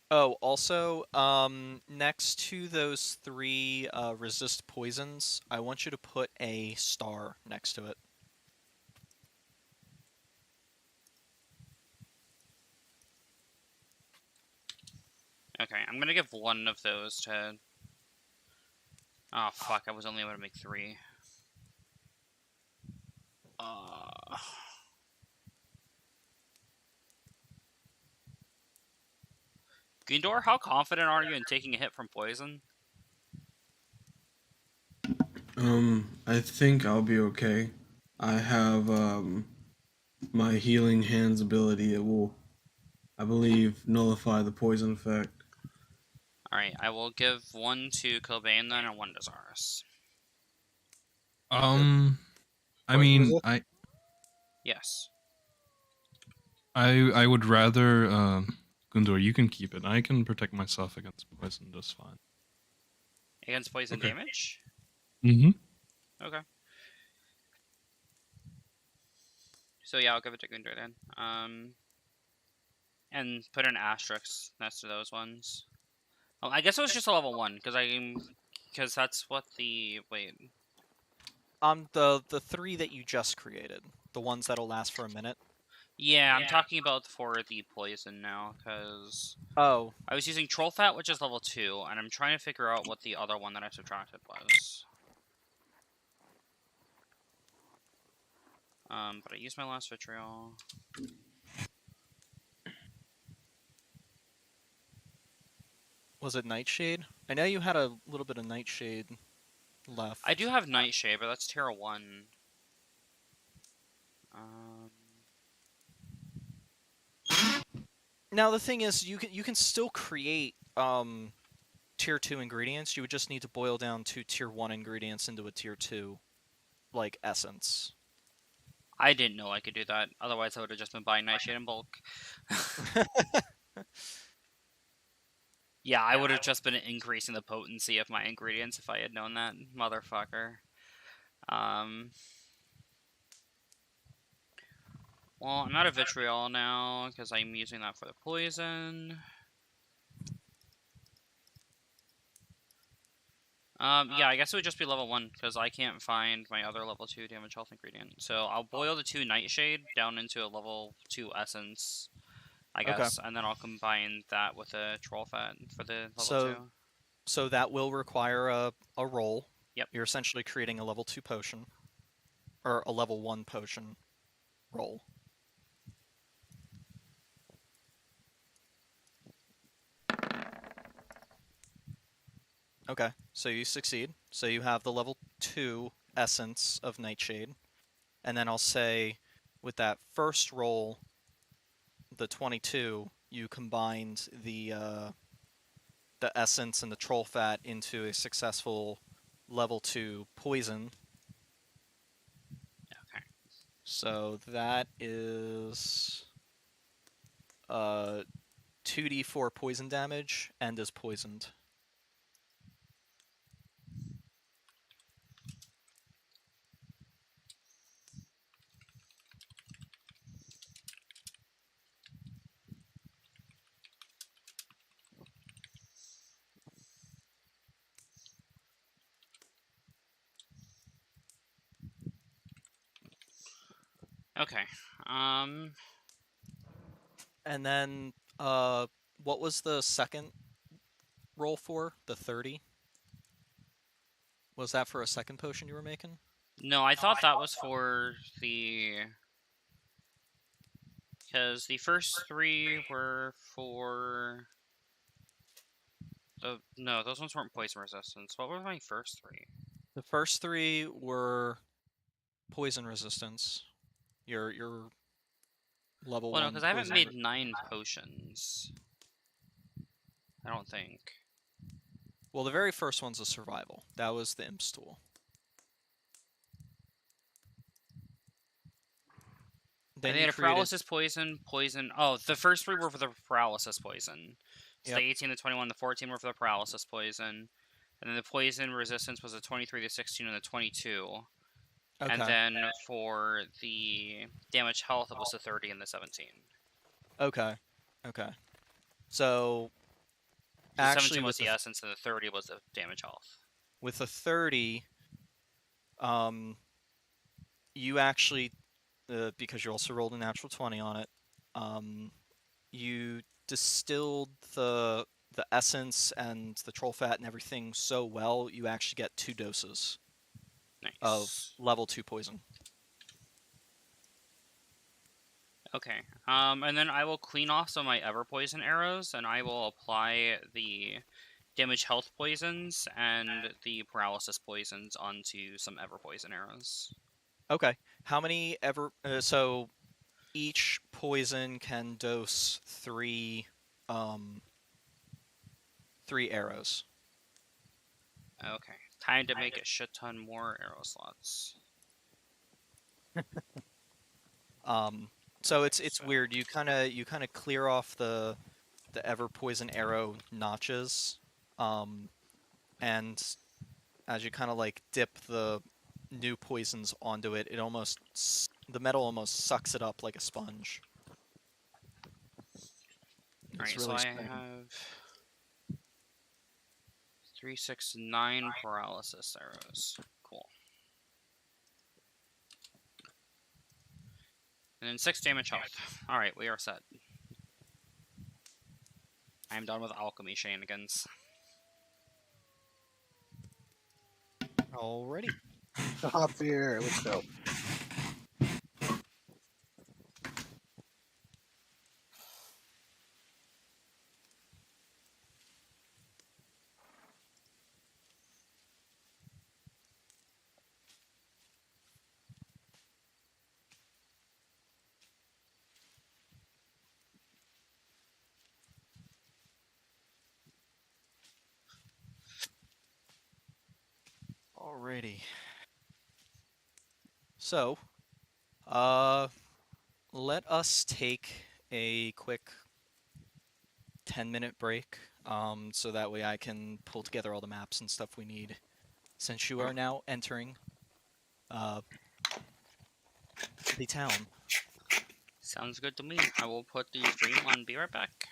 Speaker 3: Oh, also, next to those 3 resist poisons, I want you to put a star next to it.
Speaker 1: Okay, I'm gonna give 1 of those to... Oh fuck, I was only able to make 3. Uh, Gundor, how confident are you in taking a hit from poison?
Speaker 2: I think I'll be okay. I have my healing hands ability. It will, I believe, nullify the poison effect.
Speaker 1: Alright, I will give one to Cobain then and one to Zaris.
Speaker 5: I
Speaker 3: Poison
Speaker 5: mean,
Speaker 3: resist?
Speaker 1: Yes.
Speaker 5: I would rather Gundor, you can keep it. I can protect myself against poison just fine.
Speaker 1: Against poison
Speaker 5: Okay.
Speaker 1: damage?
Speaker 5: Mm-hmm.
Speaker 1: Okay. So yeah, I'll give it to Gundor then. And put an asterisk next to those ones. Oh, I guess it was just a level 1, because that's what the... Wait.
Speaker 3: The 3 that you just created, the ones that'll last for a minute.
Speaker 1: Yeah, I'm talking about for the poison now, because
Speaker 3: Oh,
Speaker 1: I was using Troll Fat, which is level 2, and I'm trying to figure out what the other one that I subtracted was. But I used my last vitriol.
Speaker 3: was it Nightshade? I know you had a little bit of Nightshade left.
Speaker 1: I do have Nightshade, but that's tier 1.
Speaker 3: Now the thing is, you can still create tier 2 ingredients. You would just need to boil down 2 tier 1 ingredients into a tier 2, like essence.
Speaker 1: I didn't know I could do that. Otherwise, I would have just been buying Nightshade in bulk. Yeah, I would have just been increasing the potency of my ingredients if I had known that, motherfucker. Well, I'm out of vitriol now, because I'm using that for the poison. Yeah, I guess it would just be level 1, because I can't find my other level 2 damage health ingredient. So I'll boil the 2 Nightshade down into a level 2 essence, I guess, and then I'll combine that with a Troll Fat for the level 2.
Speaker 3: So that will require a roll.
Speaker 1: Yep.
Speaker 3: You're essentially creating a level 2 potion. Or a level 1 potion roll. Okay, so you succeed. So you have the level 2 essence of Nightshade. And then I'll say, with that first roll, the 22, you combined the essence and the troll fat into a successful level 2 poison.
Speaker 1: Okay.
Speaker 3: So that is 2d4 poison damage and is poisoned.
Speaker 1: Okay.
Speaker 3: And then, what was the second roll for? The 30? Was that for a second potion you were making?
Speaker 1: No, I thought that was for the... Because the first 3 were for... No, those ones weren't poison resistance. What were my first 3?
Speaker 3: The first 3 were poison resistance. Your level
Speaker 1: Well, no,
Speaker 3: 1
Speaker 1: because I haven't
Speaker 3: poison
Speaker 1: made 9 potions. I don't think.
Speaker 3: Well, the very first one's a survival. That was the Imp's tool. Then
Speaker 1: I
Speaker 3: you
Speaker 1: had a
Speaker 3: created...
Speaker 1: paralysis poison. Oh, the first 3 were for the paralysis poison. So
Speaker 3: Yep.
Speaker 1: the 18, the 21, the 14 were for the paralysis poison. And then the poison resistance was the 23, the 16, and the 22.
Speaker 3: Okay.
Speaker 1: And then for the damage health, it was the 30 and the 17.
Speaker 3: Okay. Okay. So,
Speaker 1: The
Speaker 3: actually,
Speaker 1: 17 was
Speaker 3: with
Speaker 1: the essence, and the 30 was the damage health.
Speaker 3: with the 30, you actually, because you also rolled a natural 20 on it, you distilled the essence and the troll fat and everything so well, you actually get 2 doses
Speaker 1: Nice.
Speaker 3: of level 2 poison.
Speaker 1: Okay. And then I will clean off some of my ever poison arrows, and I will apply the damage health poisons and the paralysis poisons onto some ever poison arrows.
Speaker 3: Okay. How many ever? So each poison can dose um, 3 arrows.
Speaker 1: Okay. Time to make a shit ton more arrow slots.
Speaker 3: Um, so
Speaker 1: Okay,
Speaker 3: it's
Speaker 1: so
Speaker 3: weird. You kind of clear off the ever poison arrow notches, um, and as you kind of like dip the new poisons onto it, the metal almost sucks it up like a sponge. It's
Speaker 1: alright, so
Speaker 3: really
Speaker 1: I
Speaker 3: strange.
Speaker 1: have 3, 6, 9 paralysis arrows. Cool. And then 6 damage health. Alright, we are set. I am done with alchemy shenanigans.
Speaker 3: Alrighty.
Speaker 4: Hop here. Let's go.
Speaker 3: Alrighty. So, uh, let us take a quick 10-minute break, so that way I can pull together all the maps and stuff we need, since you are now entering uh, the town.
Speaker 1: Sounds good to me. I will put the stream on. Be right back.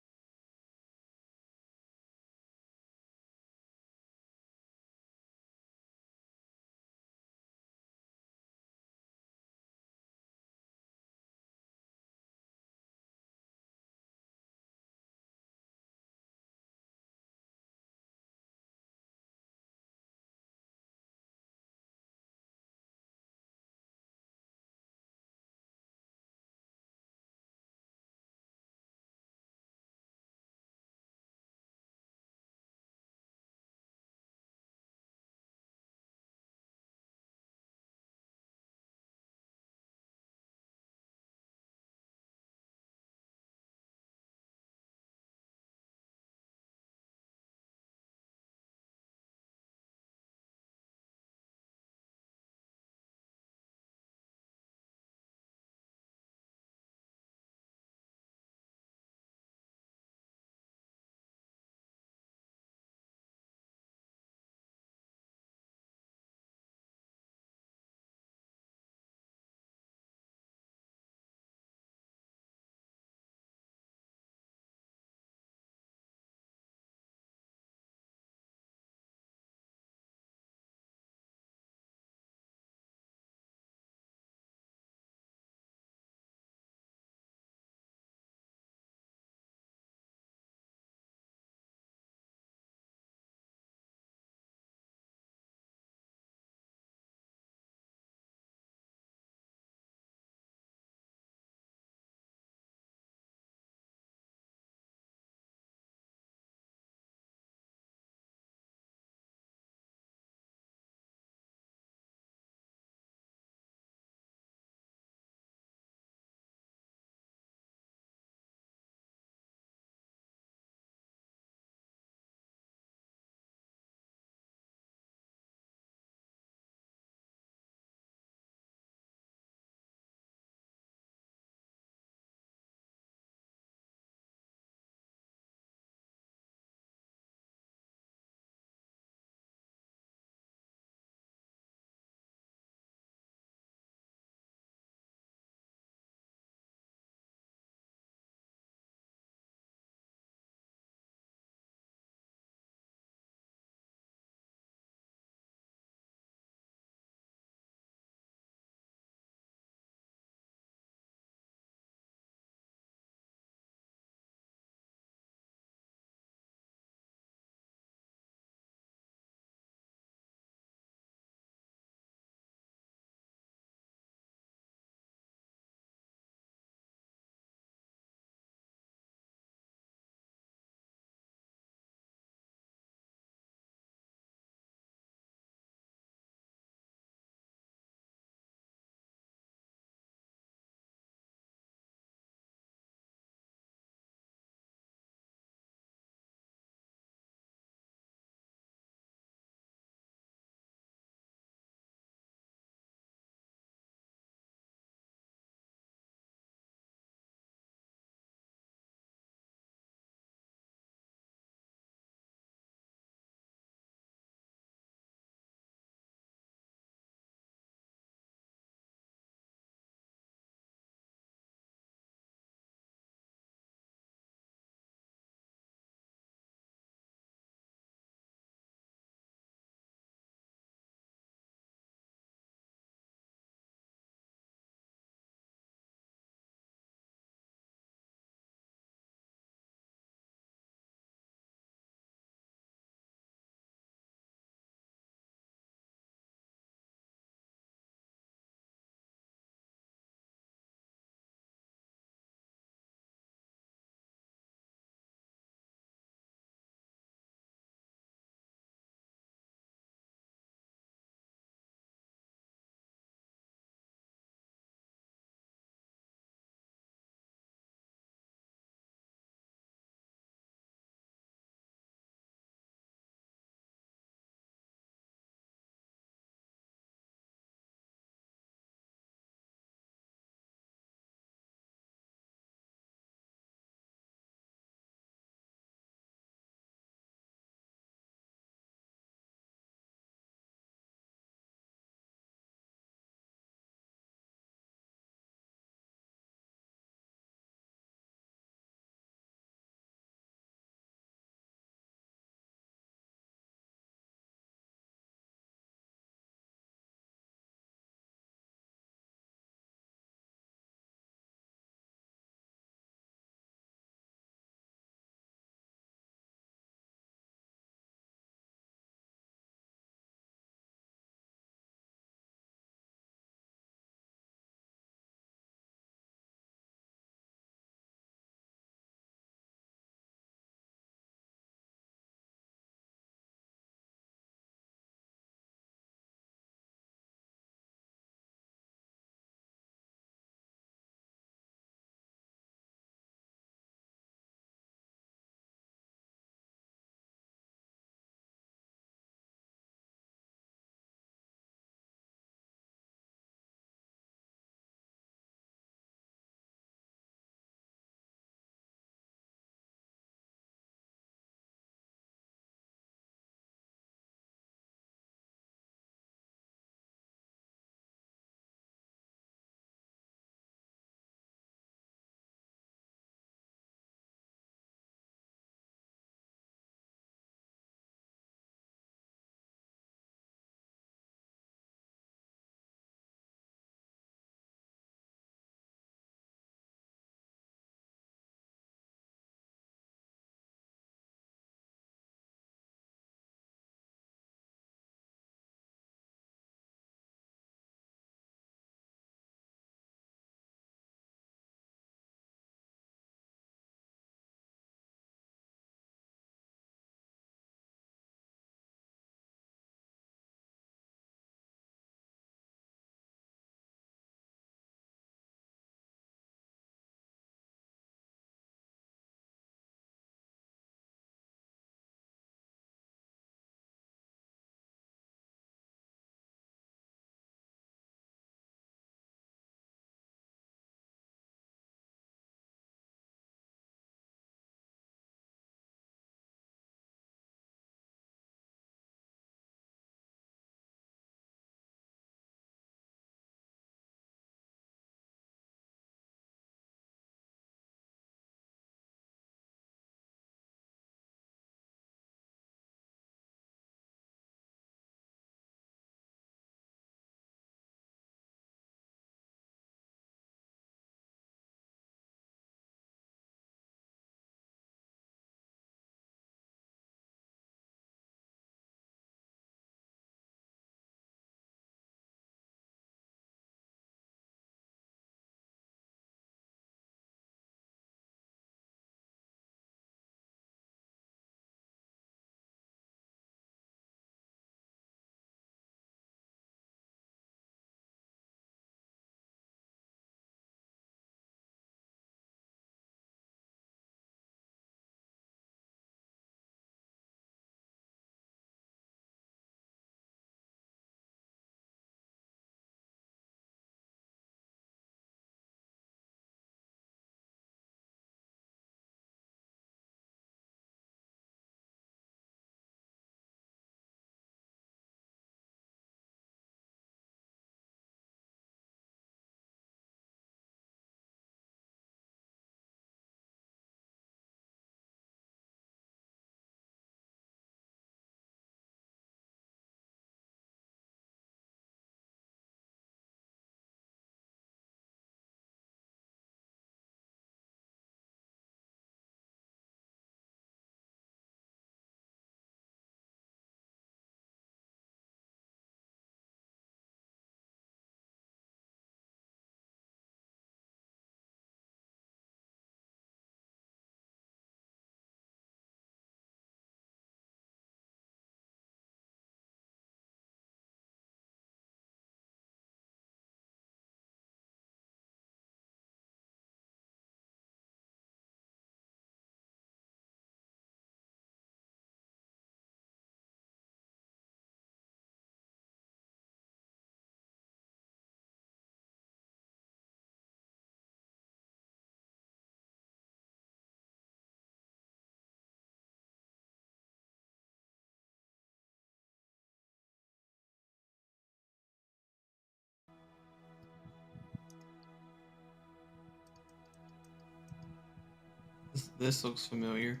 Speaker 2: This looks familiar.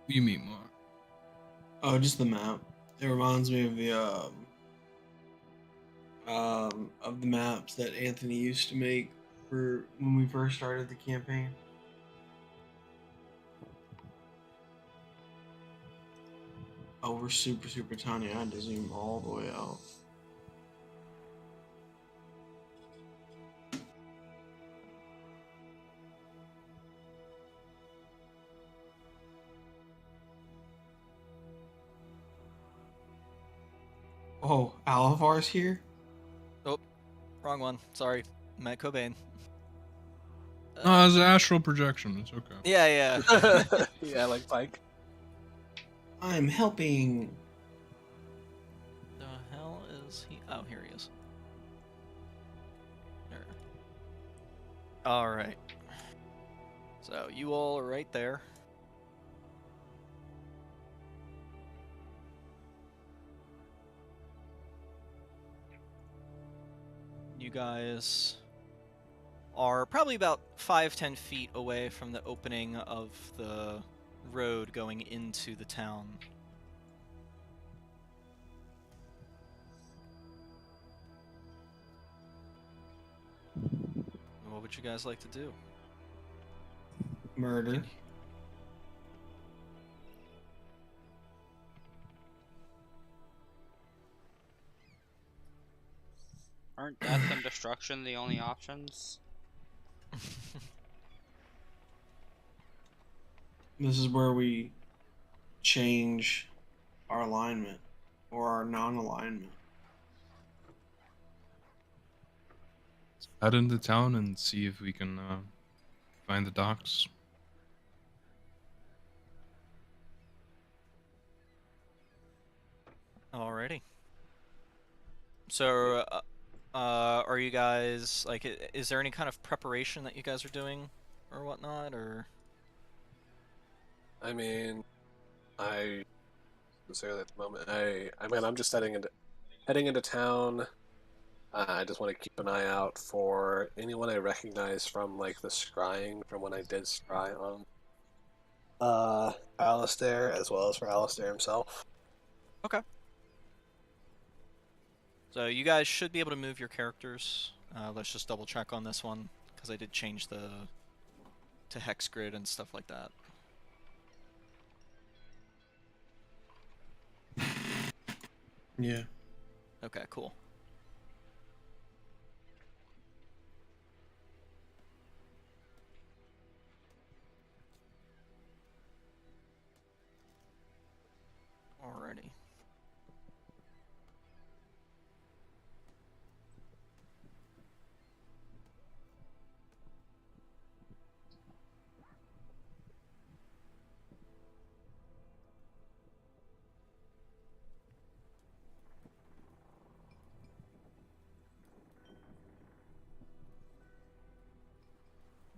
Speaker 5: What do you mean, Mark?
Speaker 2: Oh, just the map. It reminds me of the of the maps that Anthony used to make for when we first started the campaign. Oh, we're super tiny. I had to zoom all the way out. Oh, Alavar's here?
Speaker 3: Oh, wrong one. Sorry. Matt Cobain.
Speaker 5: No, it's an astral projection. It's okay.
Speaker 3: Yeah, yeah.
Speaker 4: Yeah, like Pike.
Speaker 2: I'm helping.
Speaker 3: The hell is he? Oh, here he is. There. All right. So you all are right there. You guys are probably about 5-10 feet away from the opening of the road going into the town. What would you guys like to do?
Speaker 2: Murder.
Speaker 1: Aren't death and destruction the only options?
Speaker 2: This is where we change our alignment or our non-alignment.
Speaker 5: Head into town and see if we can find the docks.
Speaker 3: Alrighty. So, are you guys like? Is there any kind of preparation that you guys are doing, or whatnot, or?
Speaker 4: I mean, I sincerely at the moment. I mean, I'm just heading into town. I just want to keep an eye out for anyone I recognize from like the scrying from when I did scry on Alistair, as well as for Alistair himself.
Speaker 3: Okay. So you guys should be able to move your characters. Let's just double check on this one because I did change the to hex grid and stuff like that.
Speaker 2: Yeah.
Speaker 3: Okay, cool. Alrighty.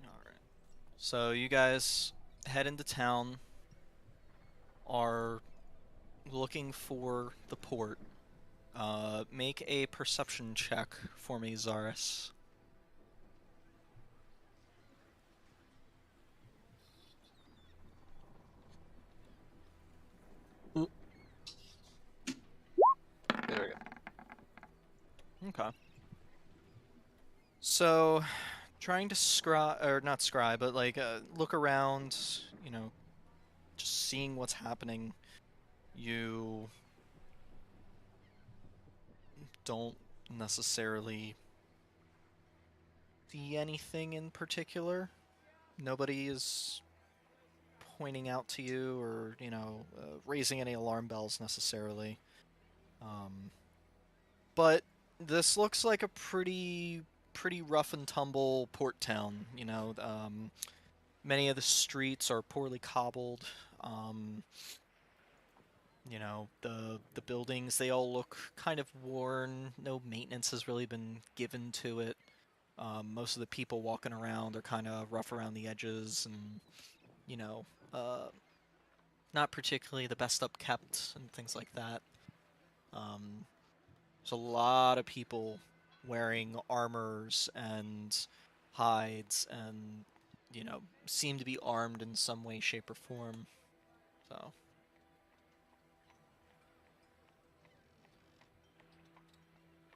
Speaker 3: Alright. So you guys head into town, are looking for the port. Make a perception check for me, Zaris.
Speaker 4: There we go.
Speaker 3: Okay. So, trying to scry, or not scry, but like look around, you know, just seeing what's happening. You don't necessarily see anything in particular. Nobody is pointing out to you or, you know, raising any alarm bells necessarily. But this looks like a pretty rough and tumble port town, you know. Many of the streets are poorly cobbled. You know, the buildings, they all look kind of worn. No maintenance has really been given to it. Most of the people walking around are kind of rough around the edges and, you know, not particularly the best upkept and things like that. There's a lot of people wearing armors and hides and, seem to be armed in some way, shape, or form. So,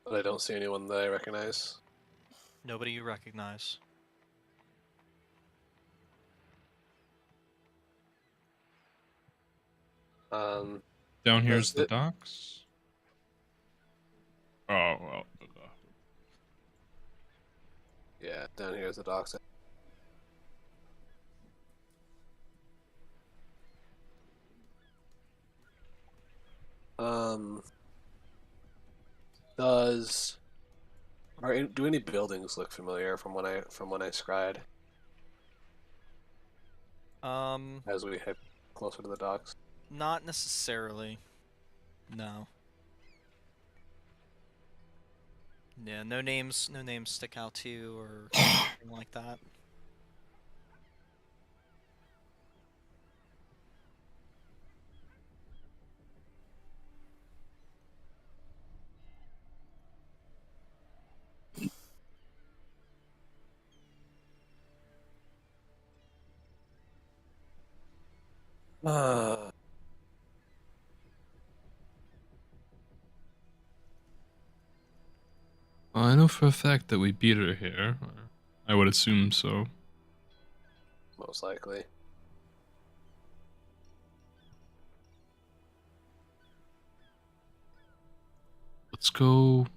Speaker 4: But I don't see anyone that I recognize.
Speaker 3: nobody you recognize.
Speaker 4: Um,
Speaker 5: Down
Speaker 4: Does
Speaker 5: here's the
Speaker 4: it-
Speaker 5: docks. Oh well.
Speaker 4: yeah, down here is the docks. Um, does do any buildings look familiar from when I scried
Speaker 3: Um,
Speaker 4: as we head closer to the docks?
Speaker 3: Not necessarily. No. Yeah, no names stick out to you or anything like that.
Speaker 4: Uh,
Speaker 5: Well, I know for a fact that we beat her here. Or I would assume so.
Speaker 4: most likely.
Speaker 5: Let's go.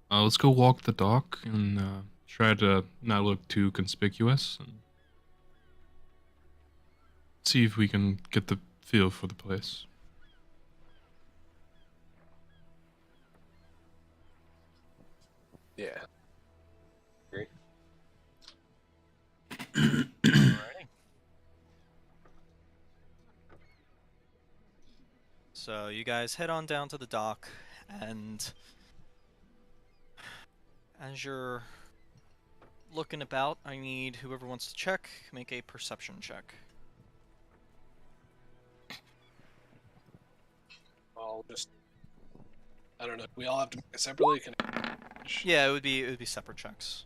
Speaker 5: Let's go walk the dock and try to not look too conspicuous and see if we can get the feel for the place.
Speaker 4: Yeah. Agree.
Speaker 3: Alrighty. So you guys head on down to the dock, and as you're looking about, I need whoever wants to check, make a perception check.
Speaker 4: I'll just. I don't know. We all have to make it separately. Can I...
Speaker 3: Yeah, it would be separate checks.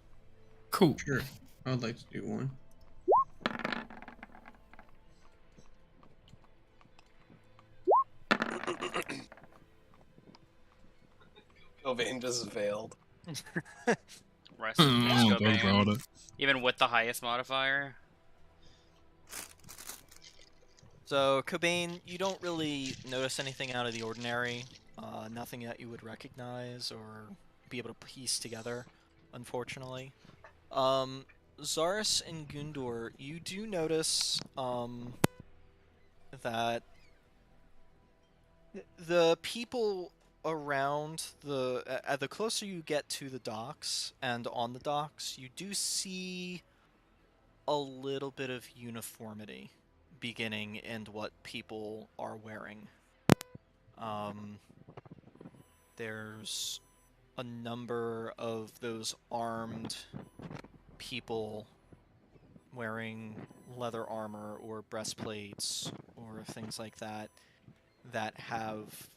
Speaker 5: Cool.
Speaker 2: Sure. I would like to do one.
Speaker 4: Cobain just failed.
Speaker 1: Rest in peace,
Speaker 5: Oh, talk about
Speaker 1: Cobain.
Speaker 5: it.
Speaker 1: Even with the highest modifier.
Speaker 3: So, Cobain, you don't really notice anything out of the ordinary. Nothing that you would recognize or be able to piece together, unfortunately. Zaris and Gundor, you do notice that the people around the closer you get to the docks and on the docks, you do see a little bit of uniformity beginning in what people are wearing. Um, there's a number of those armed people wearing leather armor or breastplates or things like that that have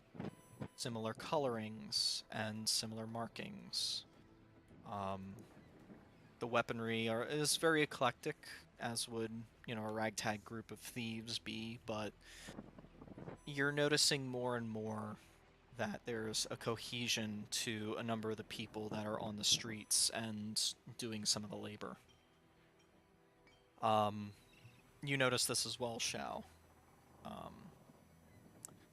Speaker 3: similar colorings and similar markings. Um, the weaponry is very eclectic, as would, a ragtag group of thieves be, but you're noticing more and more that there's a cohesion to a number of the people that are on the streets and doing some of the labor. You notice this as well, Shao. Um,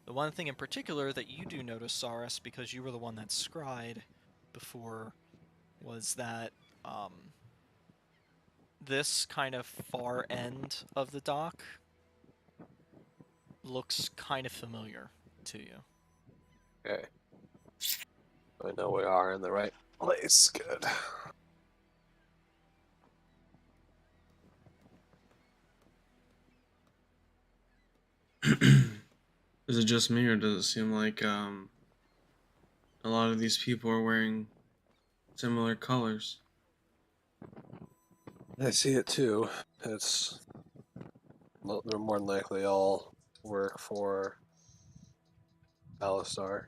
Speaker 3: the one thing in particular that you do notice, Saris, because you were the one that scried before, was that this kind of far end of the dock looks kind of familiar to you.
Speaker 4: Okay. I know we are in the right place. Good.
Speaker 2: Is it just me, or does it seem like a lot of these people are wearing similar colors?
Speaker 4: I see it too. It's they're more than likely all work for Alistar.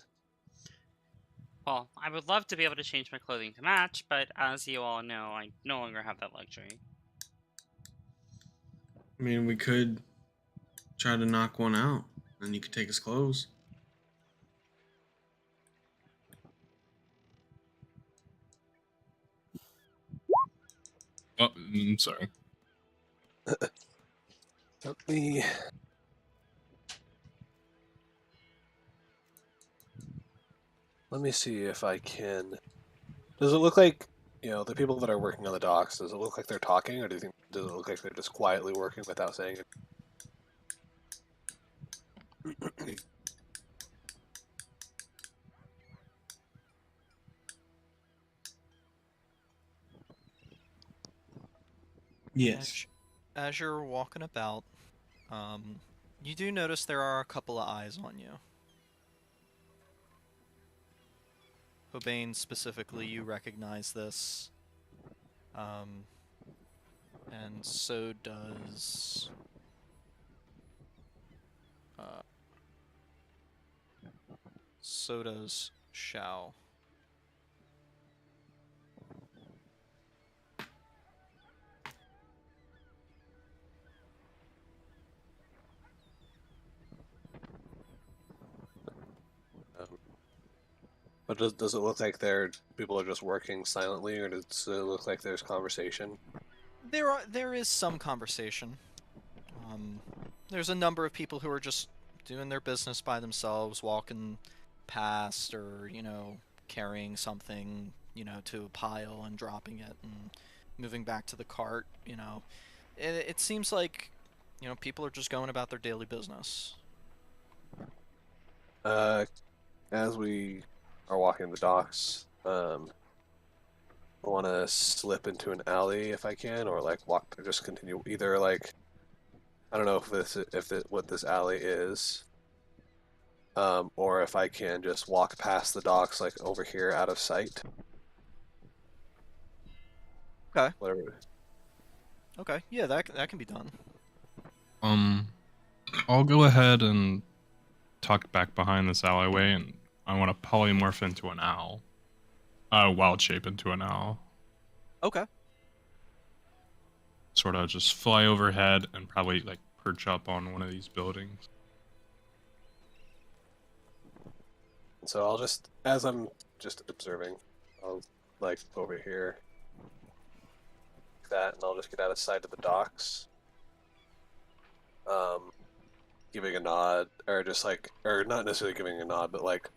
Speaker 1: Well, I would love to be able to change my clothing to match, but as you all know, I no longer have that luxury.
Speaker 2: I mean, we could try to knock one out, and you could take his clothes.
Speaker 5: Oh, I'm sorry.
Speaker 4: Let me see if I can. Does it look like the people that are working on the docks? Does it look like they're talking, or does it look like they're just quietly working without saying it?
Speaker 2: Yes.
Speaker 3: As you're walking about, you do notice there are a couple of eyes on you. Cobain specifically, you recognize this. And so does... so does Shao.
Speaker 4: But does it look like people are just working silently, or does it look like there's conversation?
Speaker 3: There is some conversation. There's a number of people who are just doing their business by themselves, walking past, or carrying something to a pile and dropping it and moving back to the cart. It seems like people are just going about their daily business.
Speaker 4: As we are walking the docks, I want to slip into an alley if I can, or like walk, just continue. Either like, I don't know what this alley is, or if I can just walk past the docks, like over here, out of sight.
Speaker 3: Okay.
Speaker 4: Whatever.
Speaker 3: Okay. Yeah, that can be done.
Speaker 5: I'll go ahead and tuck back behind this alleyway, and I want to polymorph into an owl. Wild shape into an owl.
Speaker 3: Okay.
Speaker 5: Sort of just fly overhead and probably like perch up on one of these buildings.
Speaker 4: So I'll just, as I'm just observing, I'll like over here, like that, and I'll just get out of sight of the docks. Giving a nod, or just like, or not necessarily giving a nod, but like,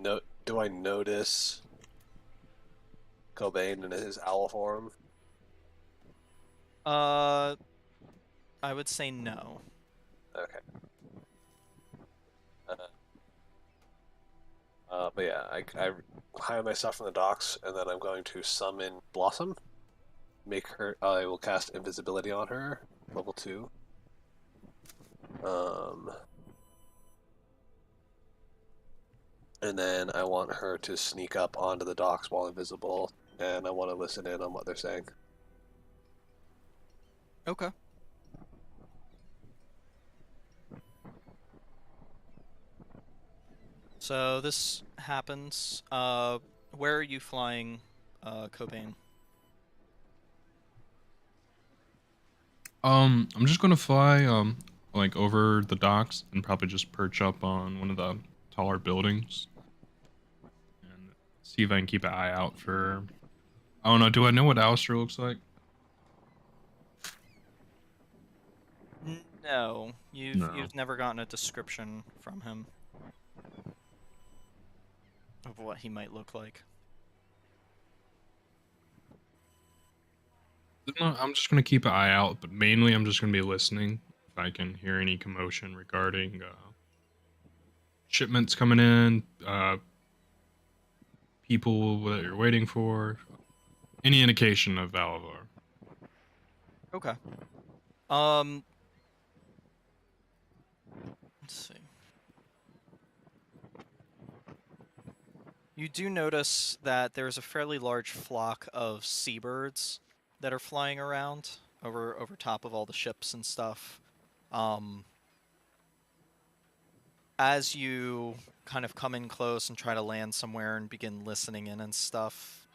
Speaker 4: do I notice Cobain in his owl form?
Speaker 3: I would say no.
Speaker 4: Okay. But yeah, I hire myself from the docks, and then I'm going to summon Blossom. Make her. I will cast invisibility on her, level 2. And then I want her to sneak up onto the docks while invisible, and I want to listen in on what they're saying.
Speaker 3: Okay. So this happens. Where are you flying, Cobain?
Speaker 5: I'm just gonna fly like over the docks and probably just perch up on one of the taller buildings and see if I can keep an eye out for. I don't know. Do I know what Alistair looks like?
Speaker 3: No,
Speaker 5: No.
Speaker 3: you've never gotten a description from him of what he might look like.
Speaker 5: No, I'm just gonna keep an eye out, but mainly I'm just gonna be listening if I can hear any commotion regarding shipments coming in, people that you're waiting for, any indication of Valavar.
Speaker 3: Okay. Let's see. You do notice that there's a fairly large flock of seabirds that are flying around over top of all the ships and stuff. As you kind of come in close and try to land somewhere and begin listening in and stuff,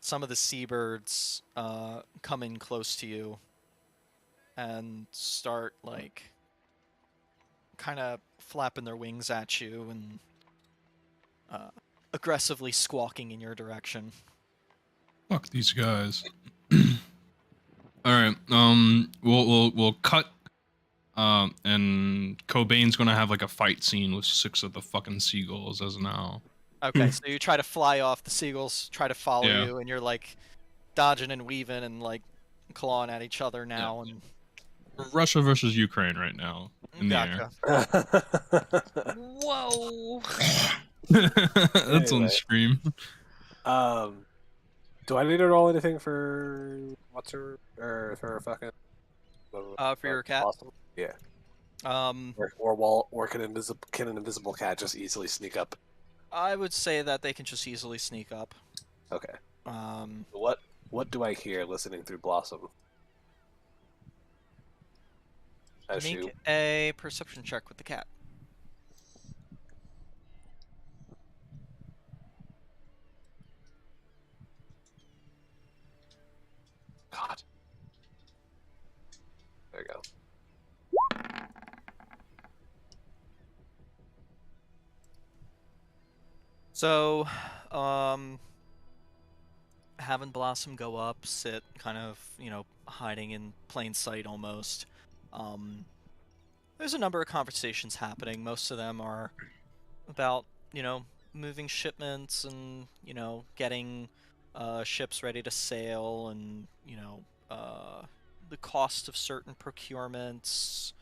Speaker 3: some of the seabirds come in close to you and start like kind of flapping their wings at you and aggressively squawking in your direction.
Speaker 5: Fuck these guys. All right. We'll cut. And Cobain's gonna have like a fight scene with 6 of the fucking seagulls as now.
Speaker 3: Okay, so you try to fly off, the seagulls try to follow
Speaker 5: Yeah.
Speaker 3: you, and you're like dodging and weaving and like clawing at each other now. And
Speaker 5: Russia versus Ukraine right now in the air.
Speaker 3: gotcha.
Speaker 1: Whoa!
Speaker 5: That's on
Speaker 4: Anyway.
Speaker 5: stream.
Speaker 4: Do I need to roll anything for what's her or for fucking
Speaker 3: For your cat?
Speaker 4: Awesome? Yeah.
Speaker 3: Um,
Speaker 4: Or can an invisible cat just easily sneak up?
Speaker 3: I would say that they can just easily sneak up.
Speaker 4: Okay.
Speaker 3: Um,
Speaker 4: What do I hear listening through Blossom? As
Speaker 3: make
Speaker 4: you
Speaker 3: a perception check with the cat.
Speaker 4: God. There you go.
Speaker 3: So, having Blossom go up, sit, kind of, hiding in plain sight almost. There's a number of conversations happening. Most of them are about, moving shipments and, getting ships ready to sail and, the cost of certain procurements.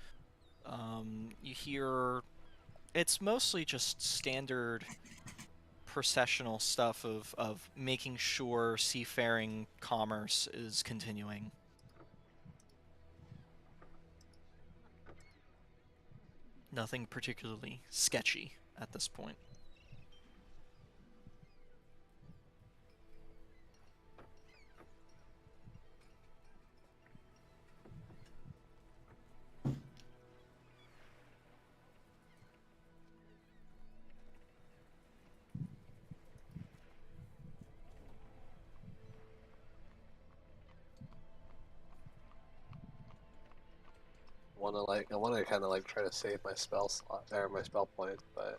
Speaker 3: You hear it's mostly just standard processional stuff of making sure seafaring commerce is continuing. Nothing particularly sketchy at this point.
Speaker 4: I want to kind of like try to save my spell slot or my spell points, but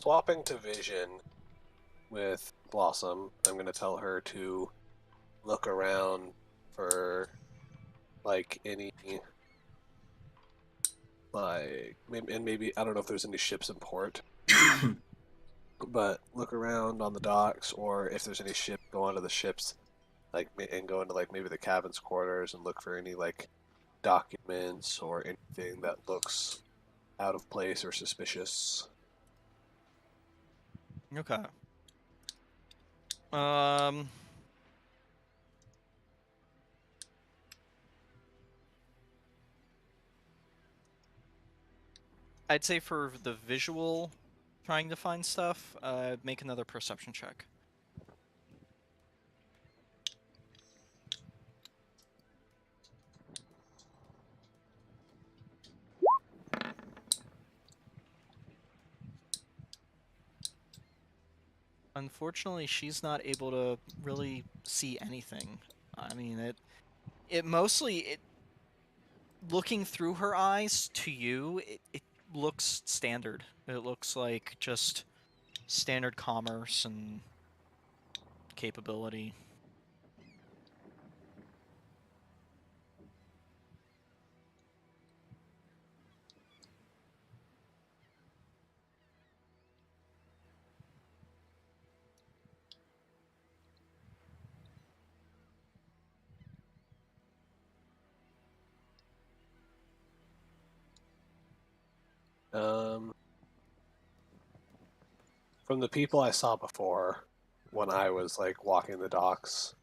Speaker 4: swapping to vision with Blossom, I'm gonna tell her to look around for like any maybe I don't know if there's any ships in port. But look around on the docks, or if there's any ship, go onto the ships, and go into like maybe the cabin's quarters and look for any like documents or anything that looks out of place or suspicious.
Speaker 3: Okay. I'd say for the visual, trying to find stuff, make another perception check. Unfortunately, she's not able to really see anything. I mean, it mostly, looking through her eyes to you, it looks standard. It looks like just standard commerce and capability.
Speaker 4: From the people I saw before, when I was like walking the docks,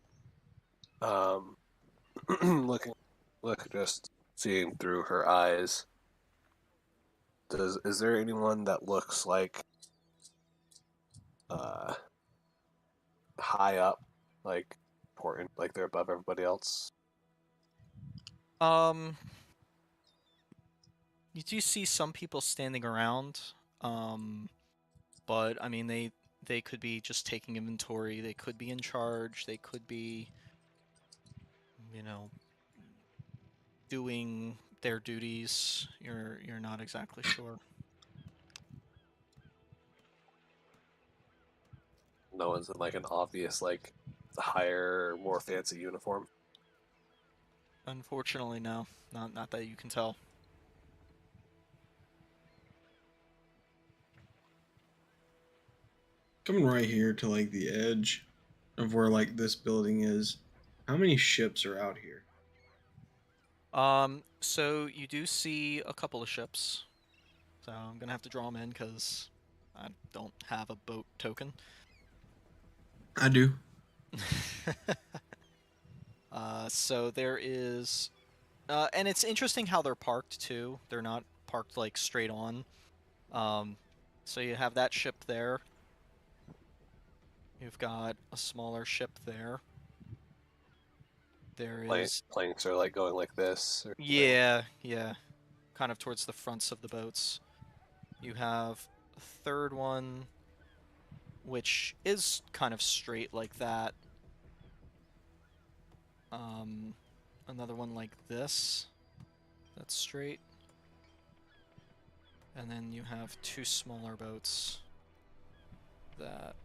Speaker 4: just seeing through her eyes. Is there anyone that looks like high up, like important, like they're above everybody else?
Speaker 3: You do see some people standing around, but I mean they could be just taking inventory. They could be in charge. They could be, you know, doing their duties. You're not exactly sure.
Speaker 4: No one's in like an obvious like higher, more fancy uniform.
Speaker 3: Unfortunately, no. Not that you can tell.
Speaker 2: Coming right here to like the edge of where like this building is. How many ships are out here?
Speaker 3: So you do see a couple of ships. So I'm gonna have to draw them in because I don't have a boat token.
Speaker 2: I do.
Speaker 3: So there is, and it's interesting how they're parked too. They're not parked like straight on. So you have that ship there. You've got a smaller ship there. There is,
Speaker 4: Planks are like going like this. Or,
Speaker 3: yeah, kind of towards the fronts of the boats. You have a third one, which is kind of straight like that. Another one like this, that's straight. And then you have two smaller boats that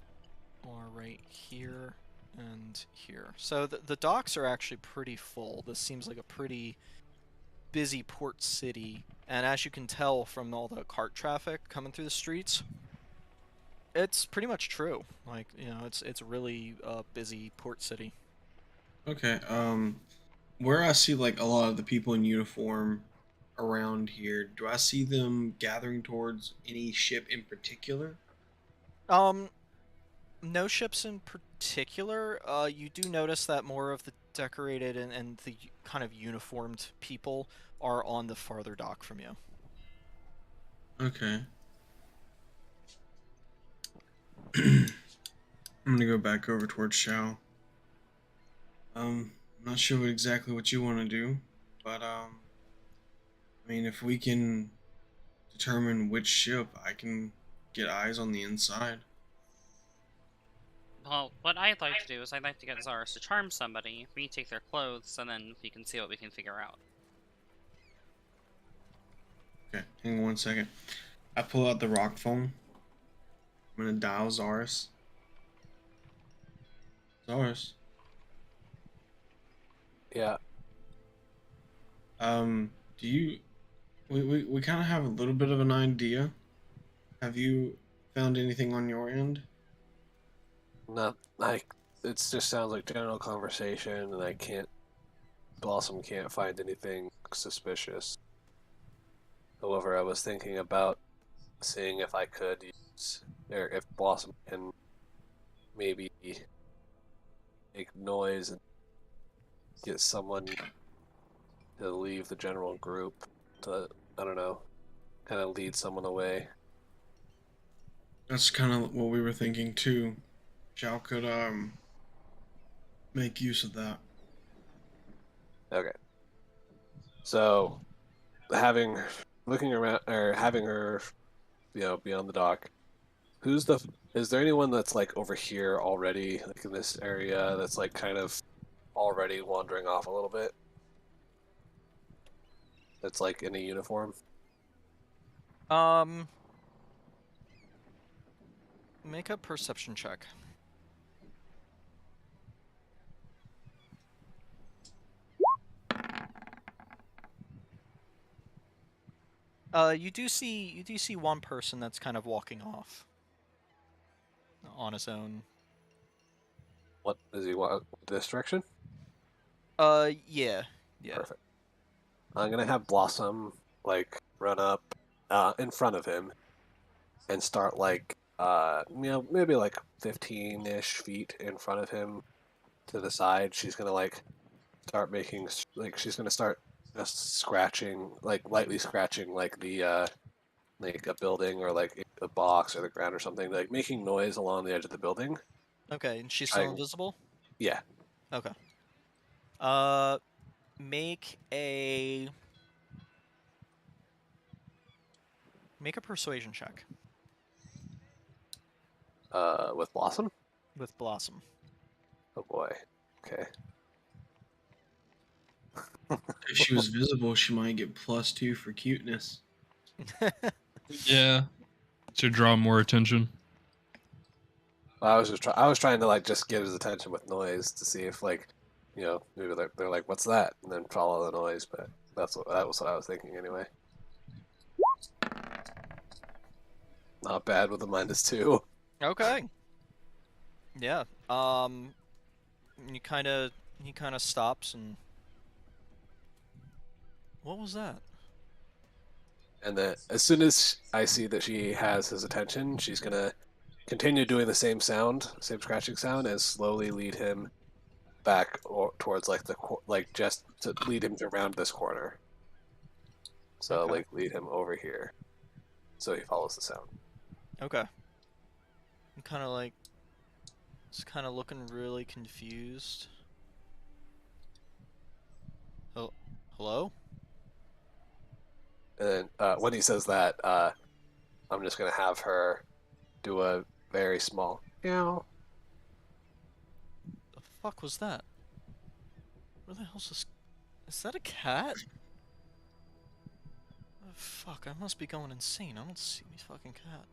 Speaker 3: are right here and here. So the docks are actually pretty full. This seems like a pretty busy port city. And as you can tell from all the cart traffic coming through the streets, it's pretty much true. Like, you know, it's really a busy port city.
Speaker 2: Okay. Where I see like a lot of the people in uniform around here, do I see them gathering towards any ship in particular?
Speaker 3: Um, no ships in particular. You do notice that more of the decorated and the kind of uniformed people are on the farther dock from you.
Speaker 2: Okay. I'm gonna go back over towards Shao. I'm not sure exactly what you want to do, but I mean, if we can determine which ship, I can get eyes on the inside.
Speaker 1: Well, what I'd like to do is I'd like to get Zaris to charm somebody, we take their clothes, and then we can see what we can figure out.
Speaker 2: Okay, hang on 1 second. I pull out the rock phone. I'm gonna dial Zaris. Zaris.
Speaker 4: Yeah.
Speaker 2: Do you? We kind of have a little bit of an idea. Have you found anything on your end?
Speaker 4: Not like it just sounds like general conversation, and I can't. Blossom can't find anything suspicious. However, I was thinking about seeing if I could use, or if Blossom can maybe make noise and get someone to leave the general group to, I don't know, kind of lead someone away.
Speaker 2: That's kind of what we were thinking too. Shao could make use of that.
Speaker 4: Okay. So, having looking around or having her, be on the dock. Is there anyone that's like over here already, like in this area, that's like kind of already wandering off a little bit? That's like in a uniform.
Speaker 3: Um, make a perception check. You do see one person that's kind of walking off on his own.
Speaker 4: What does he want? This direction?
Speaker 3: Yeah.
Speaker 4: Perfect. I'm gonna have Blossom like run up in front of him and start like maybe like 15-ish feet in front of him to the side. She's gonna like start making like she's gonna start just scratching like lightly scratching like a building or like a box or the ground or something, like making noise along the edge of the building.
Speaker 3: Okay, and she's still
Speaker 4: Trying,
Speaker 3: invisible?
Speaker 4: yeah,
Speaker 3: Okay. Make a persuasion check
Speaker 4: With Blossom?
Speaker 3: with Blossom.
Speaker 4: Oh boy. Okay.
Speaker 2: If she was visible, she might get +2 for cuteness.
Speaker 5: Yeah. To draw more attention.
Speaker 4: I was trying to like just get his attention with noise to see if like, maybe they're like, "What's that?" and then follow the noise. But that was what I was thinking anyway. Not bad with a -2.
Speaker 3: Okay. Yeah. You kind of he kind of stops and what was that?
Speaker 4: And then as soon as I see that she has his attention, she's gonna continue doing the same sound, same scratching sound, and slowly lead him back towards like like just to lead him around this corner. So
Speaker 3: Okay.
Speaker 4: like lead him over here, so he follows the sound.
Speaker 3: Okay. I'm kind of like just kind of looking really confused. Oh, hello?
Speaker 4: And then when he says that, I'm just gonna have her do a very small meow.
Speaker 3: The fuck was that? Where the hell's this? Is that a cat? Oh, fuck, I must be going insane. I don't see any fucking cat.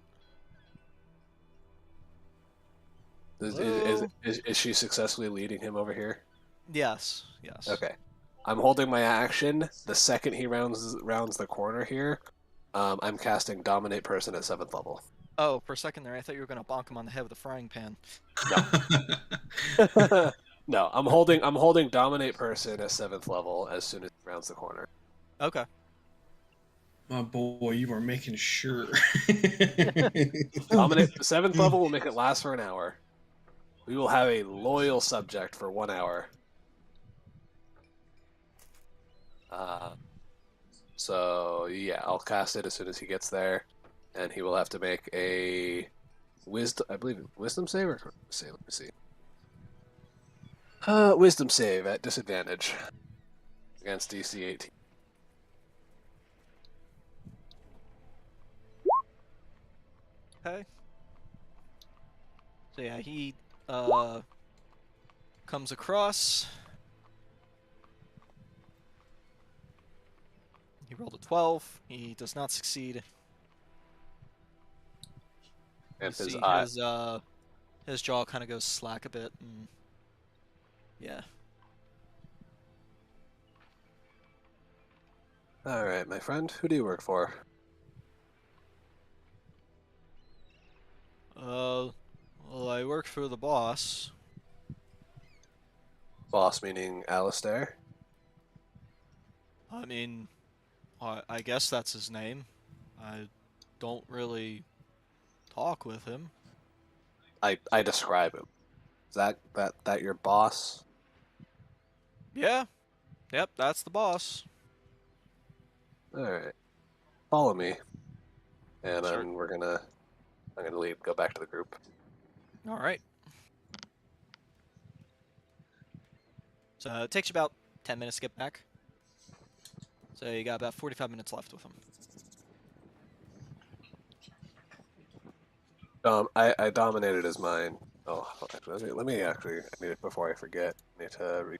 Speaker 3: Hello?
Speaker 4: Is she successfully leading him over here?
Speaker 3: Yes, yes.
Speaker 4: Okay. I'm holding my action. The second he rounds the corner here, I'm casting Dominate Person at 7th level.
Speaker 3: Oh, for a second there, I thought you were gonna bonk him on the head with a frying pan.
Speaker 4: No, I'm holding Dominate Person at 7th level as soon as he rounds the corner.
Speaker 3: Okay.
Speaker 2: My boy, you are making sure.
Speaker 4: Dominate 7th level will make it last for an hour. We will have a loyal subject for 1 hour. So yeah, I'll cast it as soon as he gets there, and he will have to make a wisdom. I believe wisdom save or say. Let me see. Wisdom save at disadvantage against DC 18.
Speaker 3: Okay. So yeah, he comes across. He rolled a 12. He does not succeed. You
Speaker 4: And
Speaker 3: see his jaw kind of goes slack a bit, and yeah.
Speaker 4: All right, my friend, who do you work for?
Speaker 3: Well, I work for the boss.
Speaker 4: Boss meaning Alistair.
Speaker 3: I mean, I guess that's his name. I don't really talk with him.
Speaker 4: I describe him. Is that your boss?
Speaker 3: Yeah. Yep, that's the boss.
Speaker 4: All right, follow me, and
Speaker 3: Sure.
Speaker 4: I'm gonna leave. Go back to the group.
Speaker 3: All right. So it takes you about 10 minutes to get back. So you got about 45 minutes left with him.
Speaker 4: I dominated his mind. Oh, actually, let me actually. I need it before I forget. I need to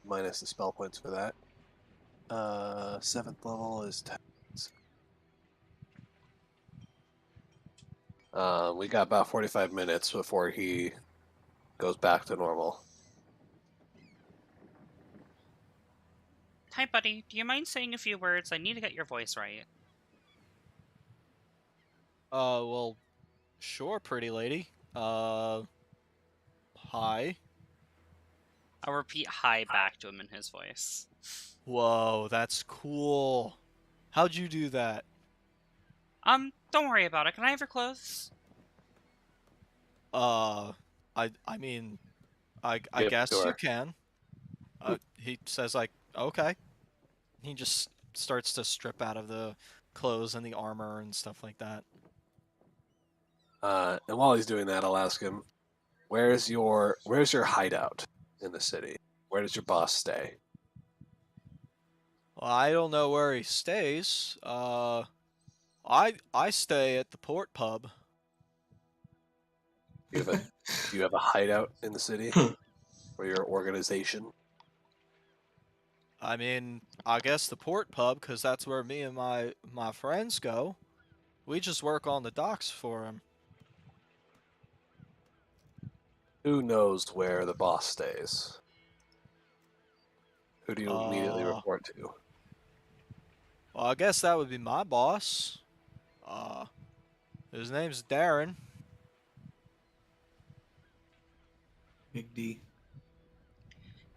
Speaker 4: minus the spell points for that. 7th level is 10. We got about 45 minutes before he goes back to normal.
Speaker 1: Hi, buddy. Do you mind saying a few words? I need to get your voice right.
Speaker 3: Well, sure, pretty lady. Hi.
Speaker 1: I'll repeat hi back to him in his voice.
Speaker 3: Whoa, that's cool. How'd you do that?
Speaker 1: Don't worry about it. Can I have your clothes?
Speaker 3: I mean, I
Speaker 4: Give it
Speaker 3: guess
Speaker 4: to
Speaker 3: you
Speaker 4: her.
Speaker 3: can. He says like, okay. He just starts to strip out of the clothes and the armor and stuff like that.
Speaker 4: And while he's doing that, I'll ask him, where's your hideout?" in the city? Where does your boss stay?
Speaker 3: Well, I don't know where he stays. I stay at the port pub.
Speaker 4: Do you have a do you have a hideout in the city or your organization?
Speaker 3: I mean, I guess the port pub, 'cause that's where me and my friends go. We just work on the docks for him.
Speaker 4: Who knows where the boss stays? Who do you immediately
Speaker 3: Uh,
Speaker 4: report to?
Speaker 3: well, I guess that would be my boss. Uh, his name's Darren.
Speaker 2: Big D.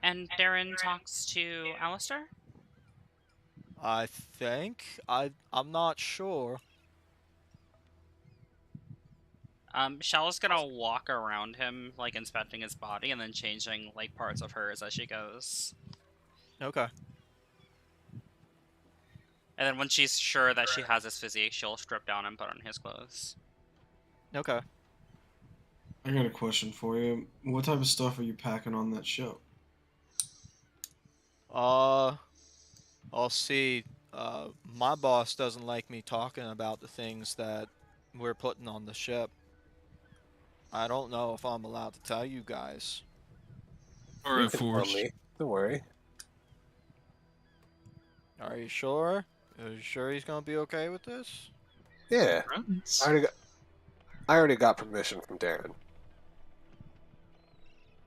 Speaker 1: And Darren talks to Alistair?
Speaker 3: I think. I'm not sure.
Speaker 1: Shall's gonna walk around him, like inspecting his body and then changing like parts of hers as she goes.
Speaker 3: Okay.
Speaker 1: And then when she's sure that she has his physique, she'll strip down and put on his clothes.
Speaker 3: Okay.
Speaker 2: I got a question for you. What type of stuff are you packing on that ship?
Speaker 3: Uh, I'll see. My boss doesn't like me talking about the things that we're putting on the ship. I don't know if I'm allowed to tell you guys.
Speaker 5: All
Speaker 4: You
Speaker 5: right,
Speaker 4: can tell
Speaker 5: Forge.
Speaker 4: me. Don't worry.
Speaker 3: Are you sure? Are you sure he's gonna be okay with this?
Speaker 4: Yeah,
Speaker 5: Friends.
Speaker 4: I already got permission from Darren.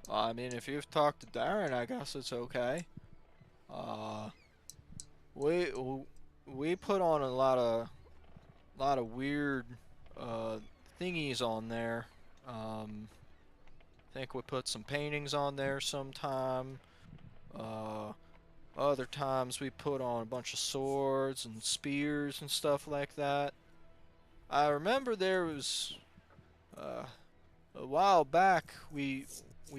Speaker 3: I mean, if you've talked to Darren, I guess it's okay. Uh, we we put on a lot of weird uh thingies on there. I think we put some paintings on there sometime. Uh, Other times we put on a bunch of swords and spears and stuff like that. I remember there was uh, a while back we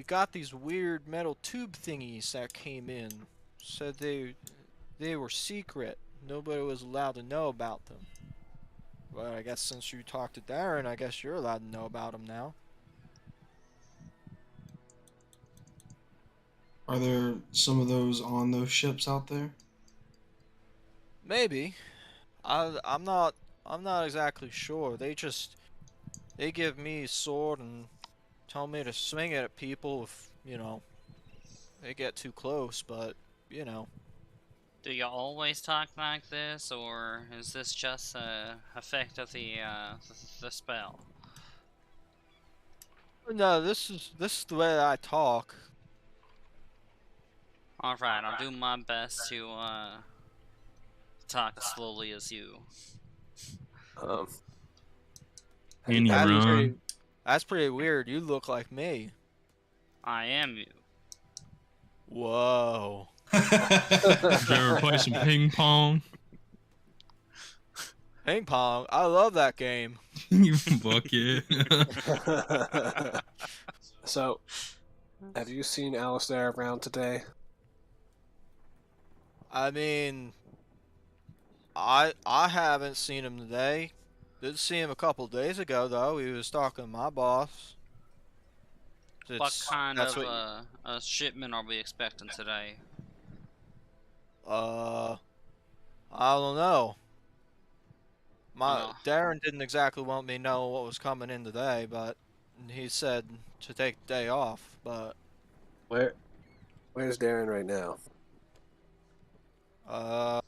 Speaker 3: got these weird metal tube thingies that came in. Said they were secret. Nobody was allowed to know about them. But I guess since you talked to Darren, I guess you're allowed to know about them now.
Speaker 2: Are there some of those on those ships out there?
Speaker 3: Maybe. I'm not exactly sure. They give me a sword and tell me to swing it at people if, they get too close, but, you know.
Speaker 1: Do you always talk like this, or is this just a effect of the spell?
Speaker 3: No, this is the way I talk.
Speaker 1: All right, I'll do my best to talk as slowly as you.
Speaker 4: Um,
Speaker 5: And you
Speaker 3: That's pretty
Speaker 5: run.
Speaker 3: that's pretty weird. You look like me.
Speaker 1: I am you.
Speaker 3: Whoa.
Speaker 5: Did you ever play some ping pong?
Speaker 3: Ping pong. I love that game.
Speaker 5: You bucket.
Speaker 4: so, have you seen Alistair around today?
Speaker 3: I mean, I haven't seen him today. Did see him a couple days ago though. He was talking to my boss.
Speaker 1: What kind
Speaker 3: That's
Speaker 1: of
Speaker 3: what
Speaker 1: a shipment are we expecting today?
Speaker 3: uh I don't know. My
Speaker 1: Oh,
Speaker 3: Darren didn't exactly want me to know what was coming in today, but he said to take the day off. But
Speaker 4: Where Where's Darren right now?
Speaker 3: uh,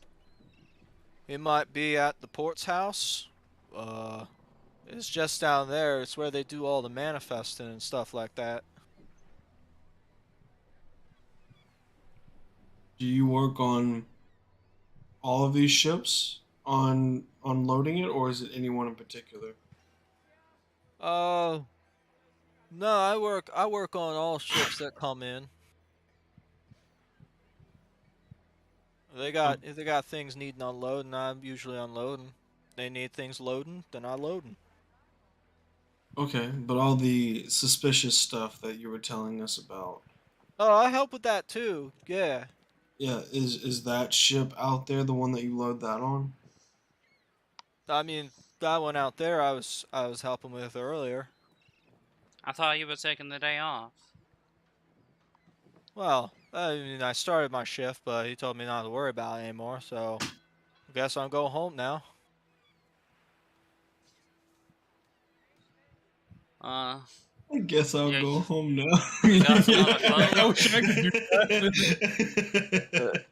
Speaker 3: he might be at the port's house. Uh, it's just down there. It's where they do all the manifesting and stuff like that.
Speaker 2: Do you work on all of these ships on loading it, or is it any one in particular?
Speaker 3: Uh, no, I work on all ships that come in. If they got things needing unloading, I'm usually unloading. They need things loading, then I load 'em.
Speaker 2: Okay, but all the suspicious stuff that you were telling us about,
Speaker 3: Oh, I help with that too. Yeah.
Speaker 2: yeah, is that ship out there the one that you load that on?
Speaker 3: I mean, that one out there, I was helping with earlier.
Speaker 1: I thought you were taking the day off.
Speaker 3: Well, I mean, I started my shift, but he told me not to worry about it anymore, so I guess I'll go home now.
Speaker 1: Uh,
Speaker 2: I guess I'll
Speaker 1: yeah,
Speaker 2: go home now.
Speaker 1: you got some other
Speaker 5: I
Speaker 1: clothes?
Speaker 5: wish I could do that.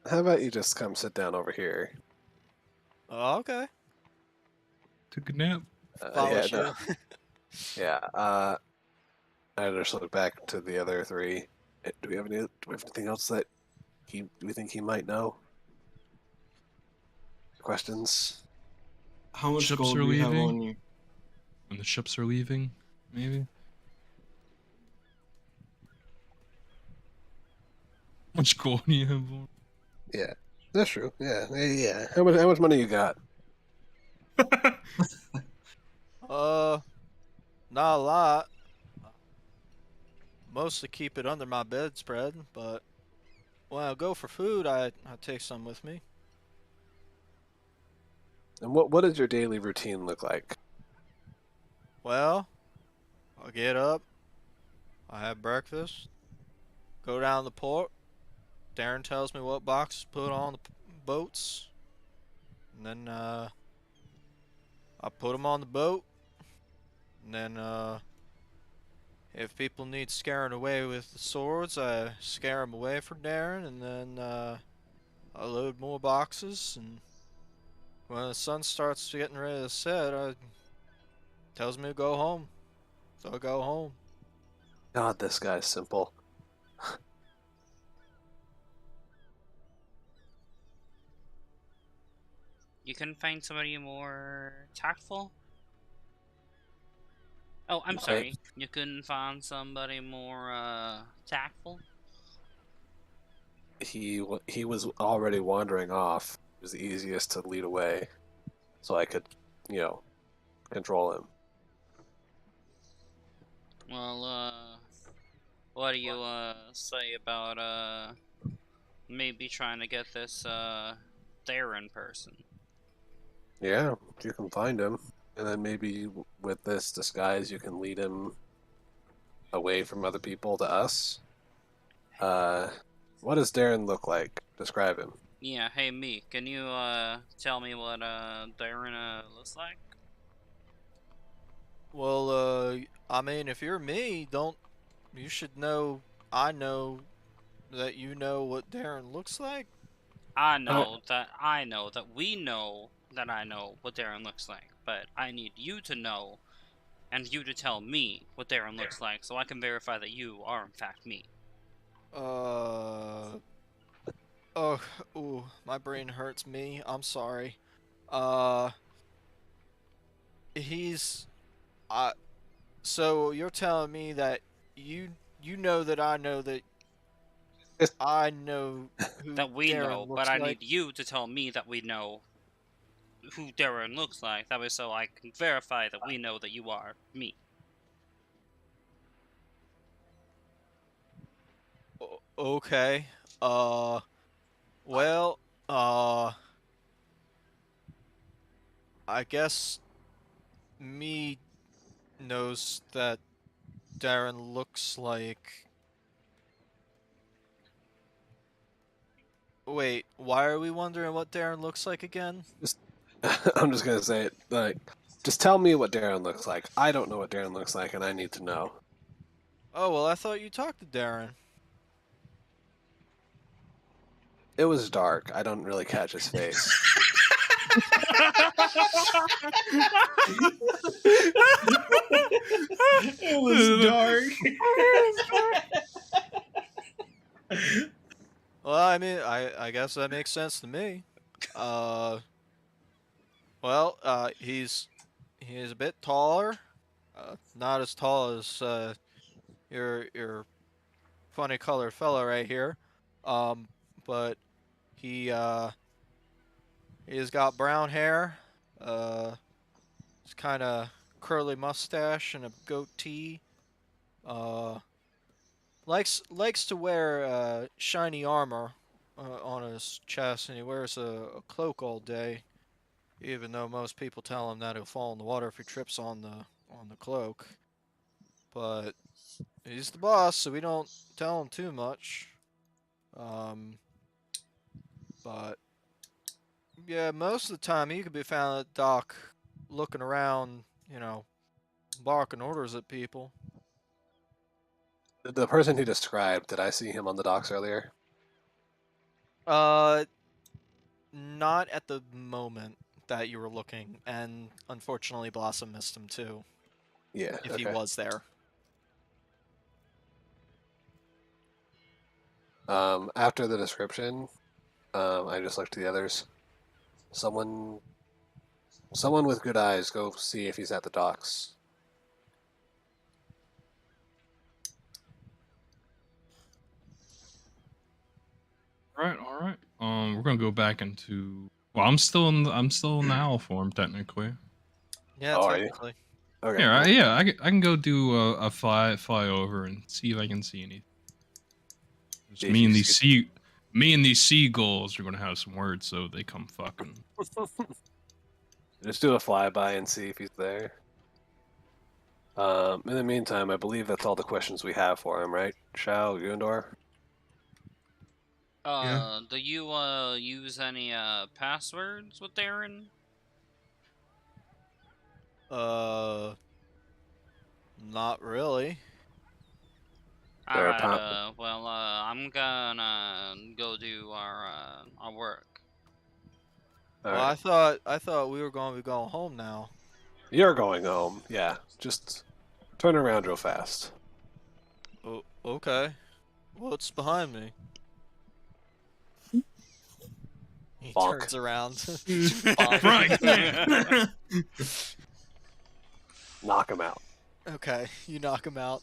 Speaker 4: How about you just come sit down over here?
Speaker 3: Oh, okay.
Speaker 5: Took a nap.
Speaker 4: Yeah,
Speaker 3: Follows
Speaker 4: no,
Speaker 3: you.
Speaker 4: yeah. I just look back to the other three. Do we have any? Do we have anything else that do we think he might know? Questions?
Speaker 2: How much
Speaker 5: Ships
Speaker 2: gold
Speaker 5: are
Speaker 2: do you have
Speaker 5: leaving.
Speaker 2: on you?
Speaker 5: When the ships are leaving, maybe. How much gold do you have on?
Speaker 4: Yeah, that's true. Yeah, yeah. How much money you got?
Speaker 3: Uh, Not a lot. Mostly keep it under my bedspread, but when I go for food, I take some with me.
Speaker 4: And what does your daily routine look like?
Speaker 3: Well, I get up, I have breakfast, go down the port. Darren tells me what boxes to put on the boats, and then I put them on the boat. And then if people need scaring away with the swords, I scare them away for Darren, and then I load more boxes. And when the sun starts getting ready to set, I tells me to go home, so I go home.
Speaker 4: God, this guy's simple.
Speaker 1: You couldn't find somebody more tactful? Oh, I'm
Speaker 4: Hey,
Speaker 1: sorry. You couldn't find somebody more tactful?
Speaker 4: he was already wandering off. It was the easiest to lead away, so I could, you know, control him.
Speaker 1: Well, what do you say about maybe trying to get this Darren person?
Speaker 4: Yeah, you can find him, and then maybe with this disguise, you can lead him away from other people to us. Uh, what does Darren look like? Describe him.
Speaker 1: Yeah, hey me, can you tell me what Darren looks like?
Speaker 3: Well, I mean, if you're me, don't you should know? I know that you know what Darren looks like.
Speaker 4: Uh,
Speaker 1: I know that we know that I know what Darren looks like, but I need you to know and you to tell me what Darren looks like so I can verify that you are in fact me.
Speaker 3: Uh, oh, ooh, my brain hurts me. I'm sorry. Uh, he's, I. So you're telling me that you you know that
Speaker 4: just
Speaker 3: I know who
Speaker 1: That we know,
Speaker 3: Darren
Speaker 1: but
Speaker 3: looks
Speaker 1: I
Speaker 3: like?
Speaker 1: need you to tell me that we know who Darren looks like. That way so I can verify that we know that you are me.
Speaker 3: Okay. Uh, well, uh, I guess me knows that Darren looks like. Wait, why are we wondering what Darren looks like again?
Speaker 4: just I'm just gonna say it. Like, just tell me what Darren looks like. I don't know what Darren looks like, and I need to know.
Speaker 3: Oh, well, I thought you talked to Darren.
Speaker 4: It was dark. I don't really catch his face.
Speaker 2: It was dark.
Speaker 3: Well, I mean, I guess that makes sense to me. Uh, well, he's a bit taller. Not as tall as your funny colored fella right here. Um, but he he's got brown hair. It's kind of curly mustache and a goatee. Uh, likes to wear shiny armor on his chest, and he wears a cloak all day. Even though most people tell him that he'll fall in the water if he trips on the cloak. But He's the boss, so we don't tell him too much. But yeah, most of the time he could be found at the dock, looking around, barking orders at people.
Speaker 4: The person who described, did I see him on the docks earlier?
Speaker 3: Uh, not at the moment that you were looking, and unfortunately Blossom missed him too,
Speaker 4: Yeah.
Speaker 3: if he
Speaker 4: Okay.
Speaker 3: was there.
Speaker 4: After the description, I just looked to the others. Someone with good eyes, go see if he's at the docks.
Speaker 5: All right. We're gonna go back into. Well, I'm still in the owl form technically.
Speaker 3: Yeah,
Speaker 4: Oh, are you?
Speaker 3: technically.
Speaker 4: Okay.
Speaker 5: Yeah,
Speaker 4: Cool.
Speaker 5: yeah. I can go do a fly over and see if I can see anything. Just
Speaker 4: See if you see-
Speaker 5: me and these seagulls are gonna have some words, so they come fucking.
Speaker 4: Just do a flyby and see if he's there. In the meantime, I believe that's all the questions we have for him, right? Shao, Gundor?
Speaker 2: Yeah.
Speaker 1: Do you use any passwords with Darren?
Speaker 3: Not really.
Speaker 4: There are
Speaker 1: Alright,
Speaker 4: pop-
Speaker 1: well, I'm gonna go do our work.
Speaker 4: All
Speaker 3: Well,
Speaker 4: right.
Speaker 3: I thought we were going to be going home now.
Speaker 4: You're going home. Yeah. Just turn around real fast.
Speaker 3: Oh, okay. What's behind me? He
Speaker 4: Bonk.
Speaker 3: turns around.
Speaker 5: Right.
Speaker 4: Knock him out.
Speaker 3: Okay, you knock him out.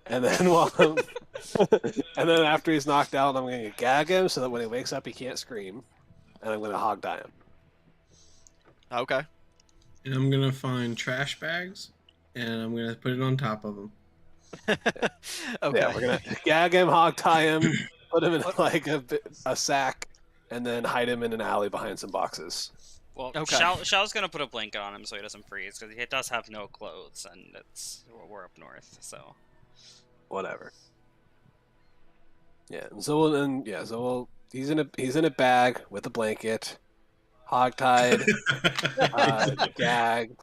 Speaker 4: And then and then after he's knocked out, I'm going to gag him so that when he wakes up, he can't scream. And I'm going to hog tie him.
Speaker 3: Okay.
Speaker 2: And I'm gonna find trash bags, and I'm gonna put it on top of them.
Speaker 3: Okay.
Speaker 4: Yeah, we're going to gag him, hog tie him, put him in like a sack, and then hide him in an alley behind some boxes.
Speaker 1: Well,
Speaker 3: Okay.
Speaker 1: Shao's gonna put a blanket on him so he doesn't freeze, because he does have no clothes, and we're up north, so.
Speaker 4: Whatever. Yeah, he's in a bag with a blanket, hog-tied, gagged,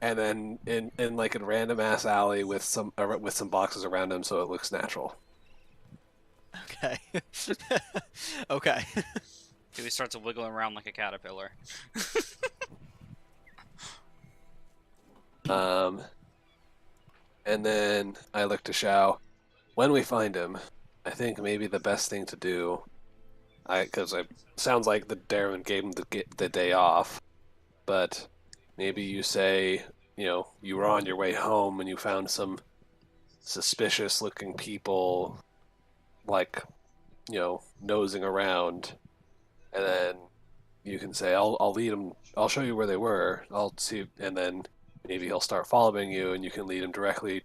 Speaker 4: and then in like a random ass alley with some boxes around him so it looks natural.
Speaker 3: Okay. Okay.
Speaker 1: He starts wiggling around like a caterpillar.
Speaker 4: And then I look to Shao. When we find him, I think maybe the best thing to do, because it sounds like the Darren gave him the day off, but maybe you say, you were on your way home and you found some suspicious looking people, like, nosing around, and then you can say, I'll lead him, I'll show you where they were, I'll see, and then maybe he'll start following you and you can lead him directly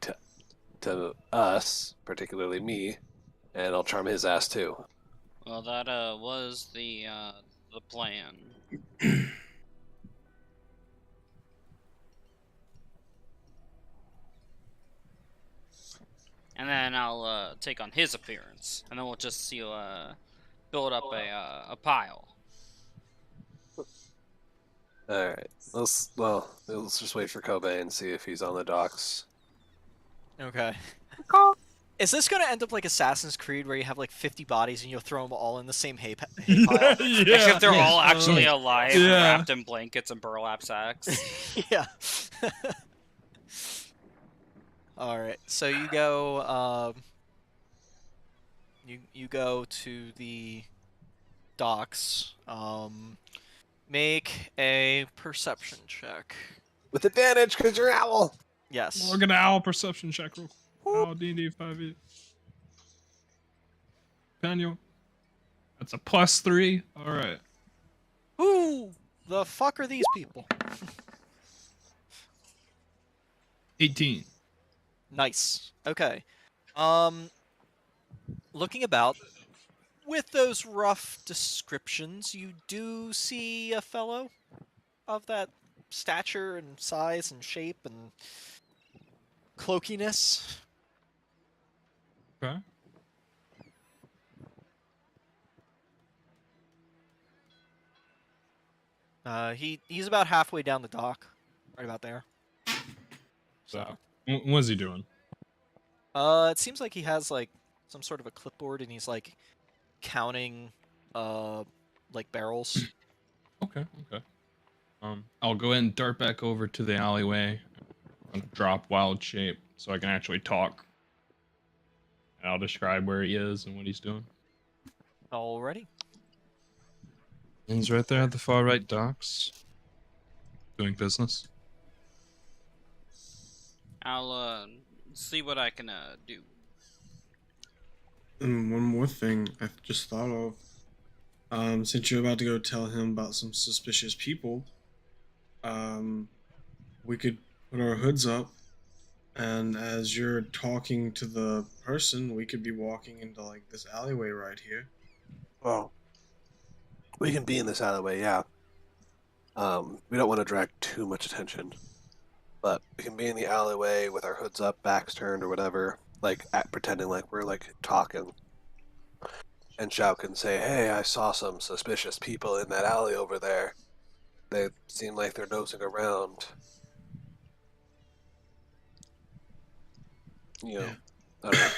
Speaker 4: to us, particularly me, and I'll charm his ass too.
Speaker 1: Well, that was the plan. And then I'll take on his appearance, and then we'll just build up a pile.
Speaker 4: All right, let's just wait for Kobe and see if he's on the docks.
Speaker 3: Okay. Is this gonna end up like Assassin's Creed, where you have like 50 bodies and you'll throw them all in the same hay pile?
Speaker 1: Except they're all actually alive,
Speaker 5: Yeah.
Speaker 1: wrapped in blankets and burlap sacks.
Speaker 3: Yeah. All right. So you go. You go to the docks. Make a perception check.
Speaker 4: With advantage, because you're an owl.
Speaker 3: Yes.
Speaker 5: We're gonna owl perception check real quick. Owl D&D 5e. Daniel. That's a +3. All right.
Speaker 3: Who the fuck are these people?
Speaker 5: 18.
Speaker 3: Nice. Okay. Looking about, with those rough descriptions, you do see a fellow of that stature and size and shape and cloakiness.
Speaker 5: Okay.
Speaker 3: He's about halfway down the dock, right about there.
Speaker 5: So, what's he doing?
Speaker 3: It seems like he has like some sort of a clipboard, and he's like counting, like barrels.
Speaker 5: Okay. Okay. I'll go ahead and dart back over to the alleyway. I'm gonna drop wild shape so I can actually talk. And I'll describe where he is and what he's doing.
Speaker 3: Alrighty.
Speaker 5: He's right there at the far right docks, doing business.
Speaker 1: I'll see what I can do.
Speaker 2: And one more thing I just thought of. Since you're about to go tell him about some suspicious people, we could put our hoods up, and as you're talking to the person, we could be walking into like this alleyway right here.
Speaker 4: Well, we can be in this alleyway, yeah. We don't want to drag too much attention, but we can be in the alleyway with our hoods up, backs turned, or whatever, like pretending like we're like talking. And Shao can say, "Hey, I saw some suspicious people in that alley over there. They seem like they're nosing around." You know,
Speaker 2: Yeah.
Speaker 4: I don't know,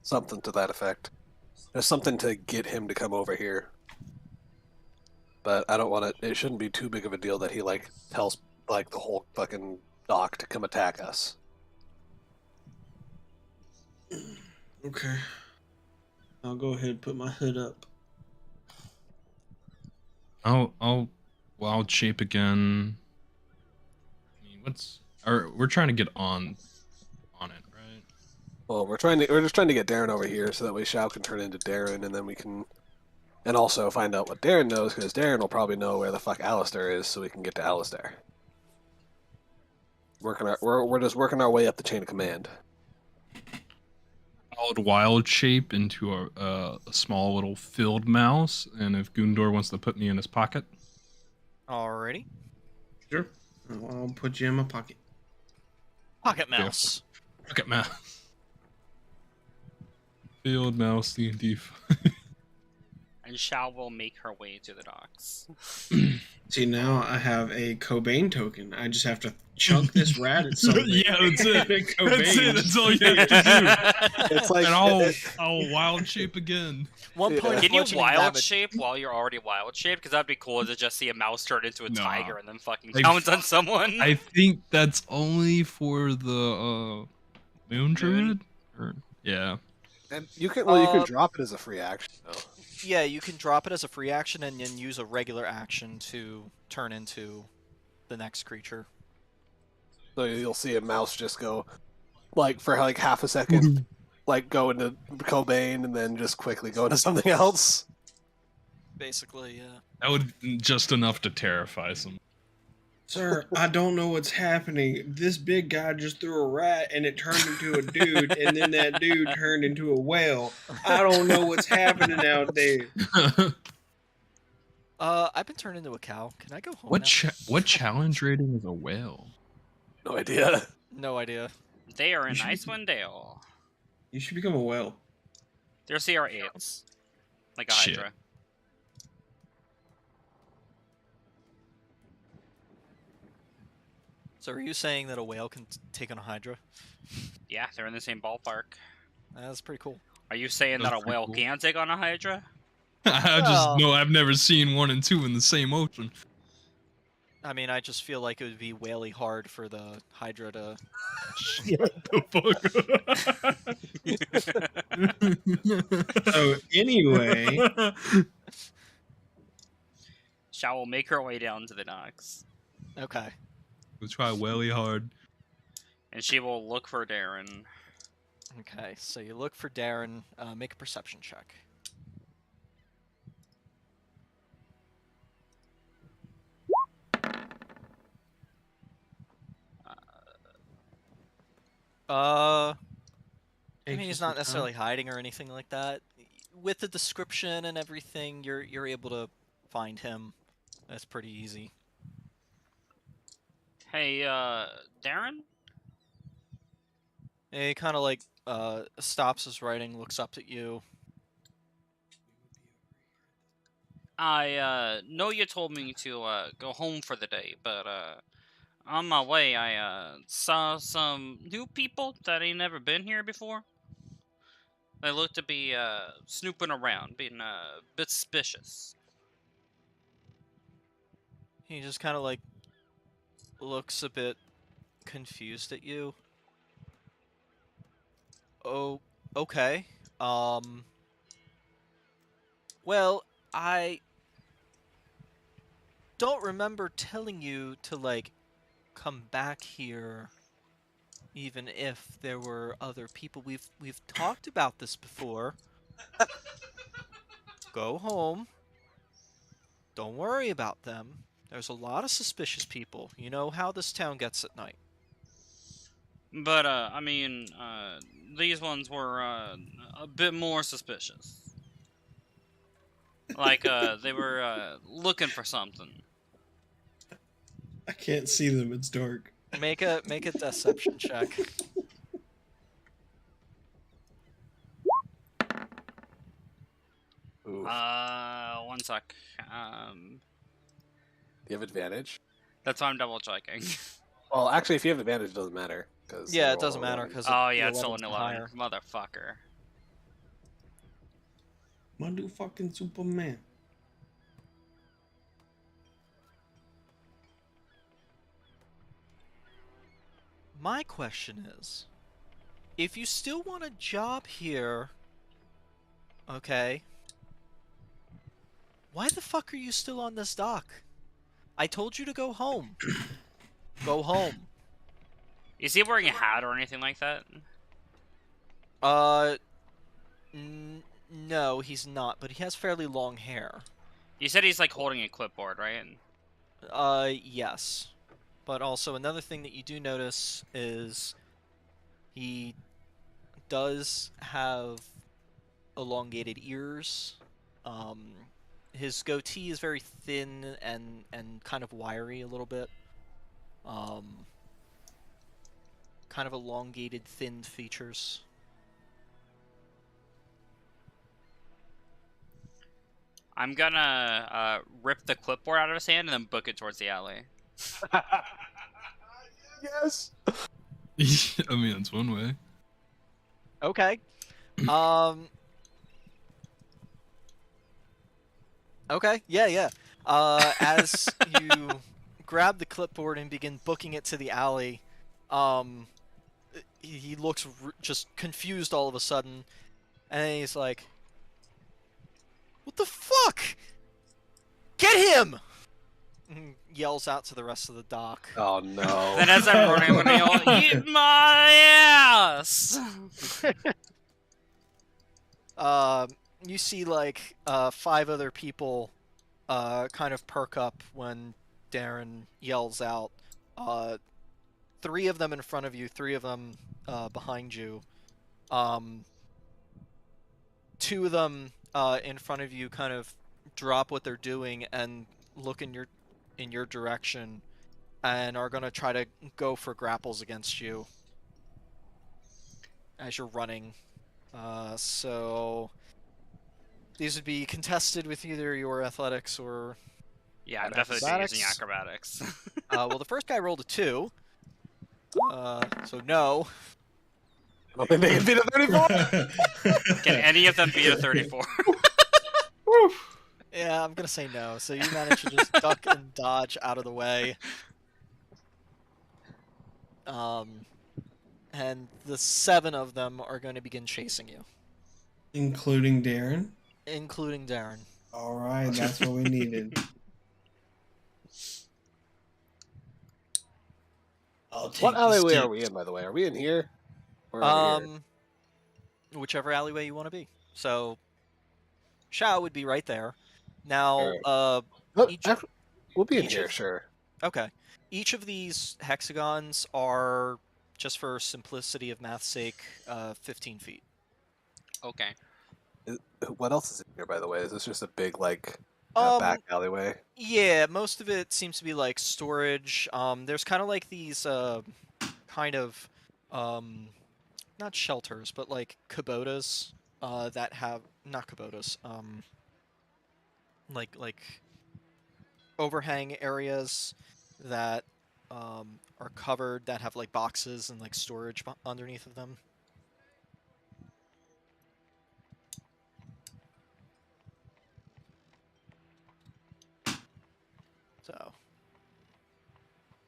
Speaker 4: something to that effect. There's something to get him to come over here. But I don't want it. It shouldn't be too big of a deal that he like tells like the whole fucking dock to come attack us.
Speaker 2: Okay. I'll go ahead and put my hood up.
Speaker 5: I'll wild shape again. I mean, we're trying to get on it, right?
Speaker 4: Well, we're just trying to get Darren over here so that way Shao can turn into Darren, and then we can, and also find out what Darren knows because Darren will probably know where the fuck Alistair is, so we can get to Alistair. We're just working our way up the chain of command.
Speaker 5: I would wild shape into a small little field mouse, and if Gundor wants to put me in his pocket,
Speaker 3: Alrighty.
Speaker 2: Sure. I'll put you in my pocket.
Speaker 3: Pocket mouse.
Speaker 5: pocket mouse, field mouse, D&D.
Speaker 1: And Shao will make her way to the docks.
Speaker 2: See, now I have a Cobain token. I just have to chunk this rat at something.
Speaker 5: Yeah, that's it.
Speaker 2: Cobain.
Speaker 5: That's it. That's all you have to do.
Speaker 4: It's like
Speaker 5: And I'll wild shape again.
Speaker 3: One
Speaker 4: Yeah.
Speaker 3: point of
Speaker 1: Can you
Speaker 3: bludgeoning
Speaker 1: wild
Speaker 3: damage.
Speaker 1: shape while you're already wild shaped? Because that'd be cool to just see a mouse turn into a
Speaker 5: Nah.
Speaker 1: tiger and then fucking
Speaker 5: Like,
Speaker 1: pounce on someone.
Speaker 5: I think that's only for the moon druid. Or, yeah.
Speaker 4: And you can you can
Speaker 3: Uh,
Speaker 4: drop it as a free action though.
Speaker 3: Yeah, you can drop it as a free action and then use a regular action to turn into the next creature.
Speaker 4: So you'll see a mouse just go, like for like half a second, like go into Cobain and then just quickly go into something else.
Speaker 3: Basically, yeah.
Speaker 5: That would just enough to terrify some.
Speaker 2: Sir, I don't know what's happening. This big guy just threw a rat and it turned into a dude, and then that dude turned into a whale. I don't know what's happening out there.
Speaker 3: I've been turned into a cow. Can I go home
Speaker 5: What
Speaker 3: now?
Speaker 5: what challenge rating is a whale?
Speaker 4: No idea.
Speaker 3: No idea.
Speaker 1: They are in
Speaker 2: You should-
Speaker 1: Icewind Dale.
Speaker 2: You should become a whale.
Speaker 1: They're CR8s. Like a
Speaker 5: Shit.
Speaker 1: Hydra.
Speaker 3: So are you saying that a whale can take on a hydra?
Speaker 1: Yeah, they're in the same ballpark.
Speaker 3: That's pretty cool.
Speaker 1: Are you saying that
Speaker 5: That's
Speaker 1: a
Speaker 5: pretty
Speaker 1: whale
Speaker 5: cool.
Speaker 1: can take on a Hydra?
Speaker 5: I
Speaker 3: Well-
Speaker 5: just know I've never seen 1 and 2 in the same ocean.
Speaker 3: I mean, I just feel like it would be whaley hard for the hydra to...
Speaker 5: Shut the fuck up.
Speaker 2: So anyway,
Speaker 1: Shao will make her way down to the docks.
Speaker 3: Okay.
Speaker 5: We'll try whaley hard.
Speaker 1: And she will look for Darren.
Speaker 3: Okay, so you look for Darren, make a perception check. I mean, he's not necessarily hiding or anything like that. With the description and everything, you're able to find him. That's pretty easy.
Speaker 1: Hey, Darren?
Speaker 3: And he kind of like stops his writing, looks up at you.
Speaker 1: I know you told me to go home for the day, but on my way I saw some new people that ain't never been here before. They look to be snooping around, being a bit suspicious.
Speaker 3: He just kind of like looks a bit confused at you. Oh, okay. Well, I don't remember telling you to like come back here even if there were other people. We've talked about this before. Go home. Don't worry about them. There's a lot of suspicious people. You know how this town gets at night.
Speaker 1: But I mean, these ones were a bit more suspicious. Like they were looking for something.
Speaker 2: I can't see them. It's dark.
Speaker 3: Make a deception check.
Speaker 4: Oof.
Speaker 1: 1 sec.
Speaker 4: Do you have advantage?
Speaker 1: That's why I'm double checking.
Speaker 4: Well, actually, if you have advantage, it doesn't matter.
Speaker 3: Yeah, it doesn't matter because
Speaker 1: Oh yeah, it's still an 11. Motherfucker.
Speaker 2: Motherfucking Superman.
Speaker 3: My question is, if you still want a job here, okay, why the fuck are you still on this dock? I told you to go home. Go home.
Speaker 1: Is he wearing a hat or anything like that?
Speaker 3: No, he's not, but he has fairly long hair.
Speaker 1: You said he's like holding a clipboard, right?
Speaker 3: Yes. But also another thing that you do notice is he does have elongated ears. His goatee is very thin and kind of wiry a little bit. Kind of elongated, thin features.
Speaker 1: I'm gonna rip the clipboard out of his hand and then book it towards the alley.
Speaker 4: Yes.
Speaker 5: I mean, that's one way.
Speaker 3: Okay. Okay, yeah. As you grab the clipboard and begin booking it to the alley, he looks just confused all of a sudden, and he's like, "What the fuck? Get him!" And yells out to the rest of the dock.
Speaker 4: Oh no.
Speaker 1: Then as I'm running, I'm gonna yell, "Eat my ass!"
Speaker 3: You see like 5 other people kind of perk up when Darren yells out. 3 of them in front of you, 3 of them behind you. 2 of them in front of you kind of drop what they're doing and look in your direction and are gonna try to go for grapples against you as you're running. So these would be contested with either your athletics or
Speaker 1: Yeah, I'm definitely using acrobatics.
Speaker 3: well, the first guy rolled a 2. So no.
Speaker 4: I don't think they can beat a 34.
Speaker 1: Can any of them beat a 34?
Speaker 3: Yeah, I'm gonna say no. So you manage to just duck and dodge out of the way. And the 7 of them are going to begin chasing you,
Speaker 2: Including Darren?
Speaker 3: including Darren.
Speaker 2: Alright, that's what we needed. I'll take
Speaker 4: What
Speaker 2: the
Speaker 4: alleyway
Speaker 2: stick.
Speaker 4: are we in, by the way? Are we in here? Or over here?
Speaker 3: Whichever alleyway you want to be. So, Shao would be right there. Now,
Speaker 4: Alright.
Speaker 3: each-
Speaker 4: We'll be in
Speaker 3: each
Speaker 4: here,
Speaker 3: of-
Speaker 4: sure.
Speaker 3: okay. Each of these hexagons are, just for simplicity of math's sake, 15 feet.
Speaker 1: Okay.
Speaker 4: What else is in here, by the way? Is this just a big, like,
Speaker 3: Um,
Speaker 4: back alleyway?
Speaker 3: Yeah, most of it seems to be like storage. There's kind of like these kind of not shelters, but like kubotas that have not kubotas, like overhang areas that are covered that have like boxes and like storage underneath of them. So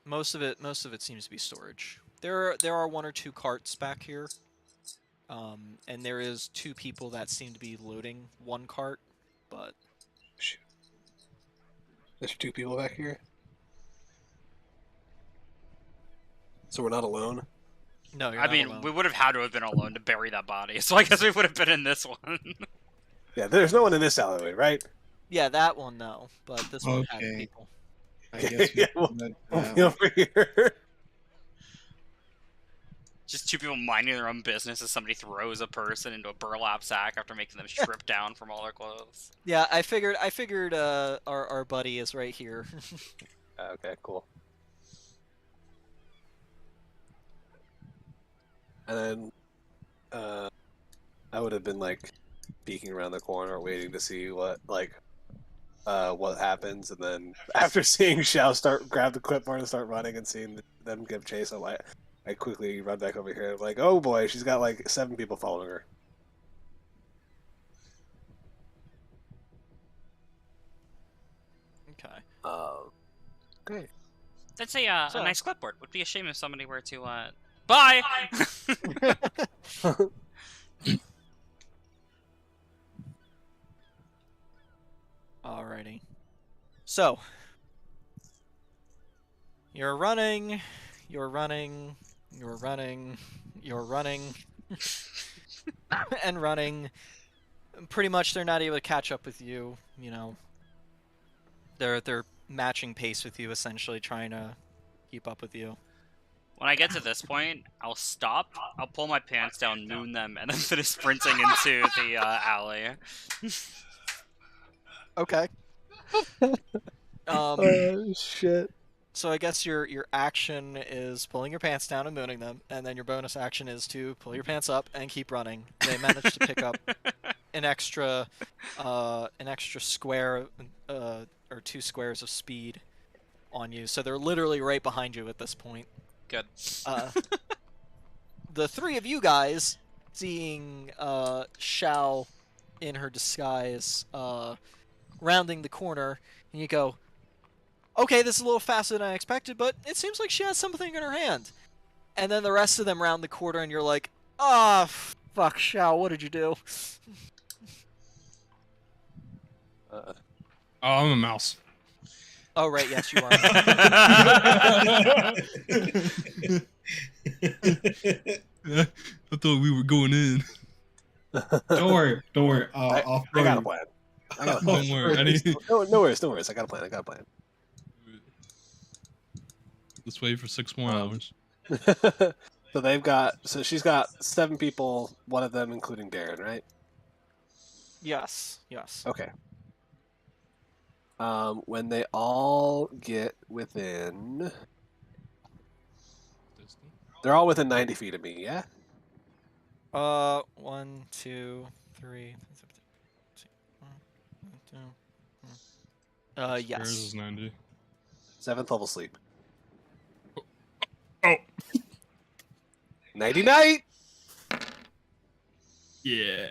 Speaker 3: most of it seems to be storage. There are one or two carts back here, and there is two people that seem to be loading one cart, but
Speaker 4: Shoot. There's 2 people back here. So we're not alone.
Speaker 3: no, you're
Speaker 1: I
Speaker 3: not
Speaker 1: mean,
Speaker 3: alone.
Speaker 1: we would have had to have been alone to bury that body, so I guess we would have been in this one.
Speaker 4: Yeah, there's no one in this alleyway, right?
Speaker 3: Yeah, that one no, but this one had
Speaker 2: Okay.
Speaker 3: people.
Speaker 2: I guess we
Speaker 4: Yeah, we'll be over here.
Speaker 1: Just 2 people minding their own business as somebody throws a person into a burlap sack after making them strip down from all their clothes.
Speaker 3: Yeah, I figured our buddy is right here.
Speaker 4: Okay, cool. And then I would have been like peeking around the corner, waiting to see what happens, and then after seeing Xiao grab the clipboard and start running, and seeing them give chase, I quickly run back over here. I'm like, oh boy, she's got like 7 people following her.
Speaker 3: Okay.
Speaker 4: Great.
Speaker 1: That's a
Speaker 3: So-
Speaker 1: nice clipboard. Would be a shame if somebody were to, Bye!
Speaker 3: Alrighty. So, you're running, you're running, you're running, you're running, and running. Pretty much, they're not able to catch up with you. You know, they're matching pace with you, essentially trying to keep up with you.
Speaker 1: When I get to this point, I'll stop, I'll pull my pants down, moon them, and then finish sprinting into the alley.
Speaker 3: Okay.
Speaker 4: Shit.
Speaker 3: So I guess your action is pulling your pants down and mooning them, and then your bonus action is to pull your pants up and keep running. They managed to pick up an extra square or 2 squares of speed on you, so they're literally right behind you at this point.
Speaker 1: Good.
Speaker 3: The 3 of you guys, seeing Xiao in her disguise rounding the corner, and you go, okay, this is a little faster than I expected, but it seems like she has something in her hand. And then the rest of them round the corner, and you're like, ah, fuck, Xiao, what did you do?
Speaker 5: Oh, I'm a mouse.
Speaker 3: Oh, right, yes, you are.
Speaker 5: I thought we were going in.
Speaker 2: Don't worry. I'll
Speaker 4: I got a plan. I got a plan.
Speaker 5: Don't worry. I need...
Speaker 4: No worries. I got a plan.
Speaker 5: Let's wait for 6 more hours.
Speaker 4: So she's got 7 people, one of them including Darren, right?
Speaker 3: Yes.
Speaker 4: Okay. When they all get within, they're all within 90 feet of me, yeah?
Speaker 3: 1, 2, 3.
Speaker 5: Yours
Speaker 3: Yes.
Speaker 5: is 90.
Speaker 4: 7th level sleep.
Speaker 5: Oh.
Speaker 4: Nighty night.
Speaker 5: Yeah.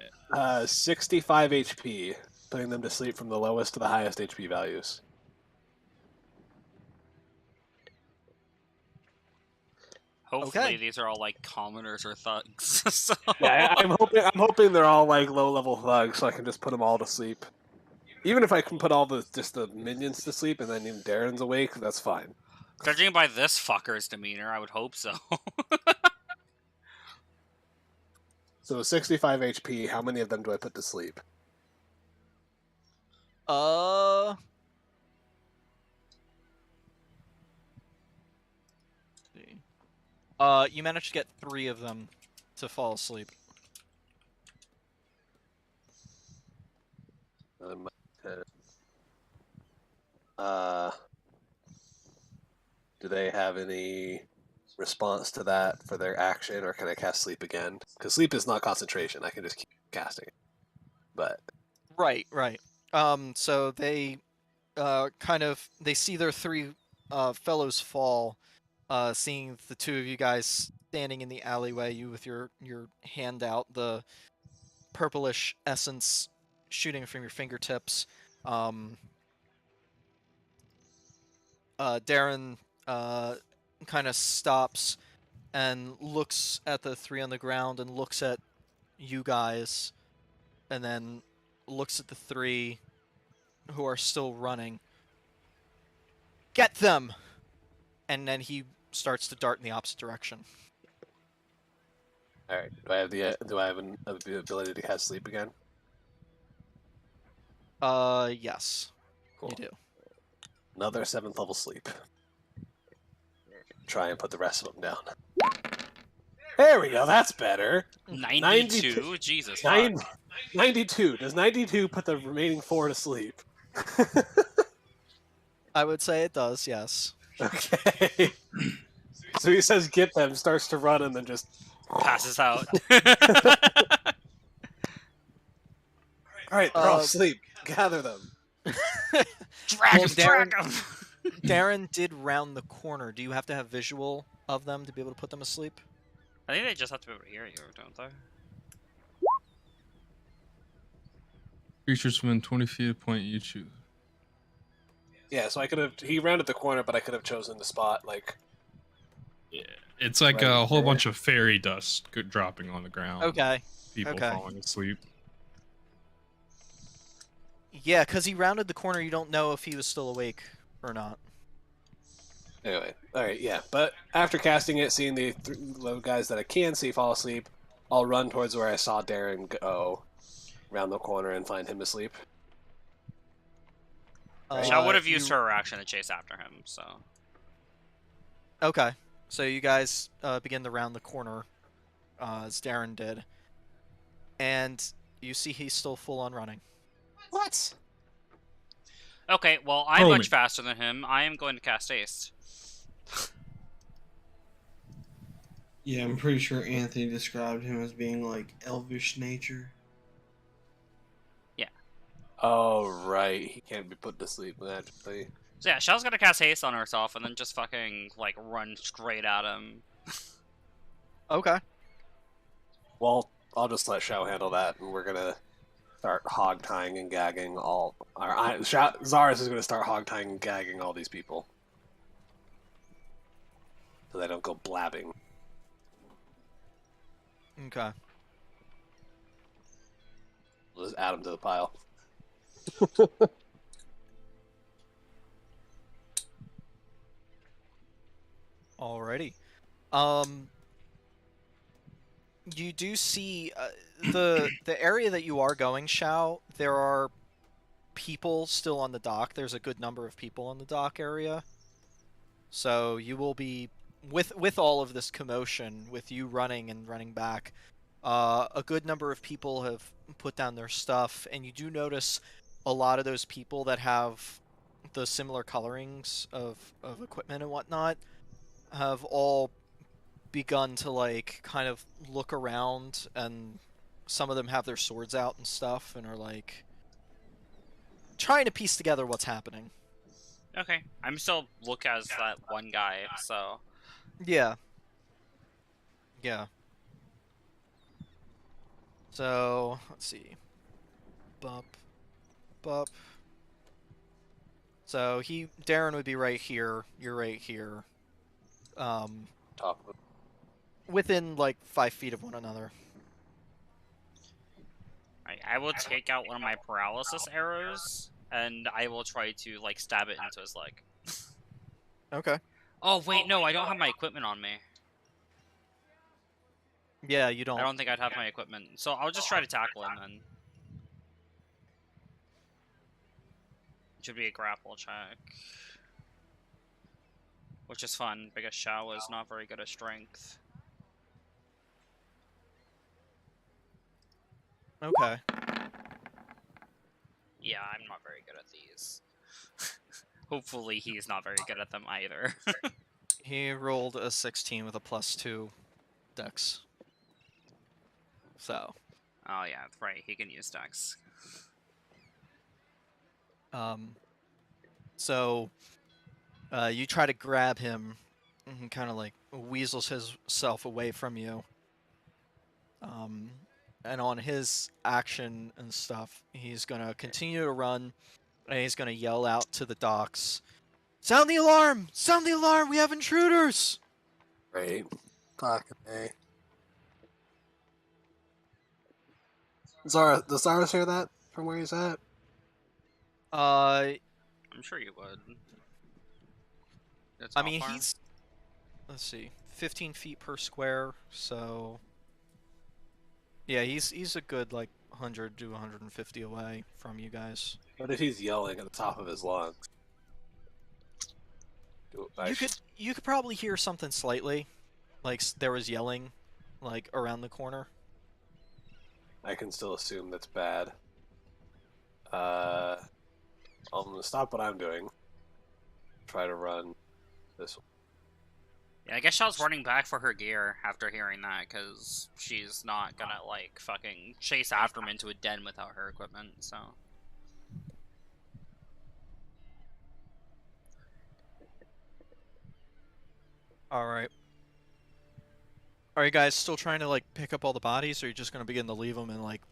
Speaker 4: 65 HP, putting them to sleep from the lowest to the highest HP values.
Speaker 1: Hopefully
Speaker 3: Okay.
Speaker 1: these are all like commoners or thugs. So...
Speaker 4: Yeah, I'm hoping they're all like low level thugs, so I can just put them all to sleep. Even if I can put all the minions to sleep and then even Darren's awake, that's fine.
Speaker 1: Judging by this fucker's demeanor, I would hope so.
Speaker 4: So 65 HP, how many of them do I put to sleep?
Speaker 3: You managed to get 3 of them to fall asleep.
Speaker 4: Do they have any response to that for their action, or can I cast sleep again? Because sleep is not concentration. I can just keep casting it. But
Speaker 3: Right, right. So they they see their three fellows fall, seeing the two of you guys standing in the alleyway, you with your hand out, the purplish essence shooting from your fingertips. Um, Darren kind of stops and looks at the three on the ground and looks at you guys, and then looks at the three who are still running. Get them! And then he starts to dart in the opposite direction.
Speaker 4: all right, do I have the ability to cast sleep again?
Speaker 3: Yes,
Speaker 4: Cool.
Speaker 3: you do.
Speaker 4: Another 7th level sleep. Try and put the rest of them down. There we go. That's better.
Speaker 1: 92? Jesus.
Speaker 4: Nine-
Speaker 1: Fuck.
Speaker 4: 92. Does 92 put the remaining 4 to sleep?
Speaker 3: I would say it does, yes.
Speaker 4: Okay. So he says get them, starts to run, and then just...
Speaker 1: Passes out.
Speaker 4: Alright, they're all asleep. Gather them.
Speaker 1: Drag him,
Speaker 3: Darren-
Speaker 1: drag him!
Speaker 3: Darren did round the corner. Do you have to have visual of them to be able to put them asleep?
Speaker 1: I think they just have to be able to hear you, don't they?
Speaker 5: Creatures within 20 feet of point you choose.
Speaker 4: Yeah, so I could have... He rounded the corner, but I could have chosen the spot, like...
Speaker 5: Yeah. It's like
Speaker 4: Right
Speaker 5: a whole
Speaker 4: there.
Speaker 5: bunch of fairy dust dropping on the ground.
Speaker 3: Okay.
Speaker 5: People
Speaker 3: okay.
Speaker 5: falling asleep.
Speaker 3: Yeah, because he rounded the corner, you don't know if he was still awake or not.
Speaker 4: Anyway, alright, yeah. But after casting it, seeing the guys that I can see fall asleep, I'll run towards where I saw Darren go, round the corner, and find him asleep.
Speaker 1: Shao would have used
Speaker 3: you-
Speaker 1: her reaction to chase after him, so...
Speaker 3: Okay. So you guys begin to round the corner, as Darren did. And you see he's still full on running.
Speaker 4: What?
Speaker 1: Okay, well, I'm
Speaker 5: Roman.
Speaker 1: much faster than him. I am going to cast haste.
Speaker 2: Yeah, I'm pretty sure Anthony described him as being like elvish nature.
Speaker 4: Oh, right. He can't be put to sleep magically.
Speaker 1: So yeah, Shao's gonna cast haste on herself and then just fucking, like, run straight at him.
Speaker 3: Okay.
Speaker 4: Well, I'll just let Shao handle that, and we're gonna start hog tying and gagging all. Zaris is gonna start hog tying and gagging all these people, so they don't go blabbing.
Speaker 3: Okay.
Speaker 4: We'll just add them to the pile.
Speaker 3: Alrighty. You do see the area that you are going, Shao. There are people still on the dock. There's a good number of people on the dock area. So you will be with all of this commotion, with you running and running back. A good number of people have put down their stuff, and you do notice a lot of those people that have the similar colorings of equipment and whatnot have all begun to, like, kind of look around, and some of them have their swords out and stuff and are, like, trying to piece together what's happening.
Speaker 1: Okay, I'm still look as that one guy, so...
Speaker 3: Yeah. Yeah. So, let's see. Bup. Bup. So, Darren would be right here, you're right here.
Speaker 4: Top of
Speaker 3: Within, like, 5 feet of one another.
Speaker 1: I will take out one of my paralysis arrows, and I will try to, like, stab it into his leg.
Speaker 3: Okay.
Speaker 1: Oh, wait, no, I don't have my equipment on me.
Speaker 3: Yeah, you don't.
Speaker 1: I don't think I'd have my equipment. So I'll just try to tackle him, then. It should be a grapple check. Which is fun, because Shao is not very good at strength.
Speaker 3: Okay.
Speaker 1: Yeah, I'm not very good at these. Hopefully he's not very good at them either.
Speaker 3: He rolled a 16 with a +2 dex. So,
Speaker 1: Oh yeah, that's right. He can use Dex.
Speaker 3: um, so you try to grab him, and he kind of like weasels himself away from you. And on his action and stuff, he's gonna continue to run, and he's gonna yell out to the docks, "Sound the alarm! Sound the alarm! We have intruders!"
Speaker 4: Great. Fucking A. Zara, does Zara hear that from where he's at?
Speaker 3: Uh,
Speaker 1: I'm sure you would. That's
Speaker 3: I
Speaker 1: how
Speaker 3: mean,
Speaker 1: far?
Speaker 3: he's, let's see, 15 feet per square, so yeah, he's a good like 100 to 150 away from you guys.
Speaker 4: What if he's yelling at the top of his lungs?
Speaker 3: You could probably hear something slightly, like there was yelling, like around the corner.
Speaker 4: I can still assume that's bad. I'm gonna stop what I'm doing. Try to run this one.
Speaker 1: Yeah, I guess Shell's running back for her gear after hearing that, because she's not gonna, like, fucking chase after him into a den without her equipment, so...
Speaker 3: Alright. Are you guys still trying to, like, pick up all the bodies, or are you just gonna begin to leave them and, like,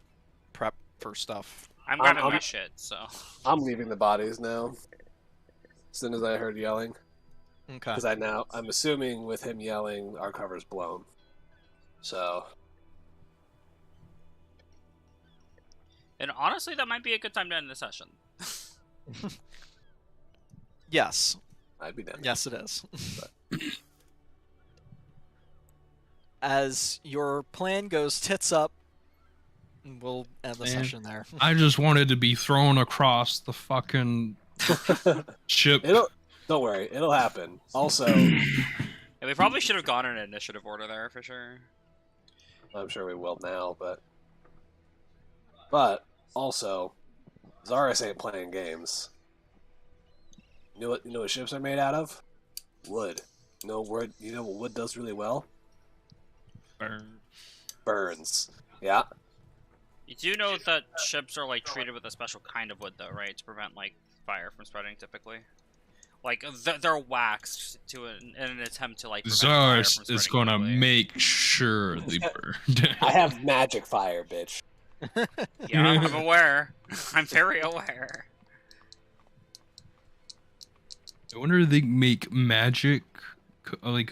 Speaker 3: prep for stuff?
Speaker 1: I'm grabbing my shit, so...
Speaker 4: I'm leaving the bodies now. As soon as I heard yelling.
Speaker 3: Okay.
Speaker 4: Because I'm assuming with him yelling, our cover's blown. So...
Speaker 1: And honestly, that might be a good time to end the session.
Speaker 3: Yes.
Speaker 4: I'd be down.
Speaker 3: Yes, it is. As your plan goes tits up, we'll end the
Speaker 5: Man.
Speaker 3: session there.
Speaker 5: I just wanted to be thrown across the fucking ship.
Speaker 4: Don't worry, it'll happen. Also,
Speaker 1: Yeah, we probably should have gone in initiative order there, for sure.
Speaker 4: I'm sure we will now, but also, Zaris ain't playing games. You know what ships are made out of? Wood. You know what wood does really well?
Speaker 5: Burn.
Speaker 4: Burns. Yeah.
Speaker 1: You do know that ships are, like, treated with a special kind of wood, though, right? To prevent, like, fire from spreading, typically. Like, they're waxed in an attempt to, like, prevent fire from
Speaker 5: Zars
Speaker 1: spreading.
Speaker 5: is gonna
Speaker 1: quickly.
Speaker 5: make sure they burn.
Speaker 4: I have magic fire, bitch.
Speaker 1: Yeah, I'm aware. I'm very aware.
Speaker 5: I wonder if they make magic, like